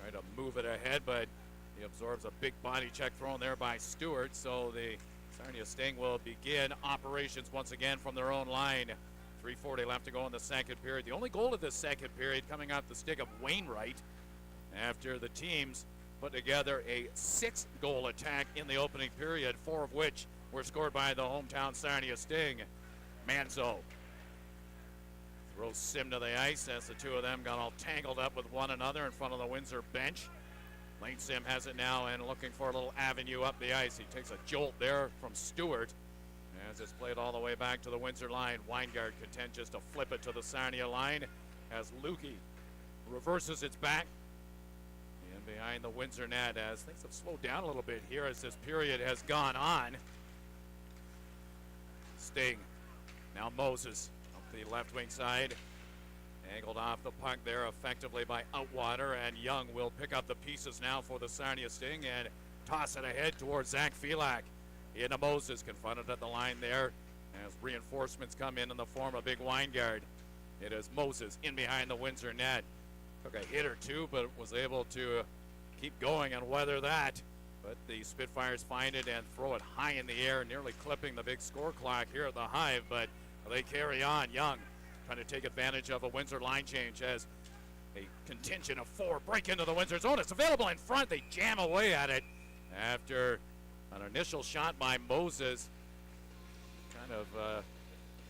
Trying to move it ahead, but he absorbs a big body check thrown there by Stewart. So the Sarnia Sting will begin operations once again from their own line. 3:40 left to go in the second period. The only goal of this second period coming off the stick of Wainwright after the teams put together a 6-goal attack in the opening period, 4 of which were scored by the hometown Sarnia Sting. Manzo throws Sim to the ice as the two of them got all tangled up with one another in front of the Windsor bench. Lane Sim has it now and looking for a little avenue up the ice. He takes a jolt there from Stewart as it's played all the way back to the Windsor line. Weingart content just to flip it to the Sarnia line as Lukey reverses its back in behind the Windsor net as things have slowed down a little bit here as this period has gone on. Sting, now Moses up the left wing side. Angled off the puck there effectively by Outwater, and Young will pick up the pieces now for the Sarnia Sting and toss it ahead towards Zach Felak. Into Moses, confronted at the line there as reinforcements come in the form of Big Weingard. It is Moses in behind the Windsor net. Took a hit or two, but was able to keep going and weather that. But the Spitfires find it and throw it high in the air, nearly clipping the big score clock here at the Hive, but they carry on. Young trying to take advantage of a Windsor line change as a contingent of 4 break into the Windsor zone. It's available in front. They jam away at it after an initial shot by Moses. Kind of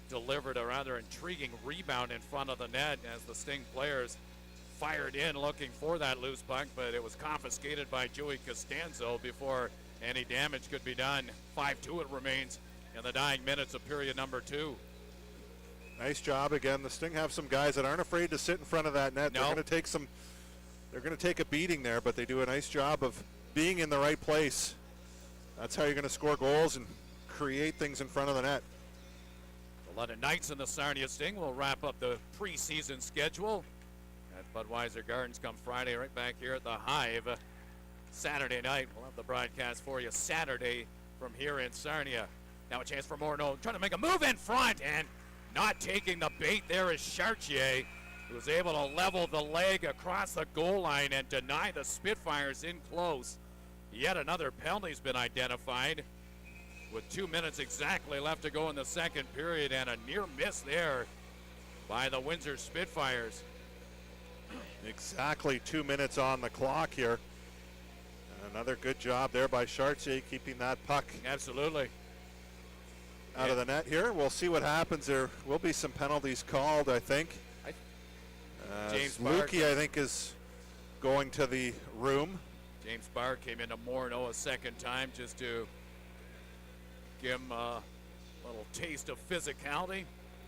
delivered a rather intriguing rebound in front of the net as the Sting players fired in looking for that loose puck, but it was confiscated by Joey Costanzo before any damage could be done. 5-2 it remains in the dying minutes of period number 2. Nice job again. The Sting have some guys that aren't afraid to sit in front of that net. No. They're going to take a beating there, but they do a nice job of being in the right place. That's how you're going to score goals and create things in front of the net. The London Knights and the Sarnia Sting will wrap up the preseason schedule at Budweiser Gardens come Friday, right back here at the Hive. Saturday night, we'll have the broadcast for you Saturday from here in Sarnia. Now a chance for Morneau, trying to make a move in front, and not taking the bait there is Chartier, who was able to level the leg across the goal line and deny the Spitfires in close. Yet another penalty's been identified with 2 minutes exactly left to go in the second period, and a near miss there by the Windsor Spitfires. Exactly 2 minutes on the clock here. Another good job there by Chartier keeping that puck Absolutely. out of the net here. We'll see what happens. There will be some penalties called, I think. James Barr, Lukey, I think, is going to the room. James Barr came into Morneau a second time just to give him a little taste of physicality.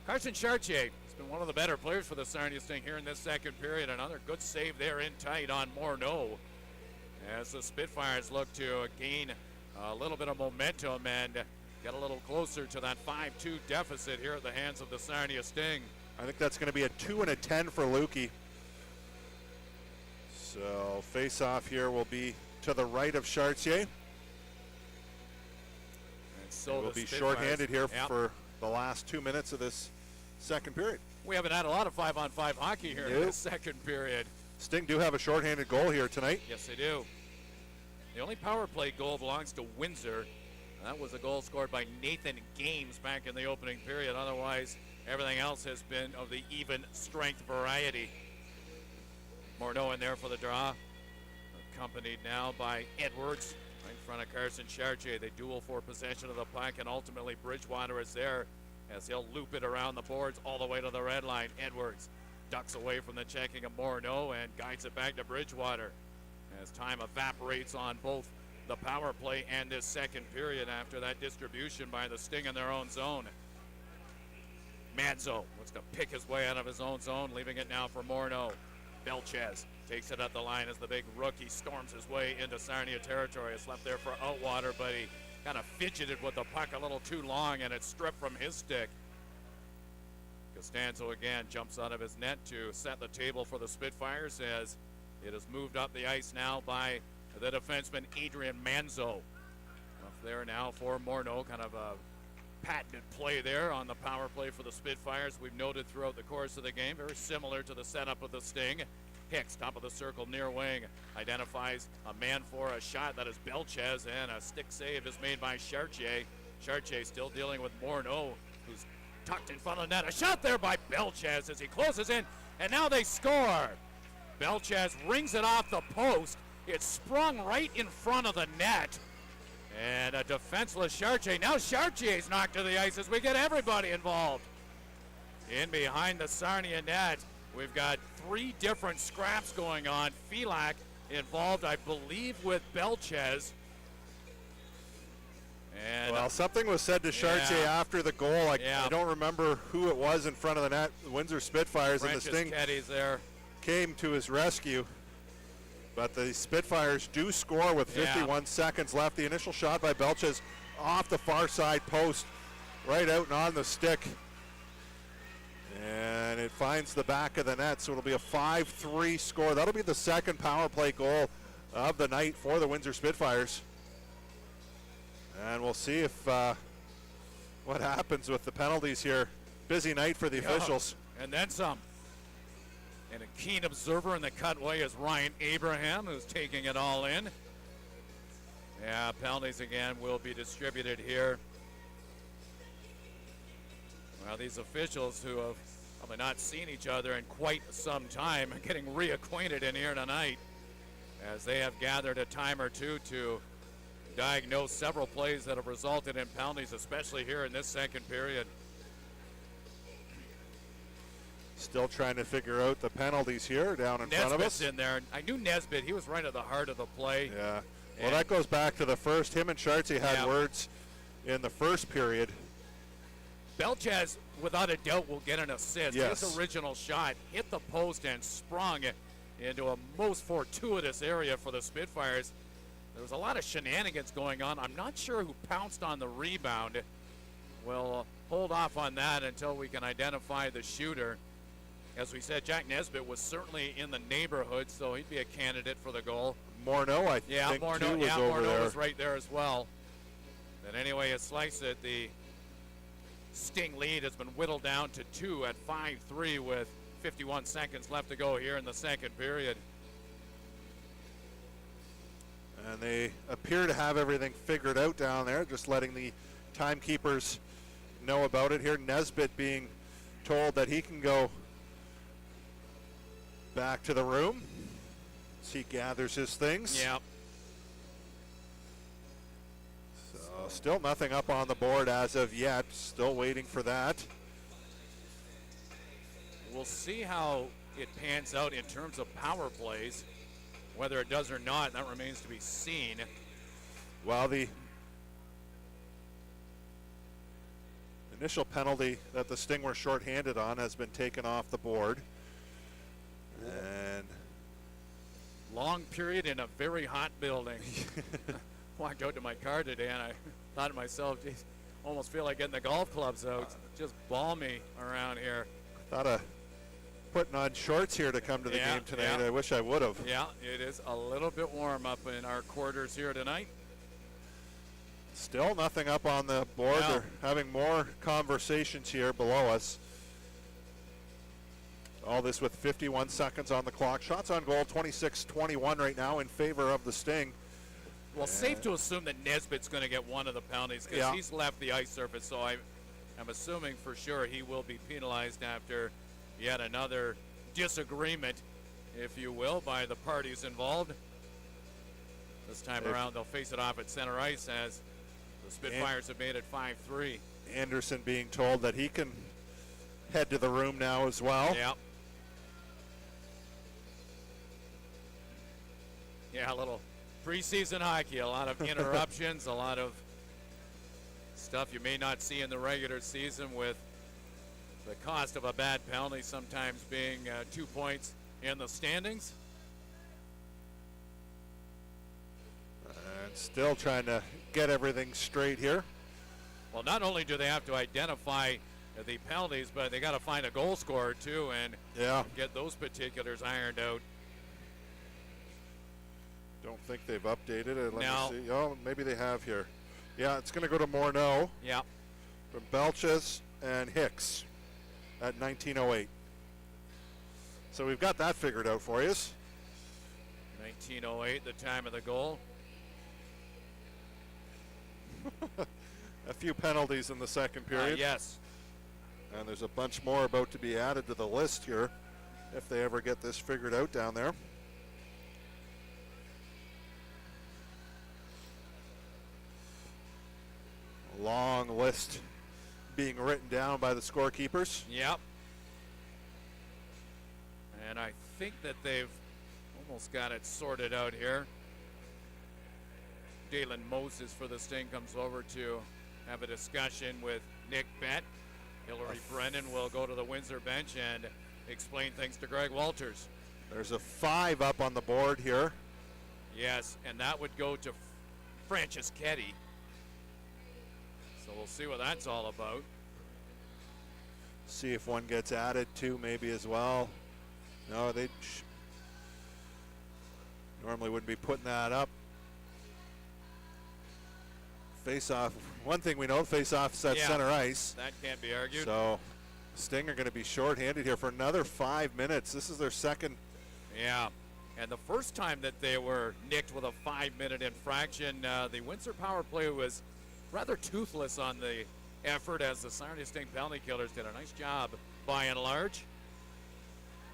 Carson Chartier has been one of the better players for the Sarnia Sting here in this second period. Another good save there in tight on Morneau as the Spitfires look to gain a little bit of momentum and get a little closer to that 5-2 deficit here at the hands of the Sarnia Sting. I think that's going to be a 2 and a 10 for Lukey. So face-off here will be to the right of Chartier. And so we'll be shorthanded here for the last 2 minutes of this second period. We haven't had a lot of 5-on-5 hockey here in the second period. Sting do have a shorthanded goal here tonight. Yes, they do. The only power play goal belongs to Windsor. That was a goal scored by Nathan Games back in the opening period. Otherwise, everything else has been of the even strength variety. Morneau in there for the draw, accompanied now by Edwards right in front of Carson Chartier. They duel for possession of the puck, and ultimately Bridgewater is there as he'll loop it around the boards all the way to the red line. Edwards ducks away from the checking of Morneau and guides it back to Bridgewater as time evaporates on both the power play and this second period after that distribution by the Sting in their own zone. Manzo wants to pick his way out of his own zone, leaving it now for Morneau. Belchez takes it at the line as the big rookie storms his way into Sarnia territory. It's left there for Outwater, but he kind of fidgeted with the puck a little too long, and it's stripped from his stick. Costanzo again jumps out of his net to set the table for the Spitfires as it is moved up the ice now by the defenseman Adrian Manzo. Up there now for Morneau, kind of a patented play there on the power play for the Spitfires. We've noted throughout the course of the game, very similar to the setup of the Sting. Hicks, top of the circle, near wing, identifies a man for a shot. That is Belchez, and a stick save is made by Chartier. Chartier still dealing with Morneau, who's tucked in front of the net. A shot there by Belchez as he closes in, and now they score. Belchez rings it off the post. It's sprung right in front of the net. And a defenseless Chartier. Now Chartier's knocked to the ice as we get everybody involved. In behind the Sarnia net, we've got 3 different scraps going on. Filak involved, I believe, with Belchez. And well, something was said to Chartier after the goal. I don't remember who it was in front of the net. The Windsor Spitfires and the Sting there. Came to his rescue. But the Spitfires do score with 51 seconds left. The initial shot by Belchez off the far side post, right out and on the stick. And it finds the back of the net, so it'll be a 5-3 score. That'll be the second power play goal of the night for the Windsor Spitfires. And we'll see if what happens with the penalties here. Busy night for the officials. And then some. And a keen observer in the cutway is Ryan Abraham, who's taking it all in. Yeah, penalties again will be distributed here. Well, these officials who have probably not seen each other in quite some time are getting reacquainted in here tonight as they have gathered a time or two to diagnose several plays that have resulted in penalties, especially here in this second period. Still trying to figure out the penalties here down in front of us. In there. I knew Nesbitt. He was right at the heart of the play. Yeah. Well, that goes back to the first. Him and Chartier had words in the first period. Belchez, without a doubt, will get an assist. Yes. His original shot hit the post and sprung into a most fortuitous area for the Spitfires. There was a lot of shenanigans going on. I'm not sure who pounced on the rebound. We'll hold off on that until we can identify the shooter. As we said, Jack Nesbitt was certainly in the neighborhood, so he'd be a candidate for the goal. Morneau, I think, Morneau, was over there. was right there as well. But anyway, you slice it. The Sting lead has been whittled down to 2 at 5-3 with 51 seconds left to go here in the second period. And they appear to have everything figured out down there, just letting the timekeepers know about it here. Nesbitt being told that he can go back to the room as he gathers his things. Yeah. Still nothing up on the board as of yet. Still waiting for that. We'll see how it pans out in terms of power plays. Whether it does or not, that remains to be seen. Well, the initial penalty that the Sting were shorthanded on has been taken off the board. And long period in a very hot building. Walked out to my car today and I thought to myself, geez, almost feel like getting the golf clubs out. It's just balmy around here. Thought of putting on shorts here to come to the game tonight. Yeah. I wish I would have. Yeah, it is a little bit warm up in our quarters here tonight. Still nothing up on the board. No. They're having more conversations here below us. All this with 51 seconds on the clock. Shots on goal, 26-21 right now in favor of the Sting. Well, safe to assume that Nesbitt's going to get one of the penalties because he's left the ice surface, so I'm assuming for sure he will be penalized after yet another disagreement, if you will, by the parties involved. This time around, they'll face it off at center ice as the Spitfires have made it 5-3. Anderson being told that he can head to the room now as well. Yeah. Yeah, a little preseason hockey, a lot of interruptions, a lot of stuff you may not see in the regular season, with the cost of a bad penalty sometimes being 2 points in the standings. And still trying to get everything straight here. Well, not only do they have to identify the penalties, but they got to find a goal scorer too and get those particulars ironed out. Don't think they've updated it. Let No. me see. Oh, maybe they have here. Yeah, it's going to go to Morneau. Yeah. From Belches and Hicks at 19:08. So we've got that figured out for you. 19:08, the time of the goal. A few penalties in the second period. Yes. And there's a bunch more about to be added to the list here if they ever get this figured out down there. Long list being written down by the scorekeepers. Yep. And I think that they've almost got it sorted out here. Dalen Moses for the Sting comes over to have a discussion with Nick Bett. Hillary Brennan will go to the Windsor bench and explain things to Greg Walters. There's a 5 up on the board here. Yes, and that would go to Franceschetti. So we'll see what that's all about. See if one gets added to maybe as well. No, they normally wouldn't be putting that up. Face-off. One thing we know, face-off's at center ice. That can't be argued. So Sting are going to be shorthanded here for another 5 minutes. This is their second. Yeah. And the first time that they were nicked with a 5-minute infraction, the Windsor power play was rather toothless on the effort, as the Sarnia Sting penalty killers did a nice job by and large.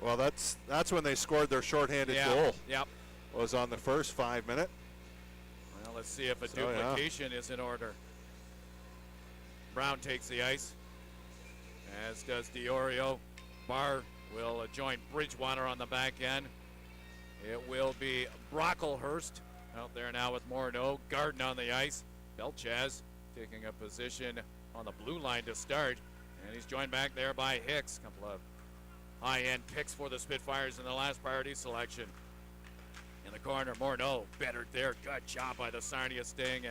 Well, that's when they scored their shorthanded goal. Yep. Was on the first 5 minute. Well, let's see if a duplication is in order. Brown takes the ice, as does Diorio. Barr will join Bridgewater on the back end. It will be Brocklehurst out there now with Morneau. Garden on the ice. Belchaz taking a position on the blue line to start. And he's joined back there by Hicks. A couple of high-end picks for the Spitfires in the last priority selection. In the corner, Morneau bettered there. Good job by the Sarnia Sting.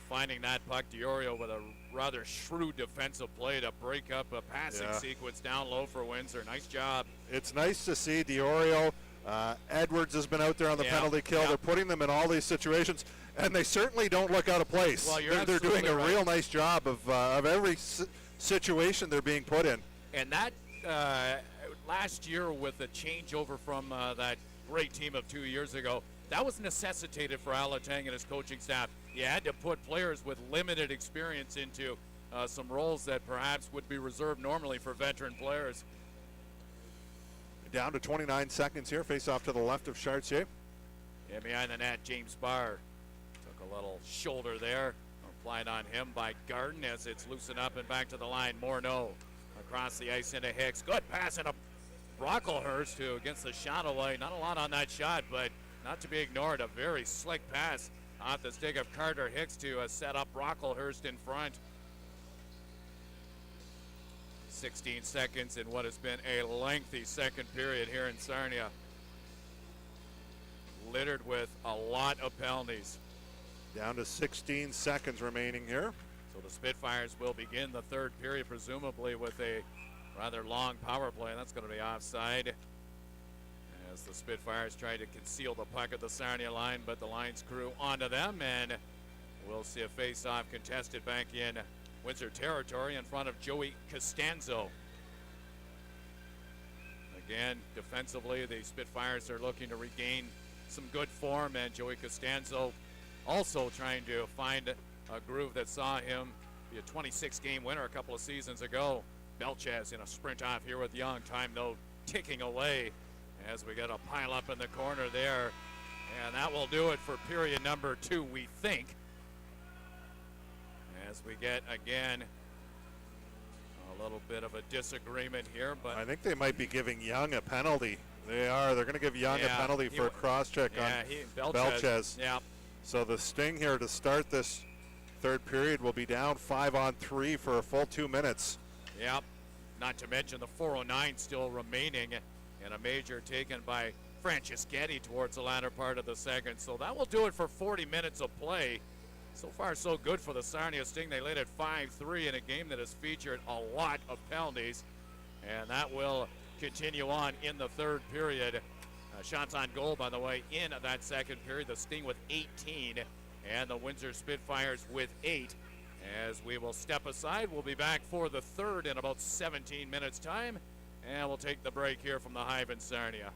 Finding that puck. Diorio with a rather shrewd defensive play to break up a passing sequence down low for Windsor. Nice job. It's nice to see Diorio. Edwards has been out there on the penalty kill. They're putting them in all these situations, and they certainly don't look out of place. Well, they're doing a real nice job of every situation they're being put in. And that last year with the changeover from that great team of 2 years ago, that was necessitated for Alatang and his coaching staff. You had to put players with limited experience into some roles that perhaps would be reserved normally for veteran players. Down to 29 seconds here. Face off to the left of Chartier. Yeah, behind the net, James Barr took a little shoulder there. applied on him by Garden as it's loosened up and back to the line. Morneau across the ice into Hicks. Good pass into Brocklehurst, who against the shot away. Not a lot on that shot, but not to be ignored. A very slick pass off the stick of Carter Hicks to set up Brocklehurst in front. 16 seconds in what has been a lengthy second period here in Sarnia. Littered with a lot of penalties. Down to 16 seconds remaining here. So the Spitfires will begin the third period, presumably with a rather long power play. That's going to be offside as the Spitfires try to conceal the puck at the Sarnia line, but the line's crew onto them, and we'll see a face-off contested back in Windsor territory in front of Joey Costanzo. Again, defensively, the Spitfires are looking to regain some good form, and Joey Costanzo also trying to find a groove that saw him be a 26-game winner a couple of seasons ago. Belchez in a sprint off here with Young. Time, though, ticking away as we get a pile up in the corner there. And that will do it for period number 2, we think. As we get, again, a little bit of a disagreement here. But I think they might be giving Young a penalty. They are. They're going to give Young a penalty for a cross-check on Belchez. Yeah. So the Sting here to start this third period will be down 5-on-3 for a full 2 minutes. Yep. Not to mention the 4:09 still remaining, and a major taken by Franceschetti towards the latter part of the second. So that will do it for 40 minutes of play. So far, so good for the Sarnia Sting. They led at 5-3 in a game that has featured a lot of penalties, and that will continue on in the third period. Shots on goal, by the way, in that second period. The Sting with 18, and the Windsor Spitfires with 8. As we will step aside, we'll be back for the third in about 17 minutes' time, and we'll take the break here from the Hive in Sarnia.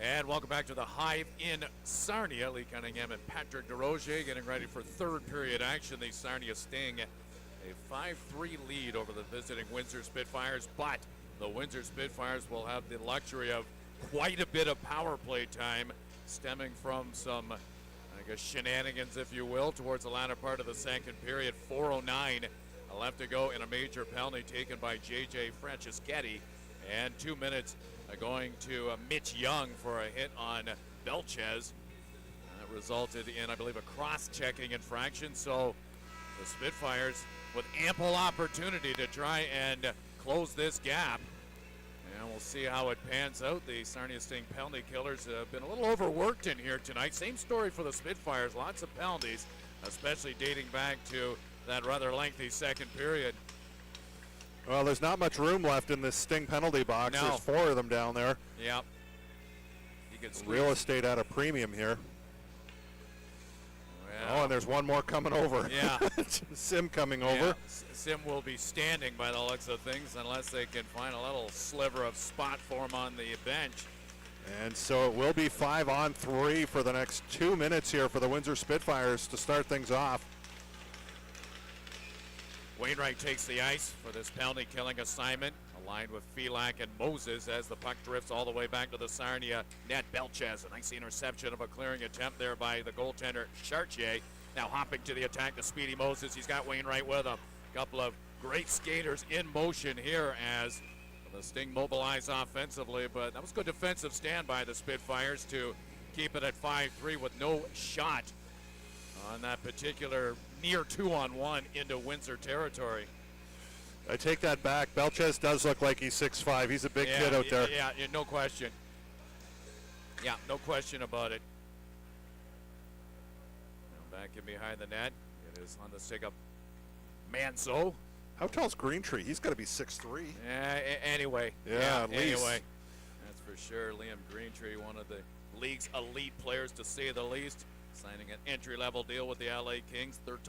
And welcome back to the Hive in Sarnia. Lee Cunningham and Patrick DeRozier getting ready for third period action. The Sarnia Sting a 5-3 lead over the visiting Windsor Spitfires, but the Windsor Spitfires will have the luxury of quite a bit of power play time stemming from some, I guess, shenanigans, if you will, towards the latter part of the second period. 4:09 left to go in a major penalty taken by J.J. Franceschetti, and 2 minutes going to Mitch Young for a hit on Belchez. That resulted in, I believe, a cross-checking infraction. So the Spitfires with ample opportunity to try and close this gap. And we'll see how it pans out. The Sarnia Sting penalty killers have been a little overworked in here tonight. Same story for the Spitfires. Lots of penalties, especially dating back to that rather lengthy second period. Well, there's not much room left in this Sting penalty box. No. There's 4 of them down there. Yep. You can squeeze. Real estate at a premium here. Well, Oh, and there's one more coming over. Yeah. Sim coming yeah. over. Sim will be standing by the looks of things unless they can find a little sliver of spot for him on the bench. And so it will be 5-on-3 for the next 2 minutes here for the Windsor Spitfires to start things off. Wainwright takes the ice for this penalty killing assignment, aligned with Felak and Moses as the puck drifts all the way back to the Sarnia net. Belchez, a nice interception of a clearing attempt there by the goaltender Chartier. Now hopping to the attack, the speedy Moses. He's got Wainwright with him. A couple of great skaters in motion here as the Sting mobilize offensively, but that was good defensive stand by the Spitfires to keep it at 5-3 with no shot on that particular near 2-on-1 into Windsor territory. I take that back. Belchez does look like he's 6'5". He's a big kid out there. Yeah, no question. Yeah, no question about it. Now back in behind the net. It is on the stick of Manso. How tall's Greentree? He's got to be 6'3". Anyway. Yeah, at least. Anyway. That's for sure. Liam Greentree, one of the league's elite players to say the least. Signing an entry-level deal with the LA Kings, third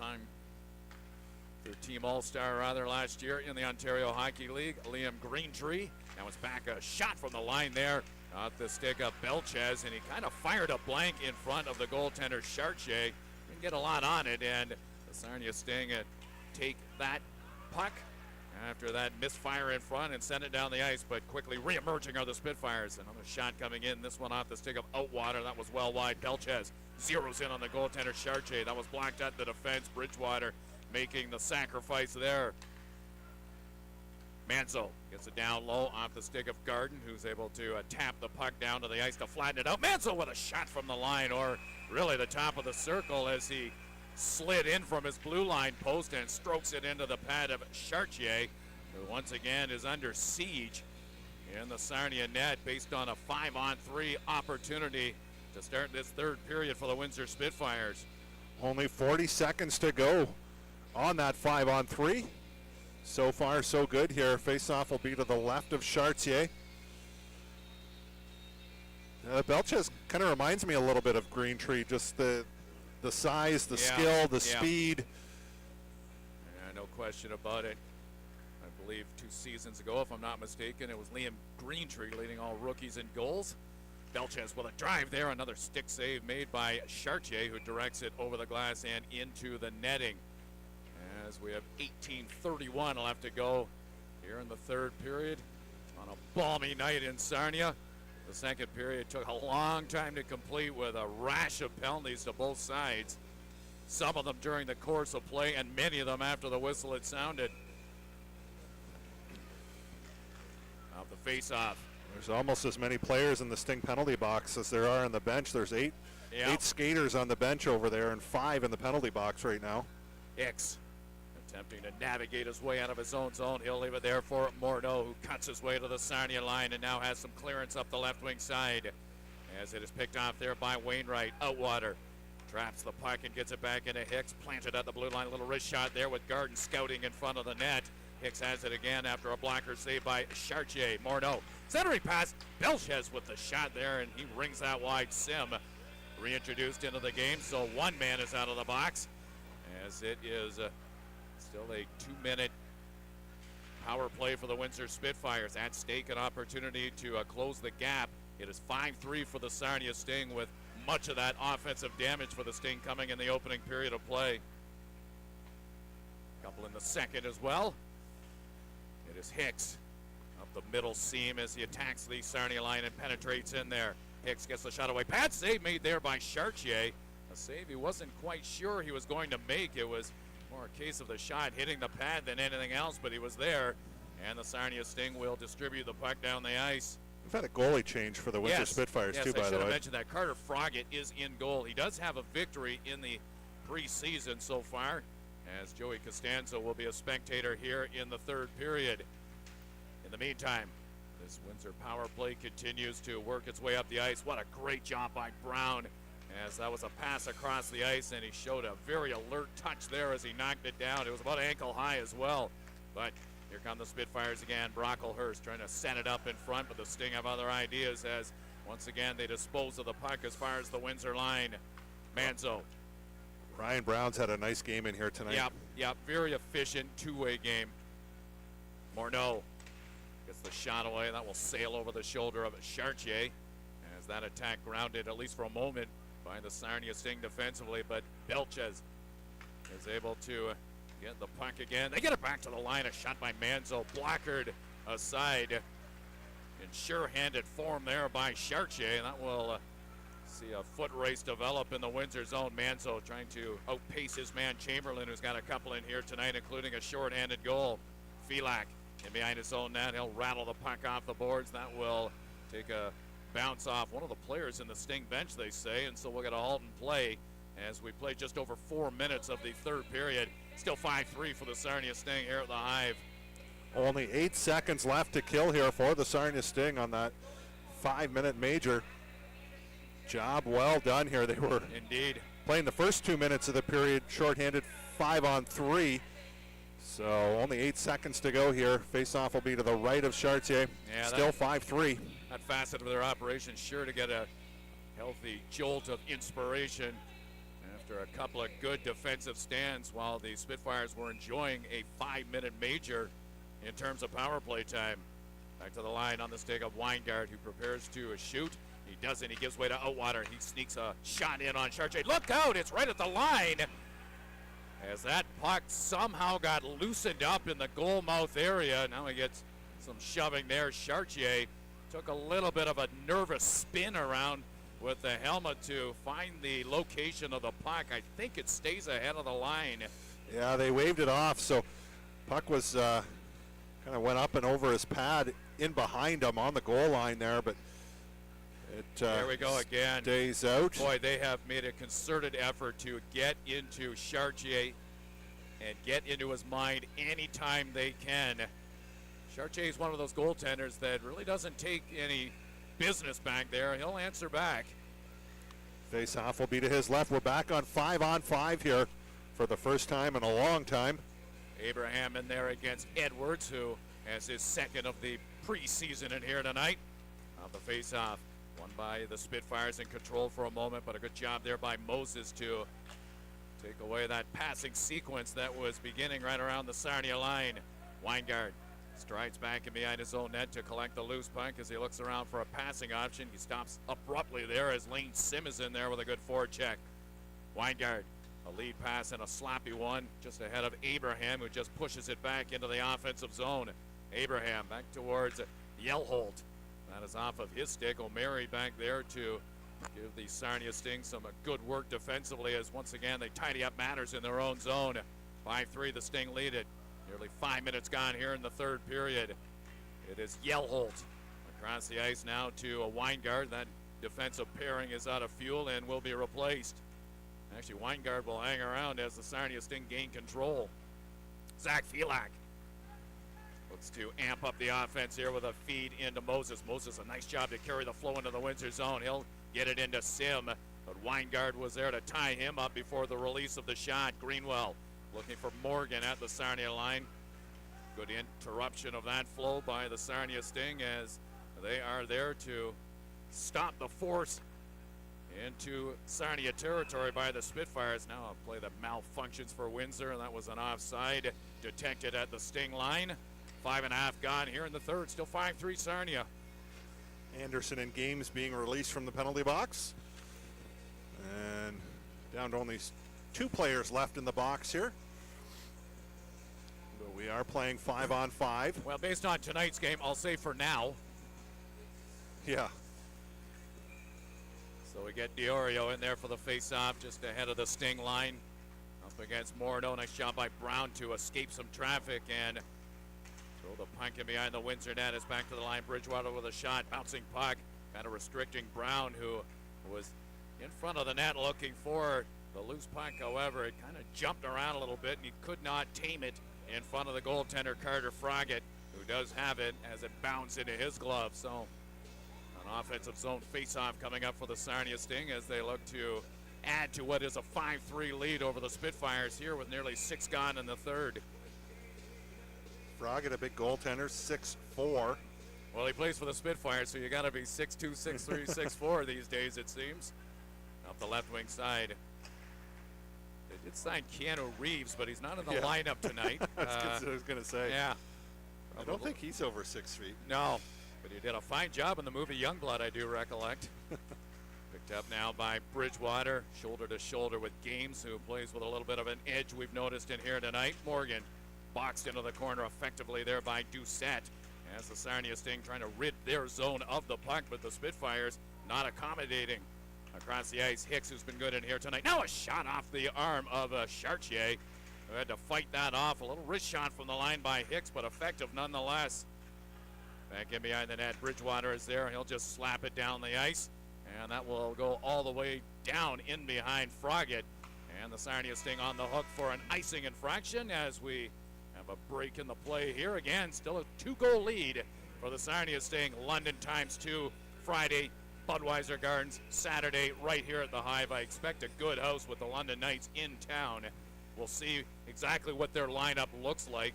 team All-Star last year in the Ontario Hockey League. Liam Greentree. Now it's back a shot from the line there off the stick of Belchez, and he kind of fired a blank in front of the goaltender Chartier. Didn't get a lot on it, and the Sarnia Sting take that puck after that misfire in front and send it down the ice, but quickly re-emerging are the Spitfires. Another shot coming in, this one off the stick of Outwater. That was well wide. Belchez zeroes in on the goaltender Chartier. That was blocked at the defense. Bridgewater making the sacrifice there. Manso gets it down low off the stick of Garden, who's able to tap the puck down to the ice to flatten it out. Manso with a shot from the line, or really the top of the circle, as he slid in from his blue line post and strokes it into the pad of Chartier, who once again is under siege in the Sarnia net based on a 5-on-3 opportunity to start this third period for the Windsor Spitfires. Only 40 seconds to go on that 5-on-3. So far, so good here. Face-off will be to the left of Chartier. Belchez kind of reminds me a little bit of Greentree, just the size, the skill, the speed. Yeah, no question about it. I believe 2 seasons ago, if I'm not mistaken, it was Liam Greentree leading all rookies in goals. Belchez with a drive there, another stick save made by Chartier, who directs it over the glass and into the netting. As we have 18:31 left to go here in the third period on a balmy night in Sarnia. The second period took a long time to complete with a rash of penalties to both sides. Some of them during the course of play and many of them after the whistle had sounded. Off the face-off. There's almost as many players in the Sting penalty box as there are on the bench. There's 8 skaters on the bench over there and 5 in the penalty box right now. Hicks attempting to navigate his way out of his own zone. He'll leave it there for Morneau, who cuts his way to the Sarnia line and now has some clearance up the left wing side as it is picked off there by Wainwright. Outwater traps the puck and gets it back into Hicks, planted at the blue line. A little wrist shot there with Garden scouting in front of the net. Hicks has it again after a blocker save by Chartier. Morneau centering pass. Belchez with the shot there, and he rings that wide. Sim reintroduced into the game, so one man is out of the box as it is still a 2-minute power play for the Windsor Spitfires. At stake, an opportunity to close the gap It is 5-3 for the Sarnia Sting, with much of that offensive damage for the Sting coming in the opening period of play. Couple in the second as well. It is Hicks up the middle seam as he attacks the Sarnia line and penetrates in there. Hicks gets the shot away. Pad save made there by Chartier. A save he wasn't quite sure he was going to make. It was more a case of the shot hitting the pad than anything else, but he was there. And the Sarnia Sting will distribute the puck down the ice. We've had a goalie change for the Windsor Spitfires too, by the way. Yes, I should have mentioned that. Carter Froggett is in goal. He does have a victory in the preseason so far, as Joey Costanzo will be a spectator here in the third period. In the meantime, this Windsor power play continues to work its way up the ice. What a great job by Brown, as that was a pass across the ice, and he showed a very alert touch there as he knocked it down. It was about ankle high as well, but here come the Spitfires again. Brocklehurst trying to set it up in front, but the Sting have other ideas as once again they dispose of the puck as far as the Windsor line. Manzo. Ryan Brown's had a nice game in here tonight. Yep, very efficient two-way game. Morneau gets the shot away. That will sail over the shoulder of Chartier as that attack grounded, at least for a moment, by the Sarnia Sting defensively, but Belches is able to get the puck again. They get it back to the line. A shot by Manzo, blockered aside in sure-handed form there by Chartier, and that will see a foot race develop in the Windsor zone. Manzo trying to outpace his man Chamberlain, who's got a couple in here tonight, including a short-handed goal. Filak in behind his own net. He'll rattle the puck off the boards. That will take a bounce off one of the players in the Sting bench, they say, and so we'll get a halt and play as we play just over 4 minutes of the third period. Still 5-3 for the Sarnia Sting here at the Hive. Only 8 seconds left to kill here for the Sarnia Sting on that 5-minute major. Job well done here. They were indeed playing the first 2 minutes of the period shorthanded 5-on-3. So only 8 seconds to go here. Face-off will be to the right of Chartier. Yeah, still 5-3. That facet of their operation sure to get a healthy jolt of inspiration after a couple of good defensive stands while the Spitfires were enjoying a 5-minute major in terms of power play time. Back to the line on the stick of Weingart, who prepares to shoot. He doesn't. He gives way to Outwater. He sneaks a shot in on Chartier. Look out! It's right at the line. As that puck somehow got loosened up in the goal mouth area. Now he gets some shoving there. Chartier took a little bit of a nervous spin around with the helmet to find the location of the puck. I think it stays ahead of the line. Yeah, they waved it off, so puck was kind of went up and over his pad in behind him on the goal line there, but it there we go again. Stays out. Boy, they have made a concerted effort to get into Chartier and get into his mind anytime they can. Chartier is one of those goaltenders that really doesn't take any business back there. He'll answer back. Face-off will be to his left. We're back on 5-on-5 here for the first time in a long time. Abraham in there against Edwards, who has his second of the preseason in here tonight. Off the face-off, won by the Spitfires in control for a moment, but a good job there by Moses to take away that passing sequence that was beginning right around the Sarnia line. Weingart strides back in behind his own net to collect the loose puck as he looks around for a passing option. He stops abruptly there as Lane Sim is in there with a good forward check. Weingart, a lead pass and a sloppy one just ahead of Abraham, who just pushes it back into the offensive zone. Abraham back towards Yelholt. That is off of his stick. O'Mary back there to give the Sarnia Sting some good work defensively as once again they tidy up matters in their own zone. 5-3, the Sting lead it. Nearly 5 minutes gone here in the third period. It is Yelholt across the ice now to a Weingart. That defensive pairing is out of fuel and will be replaced. Actually, Weingart will hang around as the Sarnia Sting gain control. Zach Filak looks to amp up the offense here with a feed into Moses. Moses, a nice job to carry the flow into the Windsor zone. He'll get it into Sim, but Weingart was there to tie him up before the release of the shot. Greenwell looking for Morgan at the Sarnia line. Good interruption of that flow by the Sarnia Sting as they are there to stop the force into Sarnia territory by the Spitfires. Now a play that malfunctions for Windsor, and that was an offside detected at the Sting line. 5.5 gone here in the third. Still 5-3 Sarnia. Anderson and Games being released from the penalty box. And down to only 2 players left in the box here. But we are playing 5-on-5. Well, based on tonight's game, I'll say for now. Yeah. So we get Diorio in there for the face-off just ahead of the Sting line. Up against Morneau. Nice shot by Brown to escape some traffic and throw the puck in behind the Windsor net. It's back to the line. Bridgewater with a shot. Bouncing puck. Kind of restricting Brown, who was in front of the net looking for the loose puck. However, it kind of jumped around a little bit and he could not tame it in front of the goaltender, Carter Froggatt, who does have it as it bounced into his glove. So an offensive zone face-off coming up for the Sarnia Sting as they look to add to what is a 5-3 lead over the Spitfires here with nearly 6 gone in the third. Froggatt, a big goaltender, 6'4". Well, he plays for the Spitfires, so you got to be 6'2", 6'3", 6'4" these days, it seems. Up the left wing side. They did sign Keanu Reeves, but he's not in the lineup tonight. That's what I was going to say. Yeah. I don't think he's over 6 feet. No, but he did a fine job in the movie Youngblood, I do recollect. Picked up now by Bridgewater, shoulder to shoulder with Games, who plays with a little bit of an edge we've noticed in here tonight. Morgan boxed into the corner effectively there by Doucette as the Sarnia Sting trying to rid their zone of the puck, but the Spitfires not accommodating. Across the ice, Hicks, who's been good in here tonight. Now a shot off the arm of Chartier, who had to fight that off. A little wrist shot from the line by Hicks, but effective nonetheless. Back in behind the net, Bridgewater is there. He'll just slap it down the ice, and that will go all the way down in behind Froggatt. And the Sarnia Sting on the hook for an icing infraction as we have a break in the play here. Again, still a 2-goal lead for the Sarnia Sting. London ×2 Friday. Budweiser Gardens Saturday right here at the Hive. I expect a good house with the London Knights in town. We'll see exactly what their lineup looks like.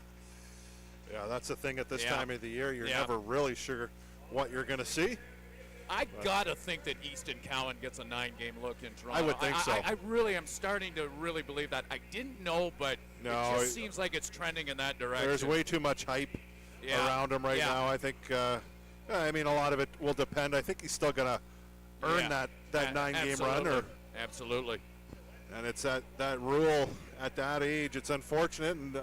Yeah, that's the thing at this time of the year. You're never really sure what you're going to see. I got to think that Easton Cowan gets a 9-game look in Toronto. I would think so. I really am starting to really believe that. I didn't know, but it just seems like it's trending in that direction. There's way too much hype around him right now. I think, I mean, a lot of it will depend. I think he's still going to earn that 9-game run. Absolutely. And it's that rule at that age. It's unfortunate, and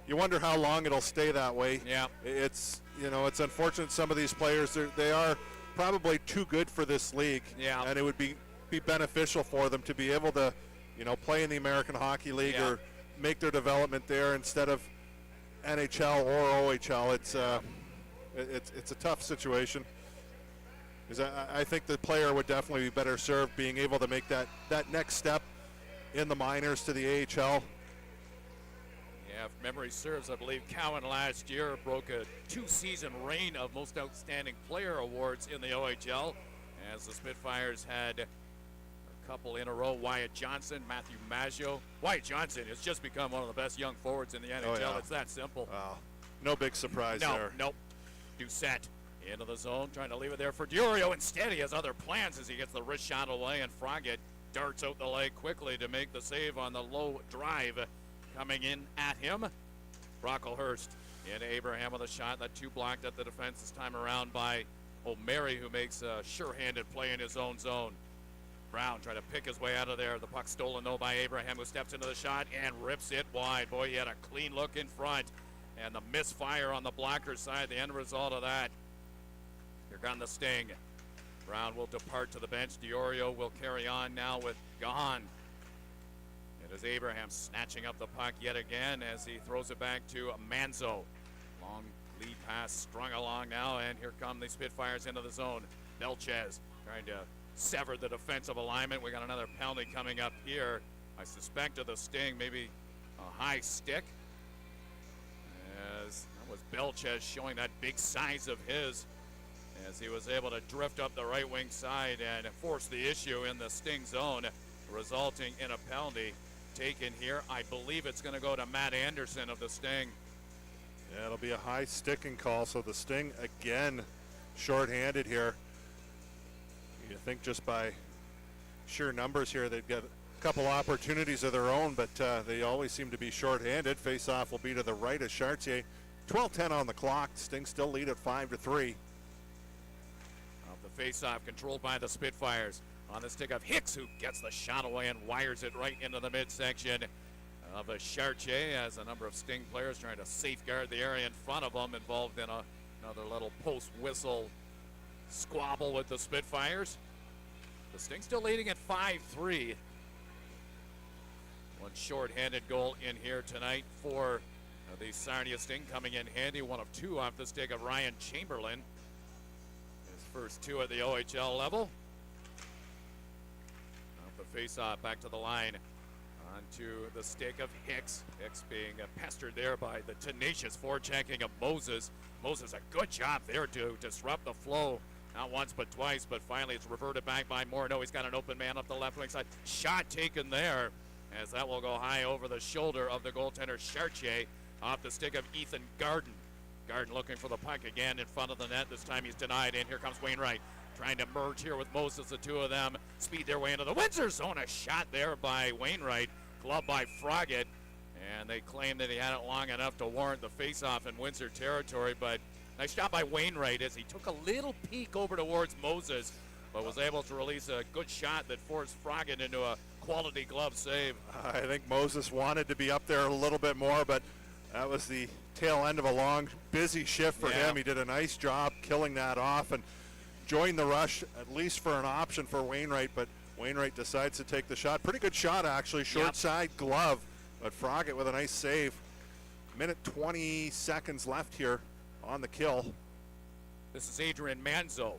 you wonder how long it'll stay that way. Yeah. It's unfortunate some of these players, they are probably too good for this league. Yeah. And it would be beneficial for them to be able to, play in the American Hockey League or make their development there instead of NHL or OHL. It's a tough situation. Because I think the player would definitely be better served being able to make that next step in the minors to the AHL. Yeah, if memory serves, I believe Cowan last year broke a 2-season reign of Most Outstanding Player awards in the OHL, as the Spitfires had a couple in a row. Wyatt Johnson, Matthew Maggio. Wyatt Johnson has just become one of the best young forwards in the NHL. Oh, yeah. It's that simple. No big surprise there. Nope. Doucette into the zone, trying to leave it there for Diorio. Instead, he has other plans as he gets the wrist shot away, and Froggatt darts out the leg quickly to make the save on the low drive. Coming in at him, Brocklehurst into Abraham with a shot. That 2 blocked at the defense this time around by O'Mary, who makes a sure-handed play in his own zone. Brown trying to pick his way out of there. The puck stolen, though, by Abraham, who steps into the shot and rips it wide. Boy, he had a clean look in front, and the misfire on the blocker side, the end result of that. Here comes the Sting. Brown will depart to the bench. Diorio will carry on now with Gahan. It is Abraham snatching up the puck yet again as he throws it back to Manzo. Long lead pass strung along now, and here come the Spitfires into the zone. Belchez trying to sever the defensive alignment. We got another penalty coming up here. I suspect of the Sting, maybe a high stick. As that was Belchez showing that big size of his, as he was able to drift up the right wing side and force the issue in the Sting zone, resulting in a penalty taken here. I believe it's going to go to Matt Anderson of the Sting. Yeah, it'll be a high sticking call, so the Sting again shorthanded here. You think just by sheer numbers here they'd get a couple opportunities of their own, but they always seem to be shorthanded. Face-off will be to the right of Chartier. 12:10 on the clock. Sting still lead at 5-3. face-off controlled by the Spitfires. On the stick of Hicks, who gets the shot away and wires it right into the midsection of a Chartier, as a number of Sting players trying to safeguard the area in front of them, involved in another little post-whistle squabble with the Spitfires. The Sting still leading at 5-3. One short-handed goal in here tonight for the Sarnia Sting, coming in handy. One of two off the stick of Ryan Chamberlain. His first two at the OHL level. Off the face-off, back to the line. Onto the stick of Hicks. Hicks being pestered there by the tenacious forechecking of Moses. Moses, a good job there to disrupt the flow. Not once but twice, but finally it's reverted back by Morneau. He's got an open man up the left wing side. Shot taken there, as that will go high over the shoulder of the goaltender Chartier, off the stick of Ethan Garden. Garden looking for the puck again in front of the net. This time he's denied, and here comes Wainwright trying to merge here with Moses. The two of them speed their way into the Windsor zone. A shot there by Wainwright, gloved by Froggatt, and they claim that he had it long enough to warrant the face-off in Windsor territory, but nice shot by Wainwright as he took a little peek over towards Moses, but was able to release a good shot that forced Froggatt into a quality glove save. I think Moses wanted to be up there a little bit more, but that was the tail end of a long, busy shift for him. He did a nice job killing that off and joined the rush, at least for an option for Wainwright, but Wainwright decides to take the shot. Pretty good shot, actually. Short side glove, but Froggatt with a nice save. Minute 20 seconds left here on the kill. This is Adrian Manzo,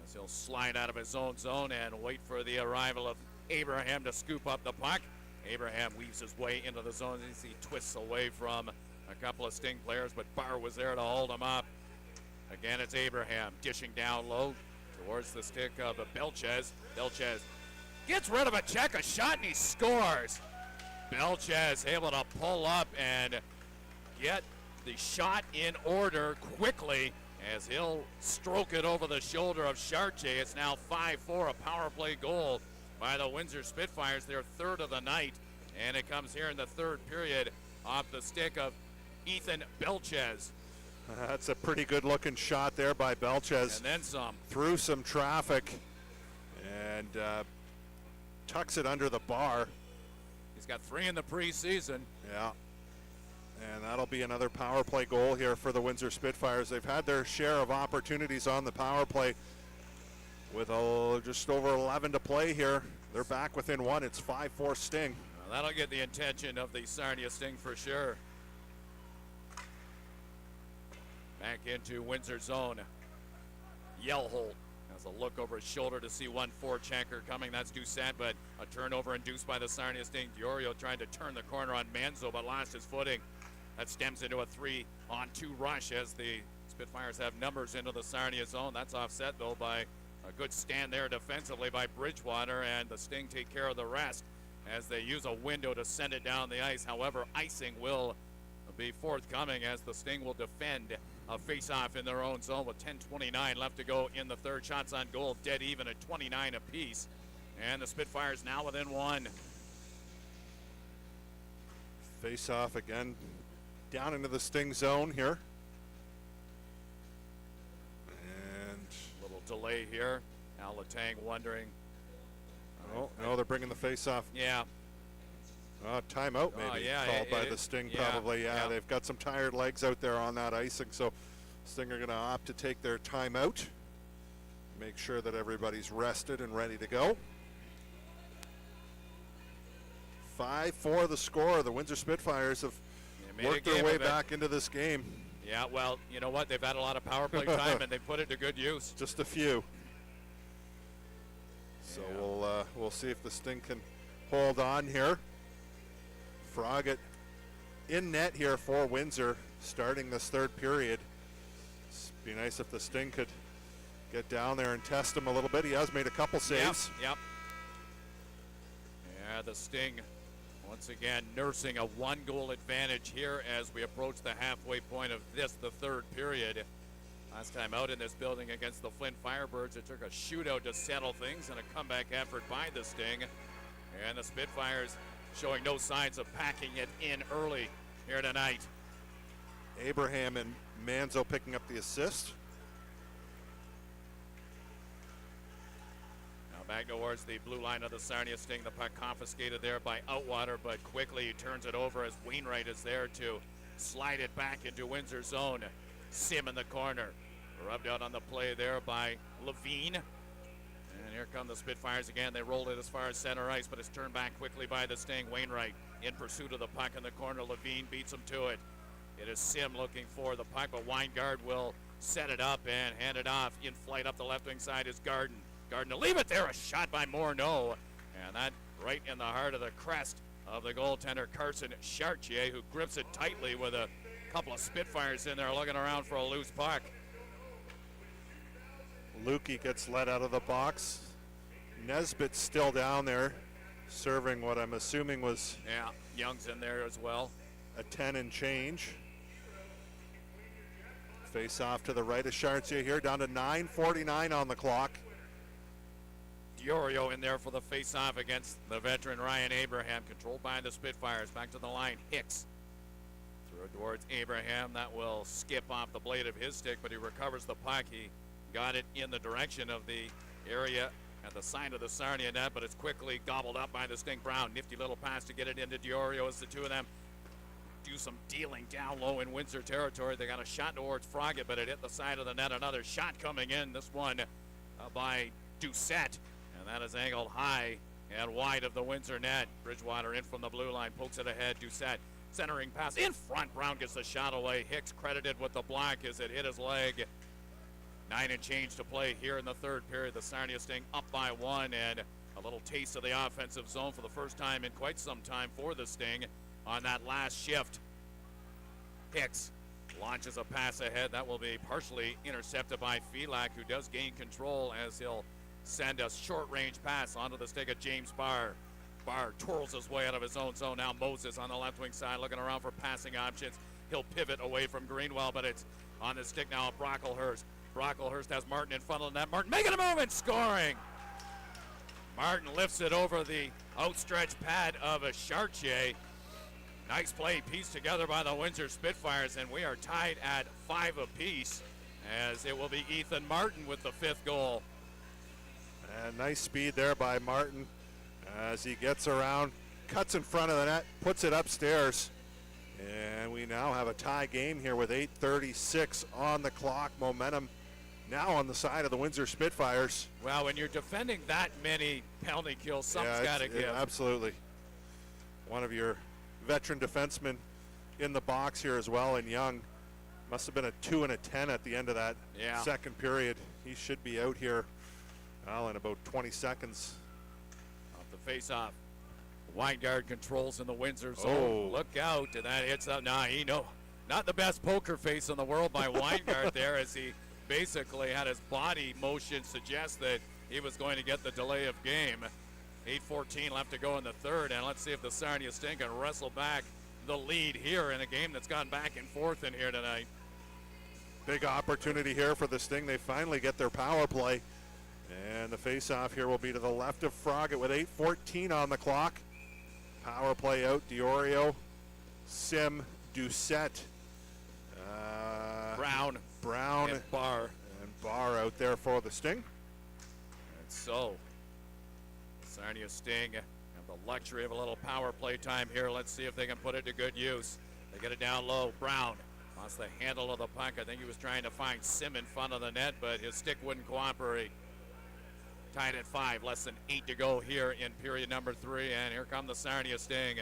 as he'll slide out of his own zone and wait for the arrival of Abraham to scoop up the puck. Abraham weaves his way into the zone as he twists away from a couple of Sting players, but Barr was there to hold him up. Again, it's Abraham dishing down low towards the stick of Belchez. Belchez gets rid of a check, a shot, and he scores. Belchez able to pull up and get the shot in order quickly as he'll stroke it over the shoulder of Chartier. It's now 5-4, a power play goal by the Windsor Spitfires, their third of the night, and it comes here in the third period off the stick of Ethan Belchez. That's a pretty good looking shot there by Belchez. And then some. Through some traffic and tucks it under the bar. He's got 3 in the preseason. Yeah. And that'll be another power play goal here for the Windsor Spitfires. They've had their share of opportunities on the power play with just over 11 to play here. They're back within 1. It's 5-4 Sting. Well, that'll get the attention of the Sarnia Sting for sure. Back into Windsor zone. Yellholt has a look over his shoulder to see one forechecker coming. That's Doucette, but a turnover induced by the Sarnia Sting. Diorio trying to turn the corner on Manzo, but lost his footing. That stems into a 3-on-2 rush as the Spitfires have numbers into the Sarnia zone. That's offset, though, by a good stand there defensively by Bridgewater, and the Sting take care of the rest as they use a window to send it down the ice. However, icing will be forthcoming as the Sting will defend a face-off in their own zone with 10:29 left to go in the third. Shots on goal dead even at 29 apiece, and the Spitfires now within 1. Face-off again down into the Sting zone here. And a little delay here. Al Letang wondering. Oh, no, they're bringing the face-off. Yeah. Timeout maybe called by the Sting probably. Yeah, they've got some tired legs out there on that icing, so Sting are going to opt to take their timeout. Make sure that everybody's rested and ready to go. 5-4 the score. The Windsor Spitfires have worked their way back into this game. Yeah, well, you know what? They've had a lot of power play time, and they put it to good use. Just a few. So we'll see if the Sting can hold on here. Froggatt in net here for Windsor starting this third period. It'd be nice if the Sting could get down there and test him a little bit. He has made a couple saves. Yep. Yeah, the Sting once again nursing a 1-goal advantage here as we approach the halfway point of the third period. Last time out in this building against the Flint Firebirds, it took a shootout to settle things and a comeback effort by the Sting. And the Spitfires showing no signs of packing it in early here tonight. Abraham and Manzo picking up the assist. Back towards the blue line of the Sarnia Sting. The puck confiscated there by Outwater, but quickly he turns it over as Wainwright is there to slide it back into Windsor zone. Sim in the corner. Rubbed out on the play there by Levine. And here come the Spitfires again. They rolled it as far as center ice, but it's turned back quickly by the Sting. Wainwright in pursuit of the puck in the corner. Levine beats him to it. It is Sim looking for the puck, but Weingard will set it up and hand it off. In flight up the left wing side is Garden. Garden to leave it there. A shot by Morneau. And that right in the heart of the crest of the goaltender, Carson Chartier, who grips it tightly with a couple of Spitfires in there looking around for a loose puck. Lukey gets let out of the box. Nesbitt's still down there, serving what I'm assuming was Young's in there as well. a 10 and change. Face off to the right of Chartier here, down to 9:49 on the clock. Diorio in there for the face-off against the veteran Ryan Abraham, controlled by the Spitfires. Back to the line, Hicks. Throw towards Abraham. That will skip off the blade of his stick, but he recovers the puck. He got it in the direction of the area at the side of the Sarnia net, but it's quickly gobbled up by the Sting. Brown, nifty little pass to get it into Diorio as the two of them do some dealing down low in Windsor territory. They got a shot towards Froggatt, but it hit the side of the net. Another shot coming in, this one by Doucette, and that is angled high and wide of the Windsor net. Bridgewater in from the blue line, pokes it ahead. Doucette, centering pass in front. Brown gets the shot away. Hicks credited with the block as it hit his leg. 9 and change to play here in the third period. The Sarnia Sting up by 1, and a little taste of the offensive zone for the first time in quite some time for the Sting on that last shift. Hicks launches a pass ahead. That will be partially intercepted by Felak, who does gain control as he'll send a short-range pass onto the stick of James Barr. Barr twirls his way out of his own zone. Now Moses on the left wing side looking around for passing options. He'll pivot away from Greenwell, but it's on the stick now of Brocklehurst. Brocklehurst has Martin in front of the net. Martin making a move and scoring. Martin lifts it over the outstretched pad of a Chartier. Nice play pieced together by the Windsor Spitfires, and we are tied at 5 apiece as it will be Ethan Martin with the 5th goal. And nice speed there by Martin as he gets around, cuts in front of the net, puts it upstairs. And we now have a tie game here with 8:36 on the clock. Momentum now on the side of the Windsor Spitfires. Well, when you're defending that many penalty kills, something's got to give. Yeah, absolutely. One of your veteran defensemen in the box here as well, and Young. Must have been a 2 and a 10 at the end of that second period. He should be out here, well, in about 20 seconds. Off the face-off. Weingard controls in the Windsor zone. Oh. Look out, and that hits up. Not the best poker face in the world by Weingard there, as he basically had his body motion suggest that he was going to get the delay of game. 8:14 left to go in the third, and let's see if the Sarnia Sting can wrestle back the lead here in a game that's gone back and forth in here tonight. Big opportunity here for the Sting. They finally get their power play, and the face-off here will be to the left of Froggatt with 8:14 on the clock. Power play out, Diorio, Sim, Doucette, Brown, and Barr. And Barr out there for the Sting. And so, Sarnia Sting have the luxury of a little power play time here. Let's see if they can put it to good use. They get it down low. Brown lost the handle of the puck. I think he was trying to find Sim in front of the net, but his stick wouldn't cooperate. Tied at 5, less than 8 to go here in period number 3, and here come the Sarnia Sting,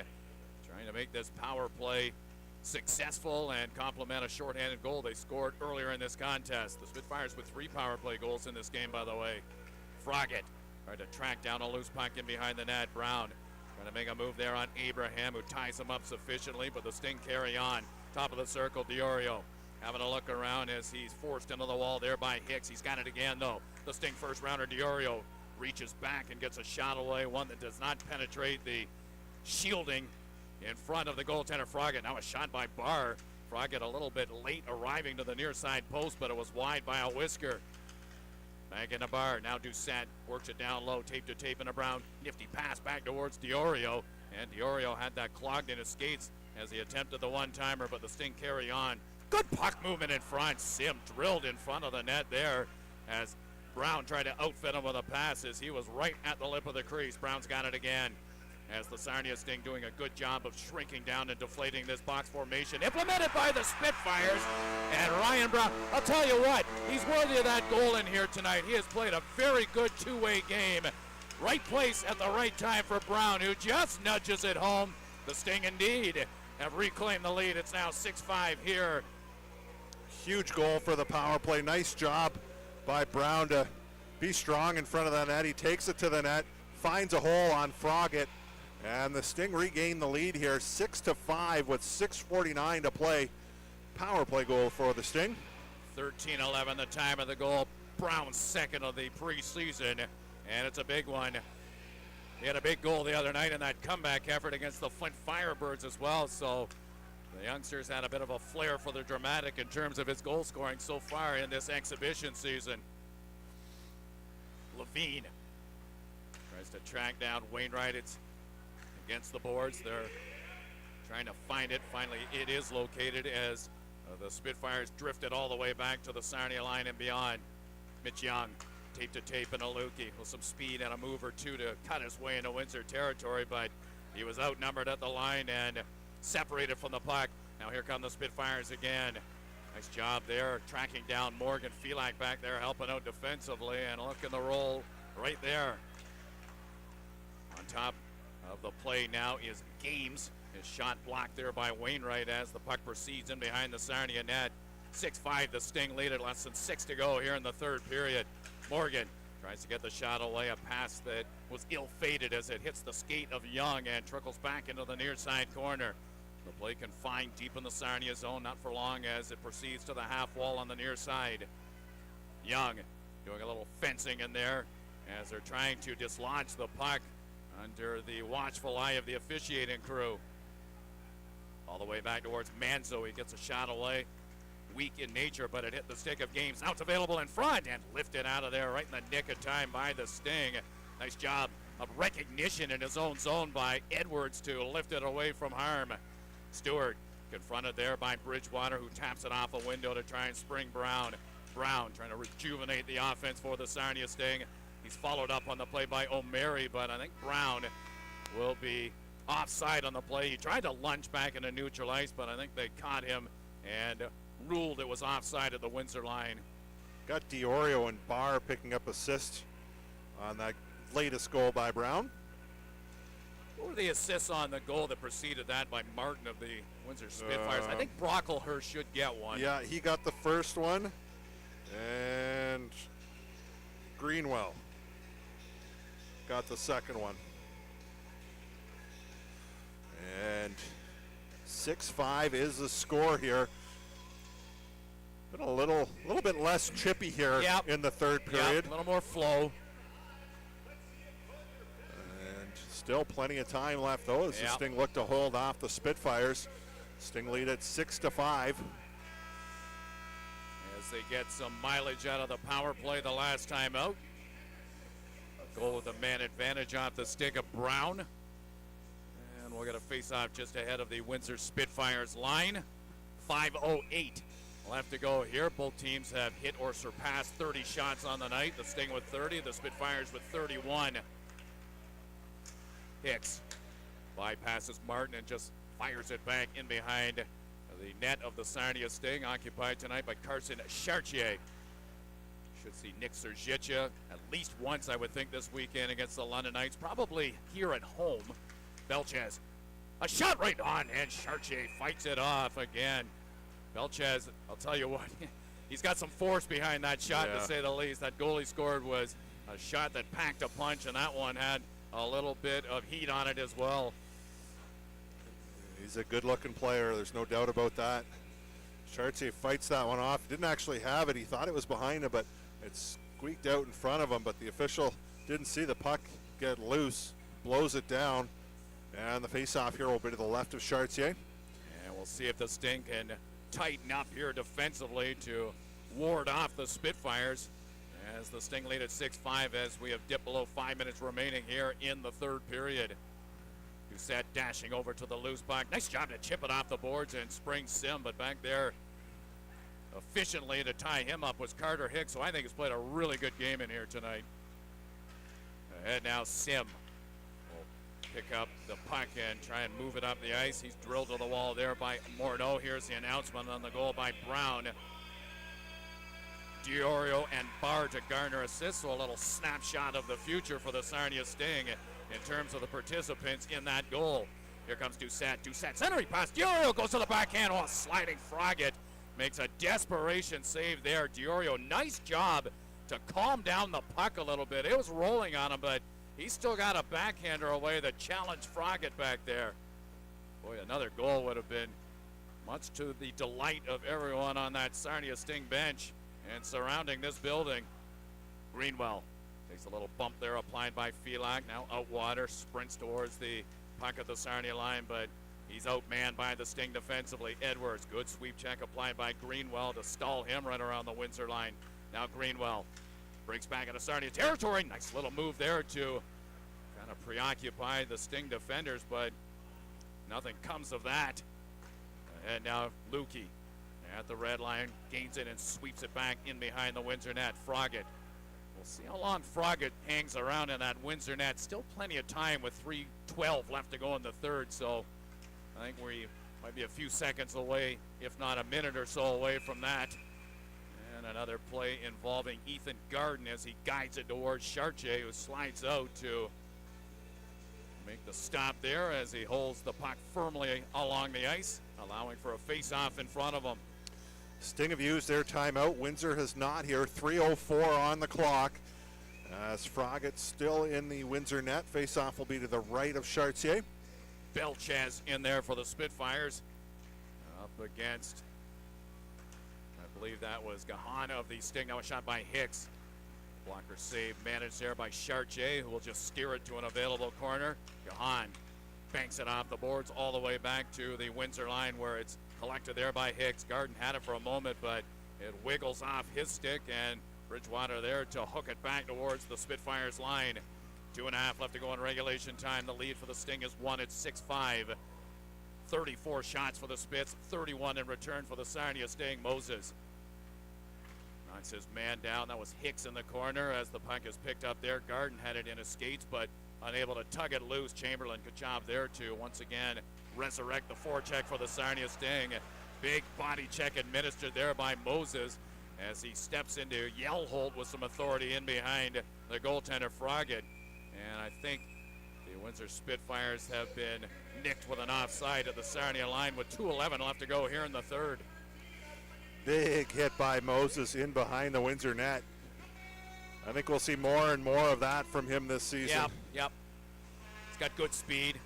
trying to make this power play successful and complement a shorthanded goal they scored earlier in this contest. The Spitfires with 3 power play goals in this game, by the way. Froggatt tried to track down a loose puck in behind the net. Brown trying to make a move there on Abraham, who ties him up sufficiently, but the Sting carry on. Top of the circle, Diorio having a look around as he's forced into the wall there by Hicks. He's got it again, though. The Sting first rounder, Diorio, reaches back and gets a shot away, one that does not penetrate the shielding in front of the goaltender, Froggatt. Now a shot by Barr. Froggatt a little bit late arriving to the near side post, but it was wide by a whisker. Back into Barr. Now Doucette works it down low, tape to tape into Brown. Nifty pass back towards Diorio, and Diorio had that clogged in his skates as he attempted the one-timer, but the Sting carry on. Good puck movement in front. Sim drilled in front of the net there as Brown tried to outfit him with a pass as he was right at the lip of the crease. Brown's got it again as the Sarnia Sting doing a good job of shrinking down and deflating this box formation. Implemented by the Spitfires. And Ryan Brown, I'll tell you what, he's worthy of that goal in here tonight. He has played a very good two-way game. Right place at the right time for Brown, who just nudges it home. The Sting indeed have reclaimed the lead. It's now 6-5 here. Huge goal for the power play. Nice job by Brown to be strong in front of the net. He takes it to the net, finds a hole on Froggatt, and the Sting regain the lead here, 6-5 with 6:49 to play. Power play goal for the Sting. 13-11 the time of the goal. Brown's second of the preseason, and it's a big one. He had a big goal the other night in that comeback effort against the Flint Firebirds as well, so the youngsters had a bit of a flair for the dramatic in terms of his goal scoring so far in this exhibition season. Levine tries to track down Wainwright. It's against the boards. They're trying to find it. Finally, it is located as the Spitfires drifted all the way back to the Sarnia line and beyond. Mitch Young, tape to tape and Aluki with some speed and a move or two to cut his way into Windsor territory, but he was outnumbered at the line and separated from the puck. Now here come the Spitfires again. Nice job there, tracking down Morgan Felak back there, helping out defensively, and look in the roll right there. On top of the play now is Games. His shot blocked there by Wainwright as the puck proceeds in behind the Sarnia net. 6-5 the Sting lead at less than 6 to go here in the third period. Morgan tries to get the shot away, a pass that was ill-fated as it hits the skate of Young and trickles back into the near side corner. The play confined deep in the Sarnia zone, not for long as it proceeds to the half wall on the near side. Young doing a little fencing in there as they're trying to dislodge the puck under the watchful eye of the officiating crew. All the way back towards Manzo. He gets a shot away. Weak in nature, but it hit the stick of Games. Now it's available in front and lifted out of there right in the nick of time by the Sting. Nice job of recognition in his own zone by Edwards to lift it away from harm. Stewart confronted there by Bridgewater, who taps it off a window to try and spring Brown. Brown trying to rejuvenate the offense for the Sarnia Sting. He's followed up on the play by O'Mary, but I think Brown will be offside on the play. He tried to lunge back into neutral ice, but I think they caught him and ruled it was offside at the Windsor line. Got Diorio and Barr picking up assists on that latest goal by Brown. What were the assists on the goal that preceded that by Martin of the Windsor Spitfires? I think Brocklehurst should get one. Yeah, he got the first one, and Greenwell got the second one. And 6-5 is the score here. Been a little bit less chippy here in the third period. A little more flow. And still plenty of time left though as the Sting look to hold off the Spitfires. Sting lead at 6-5. As they get some mileage out of the power play the last time out. A goal with a man advantage off the stick of Brown. And we'll get a face-off just ahead of the Windsor Spitfires line. 5:08 left to go here. Both teams have hit or surpassed 30 shots on the night. The Sting with 30, the Spitfires with 31. Hicks bypasses Martin and just fires it back in behind the net of the Sarnia Sting, occupied tonight by Carson Chartier. Should see Nick Sergitia at least once, I would think, this weekend against the London Knights, probably here at home. Belchez, a shot right on, and Chartier fights it off again. Belchez, I'll tell you what, he's got some force behind that shot, to say the least. That goal he scored was a shot that packed a punch, and that one had a little bit of heat on it as well. He's a good-looking player. There's no doubt about that. Chartier fights that one off. Didn't actually have it. He thought it was behind him, but it squeaked out in front of him. But the official didn't see the puck get loose, blows it down, and the face-off here will be to the left of Chartier. And we'll see if the Sting can tighten up here defensively to ward off the Spitfires as the Sting lead at 6-5 as we have dipped below 5 minutes remaining here in the third period. Doucette dashing over to the loose puck. Nice job to chip it off the boards and spring Sim, but back there efficiently to tie him up was Carter Hicks, who I think has played a really good game in here tonight. Ahead now, Sim will pick up the puck and try and move it up the ice. He's drilled to the wall there by Morneau. Here's the announcement on the goal by Brown. Diorio and Barr to garner assists, so a little snapshot of the future for the Sarnia Sting in terms of the participants in that goal. Here comes Doucette. Doucette centering pass. Diorio goes to the backhand. Oh, sliding Froggatt makes a desperation save there. Diorio, nice job to calm down the puck a little bit. It was rolling on him, but he still got a backhander away that challenged Froggatt back there. Boy, another goal would have been much to the delight of everyone on that Sarnia Sting bench and surrounding this building. Greenwell takes a little bump there applied by Felak. Now Outwater sprints towards the puck at the Sarnia line, but he's outmanned by the Sting defensively. Edwards, good sweep check applied by Greenwell to stall him right around the Windsor line. Now Greenwell breaks back into Sarnia territory. Nice little move there to kind of preoccupy the Sting defenders, but nothing comes of that. And now Lukey at the red line, gains it and sweeps it back in behind the Windsor net. Froggatt. We'll see how long Froggatt hangs around in that Windsor net. Still plenty of time with 3:12 left to go in the third, so I think we might be a few seconds away, if not a minute or so away from that. And another play involving Ethan Garden as he guides it towards Chartier, who slides out to make the stop there as he holds the puck firmly along the ice, allowing for a face-off in front of him. Sting have used their timeout. Windsor has not here. 3:04 on the clock. As Froggatt still in the Windsor net. Face-off will be to the right of Chartier. Belchez in there for the Spitfires. Up against, I believe that was Gahan of the Sting. Now a shot by Hicks. Blocker save managed there by Chartier, who will just steer it to an available corner. Gahan banks it off the boards all the way back to the Windsor line, where it's collected there by Hicks. Garden had it for a moment, but it wiggles off his stick, and Bridgewater there to hook it back towards the Spitfires line. 2.5 left to go in regulation time. The lead for the Sting is 1 at 6-5. 34 shots for the Spits, 31 in return for the Sarnia Sting. Moses knocks his man down. That was Hicks in the corner as the puck is picked up there. Garden had it in his skates, but unable to tug it loose. Chamberlain, good job there to once again resurrect the forecheck for the Sarnia Sting. Big body check administered there by Moses as he steps into Yellholt with some authority in behind the goaltender Froggatt. And I think the Windsor Spitfires have been nicked with an offside at the Sarnia line with 2:11 left to go here in the third. Big hit by Moses in behind the Windsor net. I think we'll see more and more of that from him this season. Yep. He's got good speed,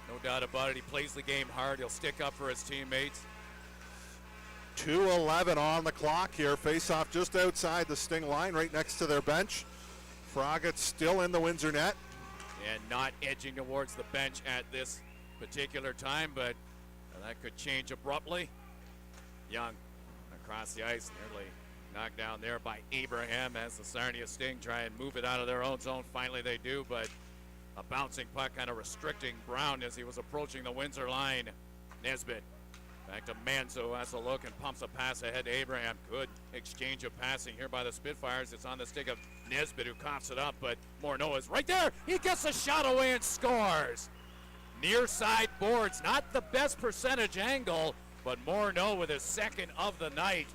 no doubt about it. He plays the game hard. He'll stick up for his teammates. 2:11 on the clock here. Face-off just outside the Sting line, right next to their bench. Froggatt still in the Windsor net. And not edging towards the bench at this particular time, but that could change abruptly. Young across the ice, nearly knocked down there by Abraham as the Sarnia Sting try and move it out of their own zone. Finally they do, but a bouncing puck kind of restricting Brown as he was approaching the Windsor line. Nesbitt back to Manzo, who has a look and pumps a pass ahead to Abraham. Good exchange of passing here by the Spitfires. It's on the stick of Nesbitt, who coughs it up, but Morneau is right there. He gets a shot away and scores. Near side boards, not the best percentage angle, but Morneau with his second of the night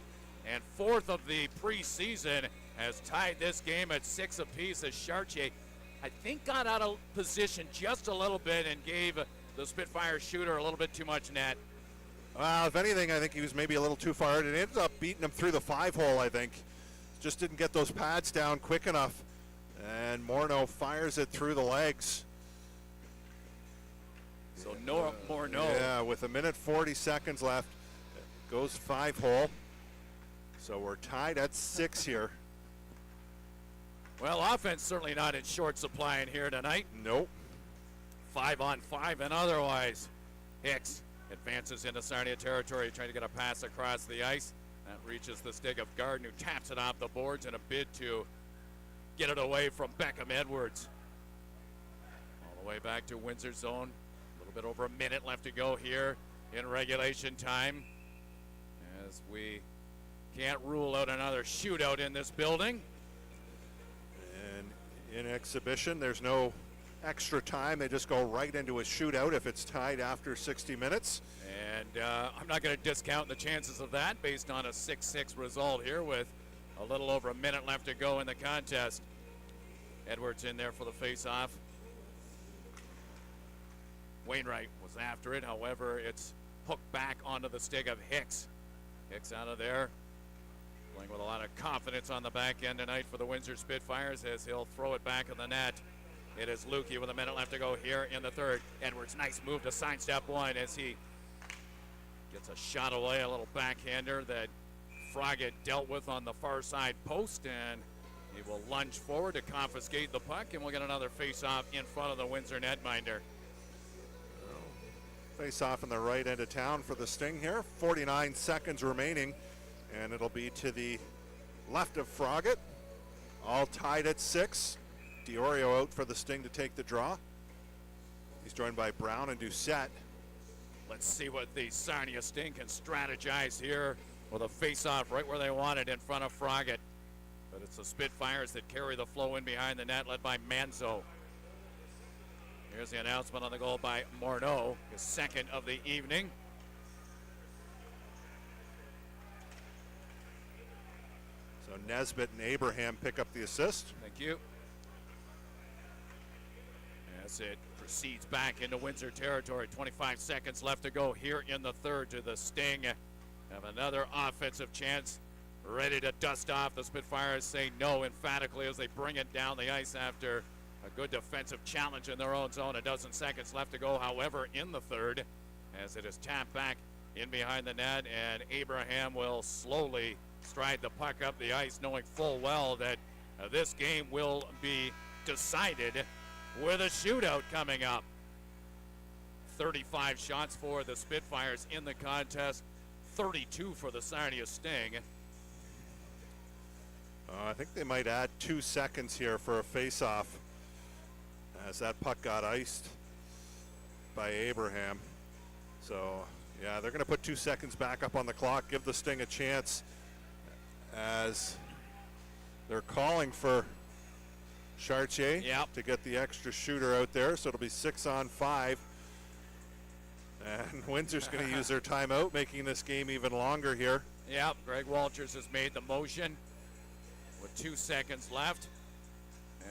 and fourth of the preseason has tied this game at 6 apiece as Chartier, I think, got out of position just a little bit and gave the Spitfire shooter a little bit too much net. Well, if anything, I think he was maybe a little too far. It ended up beating him through the 5-hole, I think. Just didn't get those pads down quick enough. And Morneau fires it through the legs. So Morneau. Yeah, with 1:40 left. Goes 5-hole. So we're tied at 6 here. Well, offense certainly not in short supply in here tonight. Nope. 5-on-5 and otherwise. Hicks advances into Sarnia territory, trying to get a pass across the ice. That reaches the stick of Garden, who taps it off the boards in a bid to get it away from Beckham Edwards. All the way back to Windsor zone. A little bit over a minute left to go here in regulation time as we Can't rule out another shootout in this building. And in exhibition, there's no extra time. They just go right into a shootout if it's tied after 60 minutes. And I'm not going to discount the chances of that based on a 6-6 result here with a little over a minute left to go in the contest. Edwards in there for the face-off. Wainwright was after it. However, it's hooked back onto the stick of Hicks. Hicks out of there. Playing with a lot of confidence on the back end tonight for the Windsor Spitfires as he'll throw it back in the net. It is Lukey with a minute left to go here in the third. Edwards, nice move to sidestep one as he gets a shot away, a little backhander that Froggatt dealt with on the far side post, and he will lunge forward to confiscate the puck, and we'll get another face-off in front of the Windsor netminder. Face-off in the right end of town for the Sting here. 49 seconds remaining, and it'll be to the left of Froggatt. All tied at 6. Diorio out for the Sting to take the draw. He's joined by Brown and Doucette. Let's see what the Sarnia Sting can strategize here with a face-off right where they want it in front of Froggatt. But it's the Spitfires that carry the flow in behind the net, led by Manzo. Here's the announcement on the goal by Morneau, his second of the evening. So Nesbitt and Abraham pick up the assist. Thank you. As it proceeds back into Windsor territory, 25 seconds left to go here in the third to the Sting. Have another offensive chance ready to dust off. The Spitfires say no emphatically as they bring it down the ice after a good defensive challenge in their own zone. A dozen seconds left to go, however, in the third as it is tapped back in behind the net, and Abraham will slowly stride the puck up the ice, knowing full well that this game will be decided with a shootout coming up. 35 shots for the Spitfires in the contest, 32 for the Sarnia Sting. I think they might add 2 seconds here for a face-off as that puck got iced by Abraham. So, yeah, they're going to put 2 seconds back up on the clock, give the Sting a chance as they're calling for Chartier to get the extra shooter out there. So it'll be 6-on-5. And Windsor's going to use their timeout, making this game even longer here. Yep, Greg Walters has made the motion with 2 seconds left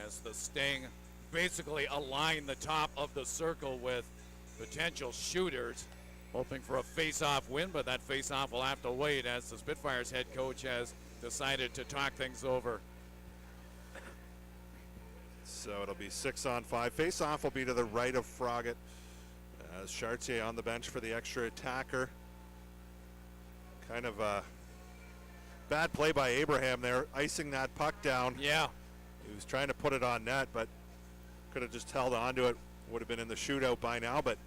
as the Sting basically align the top of the circle with potential shooters, hoping for a face-off win, but that face-off will have to wait as the Spitfires head coach has decided to talk things over. So it'll be 6-on-5. Face-off will be to the right of Froggatt as Chartier on the bench for the extra attacker. Kind of a bad play by Abraham there, icing that puck down. Yeah. He was trying to put it on net, but could have just held on to it. Would have been in the shootout by now, but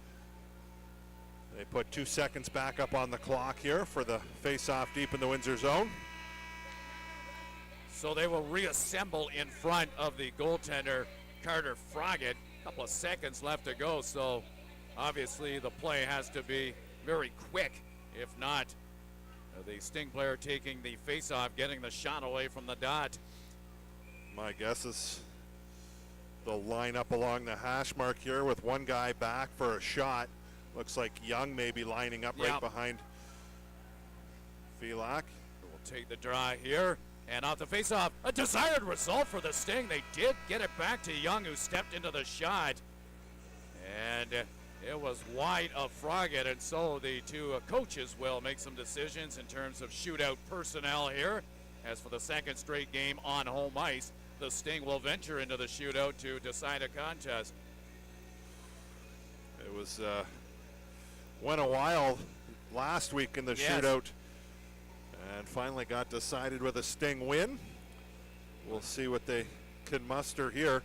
they put 2 seconds back up on the clock here for the face-off deep in the Windsor zone. So they will reassemble in front of the goaltender, Carter Froggatt. A couple of seconds left to go, so obviously the play has to be very quick. If not, the Sting player taking the face-off, getting the shot away from the dot. My guess is they'll line up along the hash mark here with one guy back for a shot. Looks like Young may be lining up right behind Filak. We'll take the draw here. And off the face-off, a desired result for the Sting. They did get it back to Young, who stepped into the shot. And it was wide of Froggatt, and so the two coaches will make some decisions in terms of shootout personnel here. As for the second straight game on home ice, the Sting will venture into the shootout to decide a contest. It was went a while last week in the shootout and finally got decided with a Sting win. We'll see what they can muster here.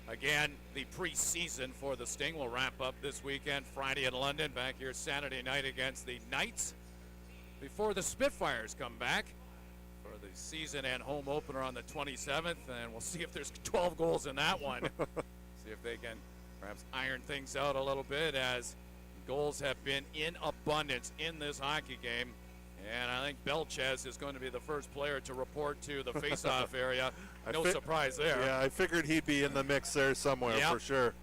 Again, the preseason for the Sting will wrap up this weekend, Friday in London, back here Saturday night against the Knights, before the Spitfires come back for the season and home opener on the 27th, and we'll see if there's 12 goals in that one. See if they can perhaps iron things out a little bit as Goals have been in abundance in this hockey game. And I think Belchez is going to be the first player to report to the face-off area. No surprise there. Yeah, I figured he'd be in the mix there somewhere for sure.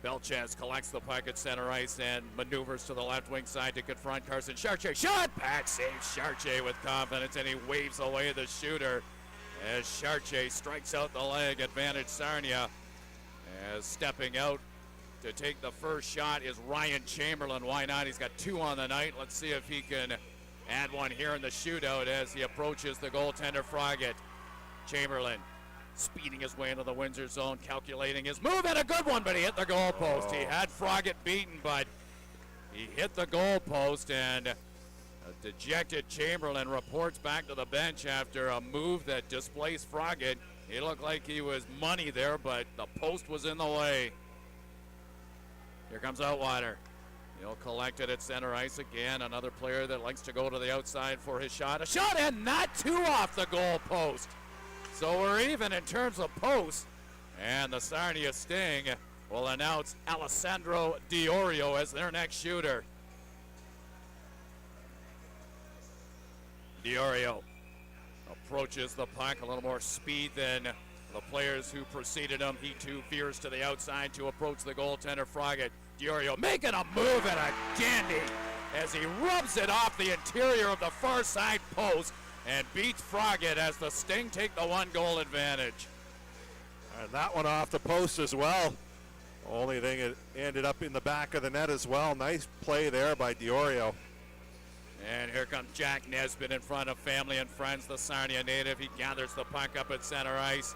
Belchez collects the puck at center ice and maneuvers to the left wing side to confront Carson Chartier. Shot! Pat saves Chartier with confidence, and he waves away the shooter as Chartier strikes out the leg. Advantage Sarnia, as stepping out to take the first shot is Ryan Chamberlain. Why not? He's got 2 on the night. Let's see if he can add one here in the shootout as he approaches the goaltender Froggatt. Chamberlain speeding his way into the Windsor zone, calculating his move, and a good one, but he hit the goal post. He had Froggatt beaten, but he hit the goal post, and a dejected Chamberlain reports back to the bench after a move that displaced Froggatt. He looked like he was money there, but the post was in the way. Here comes Outwater. He'll collect it at center ice again. Another player that likes to go to the outside for his shot. A shot, and not 2 off the goal post. So we're even in terms of posts. And the Sarnia Sting will announce Alessandro Diorio as their next shooter. Diorio approaches the puck, a little more speed than the players who preceded him. He too veers to the outside to approach the goaltender Froggatt. Diorio making a move and a dandy as he rubs it off the interior of the far side post and beats Froggatt as the Sting take the 1-goal advantage. And that one off the post as well. Only thing, it ended up in the back of the net as well. Nice play there by Diorio. And here comes Jack Nesbitt in front of family and friends, the Sarnia native. He gathers the puck up at center ice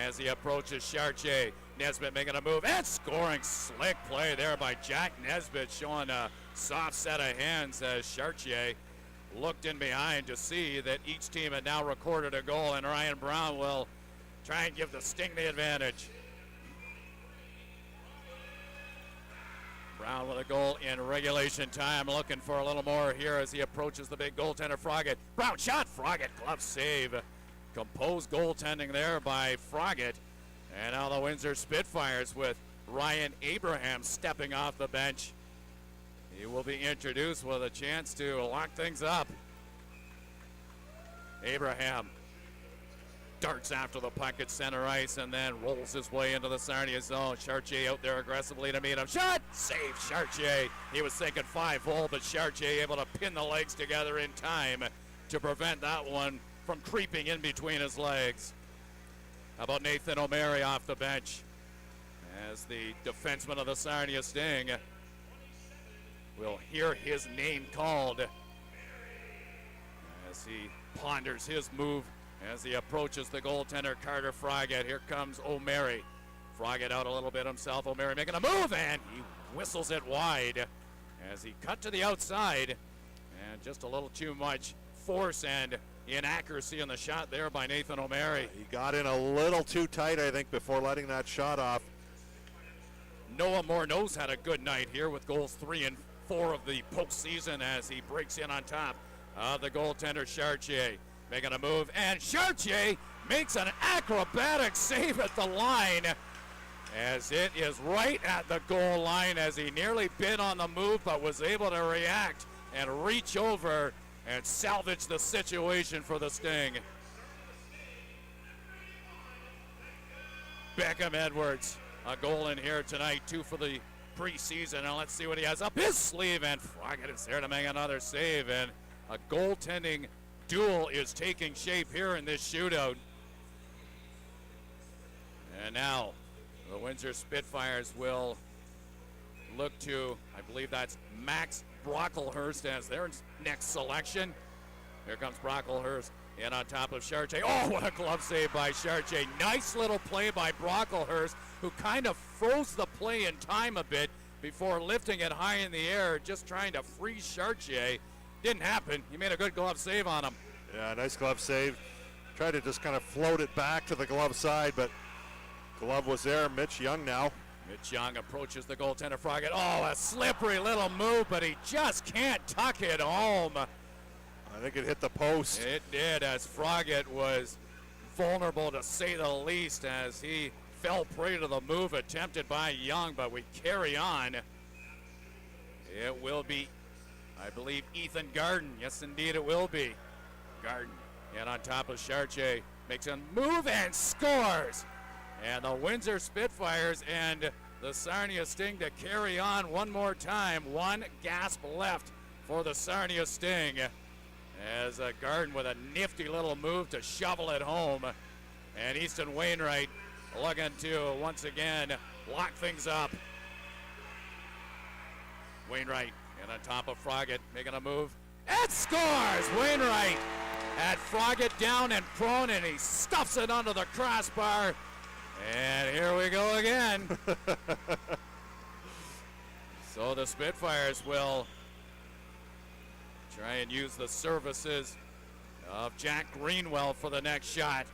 as he approaches Chartier. Nesbitt making a move and scoring. Slick play there by Jack Nesbitt, showing a soft set of hands as Chartier looked in behind to see that each team had now recorded a goal, and Ryan Brown will try and give the Sting the advantage. Brown with a goal in regulation time, looking for a little more here as he approaches the big goaltender Froggatt. Brown shot, Froggatt glove save. Composed goaltending there by Froggatt. And now the Windsor Spitfires with Ryan Abraham stepping off the bench. He will be introduced with a chance to lock things up. Abraham darts after the puck at center ice and then rolls his way into the Sarnia zone. Chartier out there aggressively to meet him. Shot! Save Chartier. He was thinking 5-hole, but Chartier able to pin the legs together in time to prevent that one from creeping in between his legs. How about Nathan O'Mary off the bench as the defenseman of the Sarnia Sting will hear his name called as he ponders his move as he approaches the goaltender Carter Froggatt. Here comes O'Mary. Froggatt out a little bit himself. O'Mary making a move, and he whistles it wide as he cut to the outside, and just a little too much force and inaccuracy in the shot there by Nathan O'Mary. He got in a little too tight, I think, before letting that shot off. Noah Morneau's had a good night here with goals 3 and 4 of the postseason as he breaks in on top of the goaltender Chartier. Making a move, and Chartier makes an acrobatic save at the line as it is right at the goal line as he nearly bit on the move but was able to react and reach over and salvage the situation for the Sting. Beckham Edwards, a goal in here tonight, 2 for the preseason, and let's see what he has up his sleeve, and Froggatt is there to make another save, and a goaltending duel is taking shape here in this shootout. And now the Windsor Spitfires will look to, I believe that's Max Brocklehurst as their next selection. Here comes Brocklehurst in on top of Chartier. Oh, what a glove save by Chartier. Nice little play by Brocklehurst, who kind of froze the play in time a bit before lifting it high in the air, just trying to freeze Chartier. Didn't happen. He made a good glove save on him. Yeah, nice glove save. Tried to just kind of float it back to the glove side, but glove was there. Mitch Young now. Mitch Young approaches the goaltender Froggatt. Oh, a slippery little move, but he just can't tuck it home. I think it hit the post. It did, as Froggatt was vulnerable to say the least as he fell prey to the move attempted by Young, but we carry on. It will be, I believe, Ethan Garden. Yes, indeed, it will be. Garden, and on top of Chartier, makes a move and scores. And the Windsor Spitfires and the Sarnia Sting to carry on one more time. One gasp left for the Sarnia Sting, as a Garden with a nifty little move to shovel it home. And Easton Wainwright looking to once again lock things up. Wainwright, and on top of Froggatt, making a move. It scores! Wainwright had Froggatt down and prone, and he stuffs it under the crossbar. And here we go again. So the Spitfires will try and use the services of Jack Greenwell for the next shot.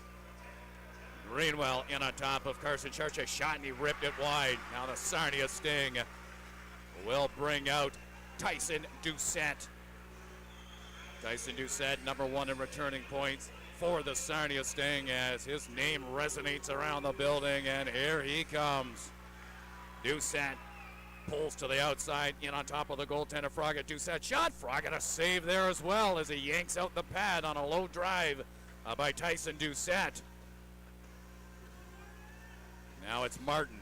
Greenwell in on top of Carson Chartier. Shot, and he ripped it wide. Now the Sarnia Sting will bring out Tyson Doucette. Tyson Doucette, #1 in returning points for the Sarnia Sting, as his name resonates around the building, and here he comes. Doucette pulls to the outside, in on top of the goaltender Froggatt. Doucette shot. Froggatt a save there as well, as he yanks out the pad on a low drive by Tyson Doucette. Now it's Martin.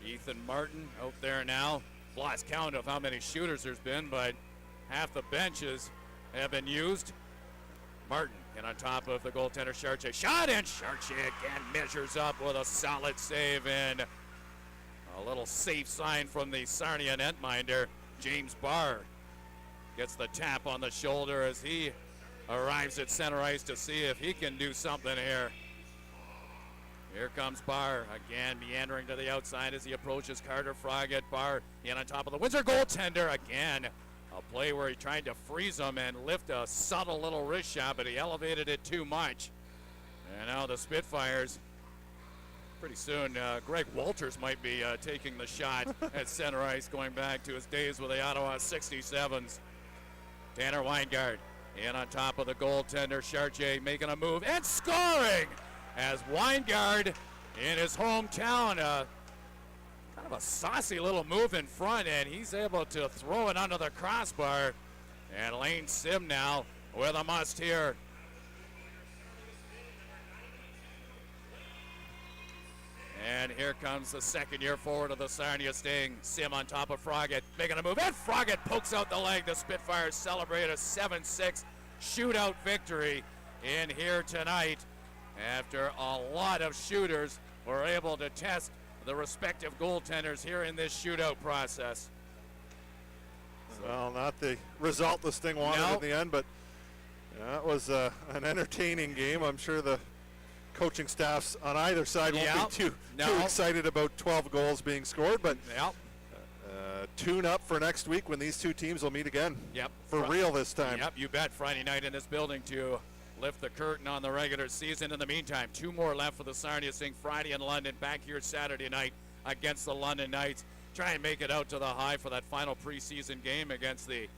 Ethan Martin out there now. Lost count of how many shooters there's been, but half the benches have been used. Martin, and on top of the goaltender Chartier. Shot, and Chartier again measures up with a solid save, and a little safe sign from the Sarnia netminder. James Barr gets the tap on the shoulder as he arrives at center ice to see if he can do something here. Here comes Barr, again meandering to the outside as he approaches Carter Froggatt. Barr in on top of the Windsor goaltender. Again, a play where he tried to freeze him and lift a subtle little wrist shot, but he elevated it too much. And now the Spitfires, pretty soon, Greg Walters might be taking the shot at center ice, going back to his days with the Ottawa 67s. Tanner Weingart in on top of the goaltender. Chartier making a move and scoring, as Weingart in his hometown, kind of a saucy little move in front, and he's able to throw it under the crossbar. And Lane Sim now with a must here. And here comes the second-year forward of the Sarnia Sting. Sim on top of Froggatt, making a move, and Froggatt pokes out the leg. The Spitfires celebrate a 7-6 shootout victory in here tonight, after a lot of shooters were able to test the respective goaltenders here in this shootout process. Well, not the result the Sting wanted in the end, but that was an entertaining game. I'm sure the coaching staffs on either side won't be too excited about 12 goals being scored, but tune up for next week when these two teams will meet again. For real this time. Yep, you bet. Friday night in this building to lift the curtain on the regular season. In the meantime, 2 more left for the Sarnia Sting. Friday in London, back here Saturday night against the London Knights. Try and make it out to the High for that final preseason game against the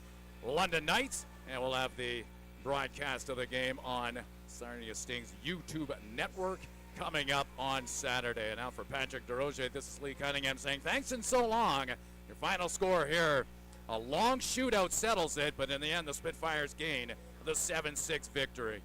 London Knights. And we'll have the broadcast of the game on Sarnia Sting's YouTube network coming up on Saturday. And now for Patrick DeRozier, this is Lee Cunningham saying thanks and so long. Your final score here, a long shootout settles it, but in the end the Spitfires gain the 7-6 victory.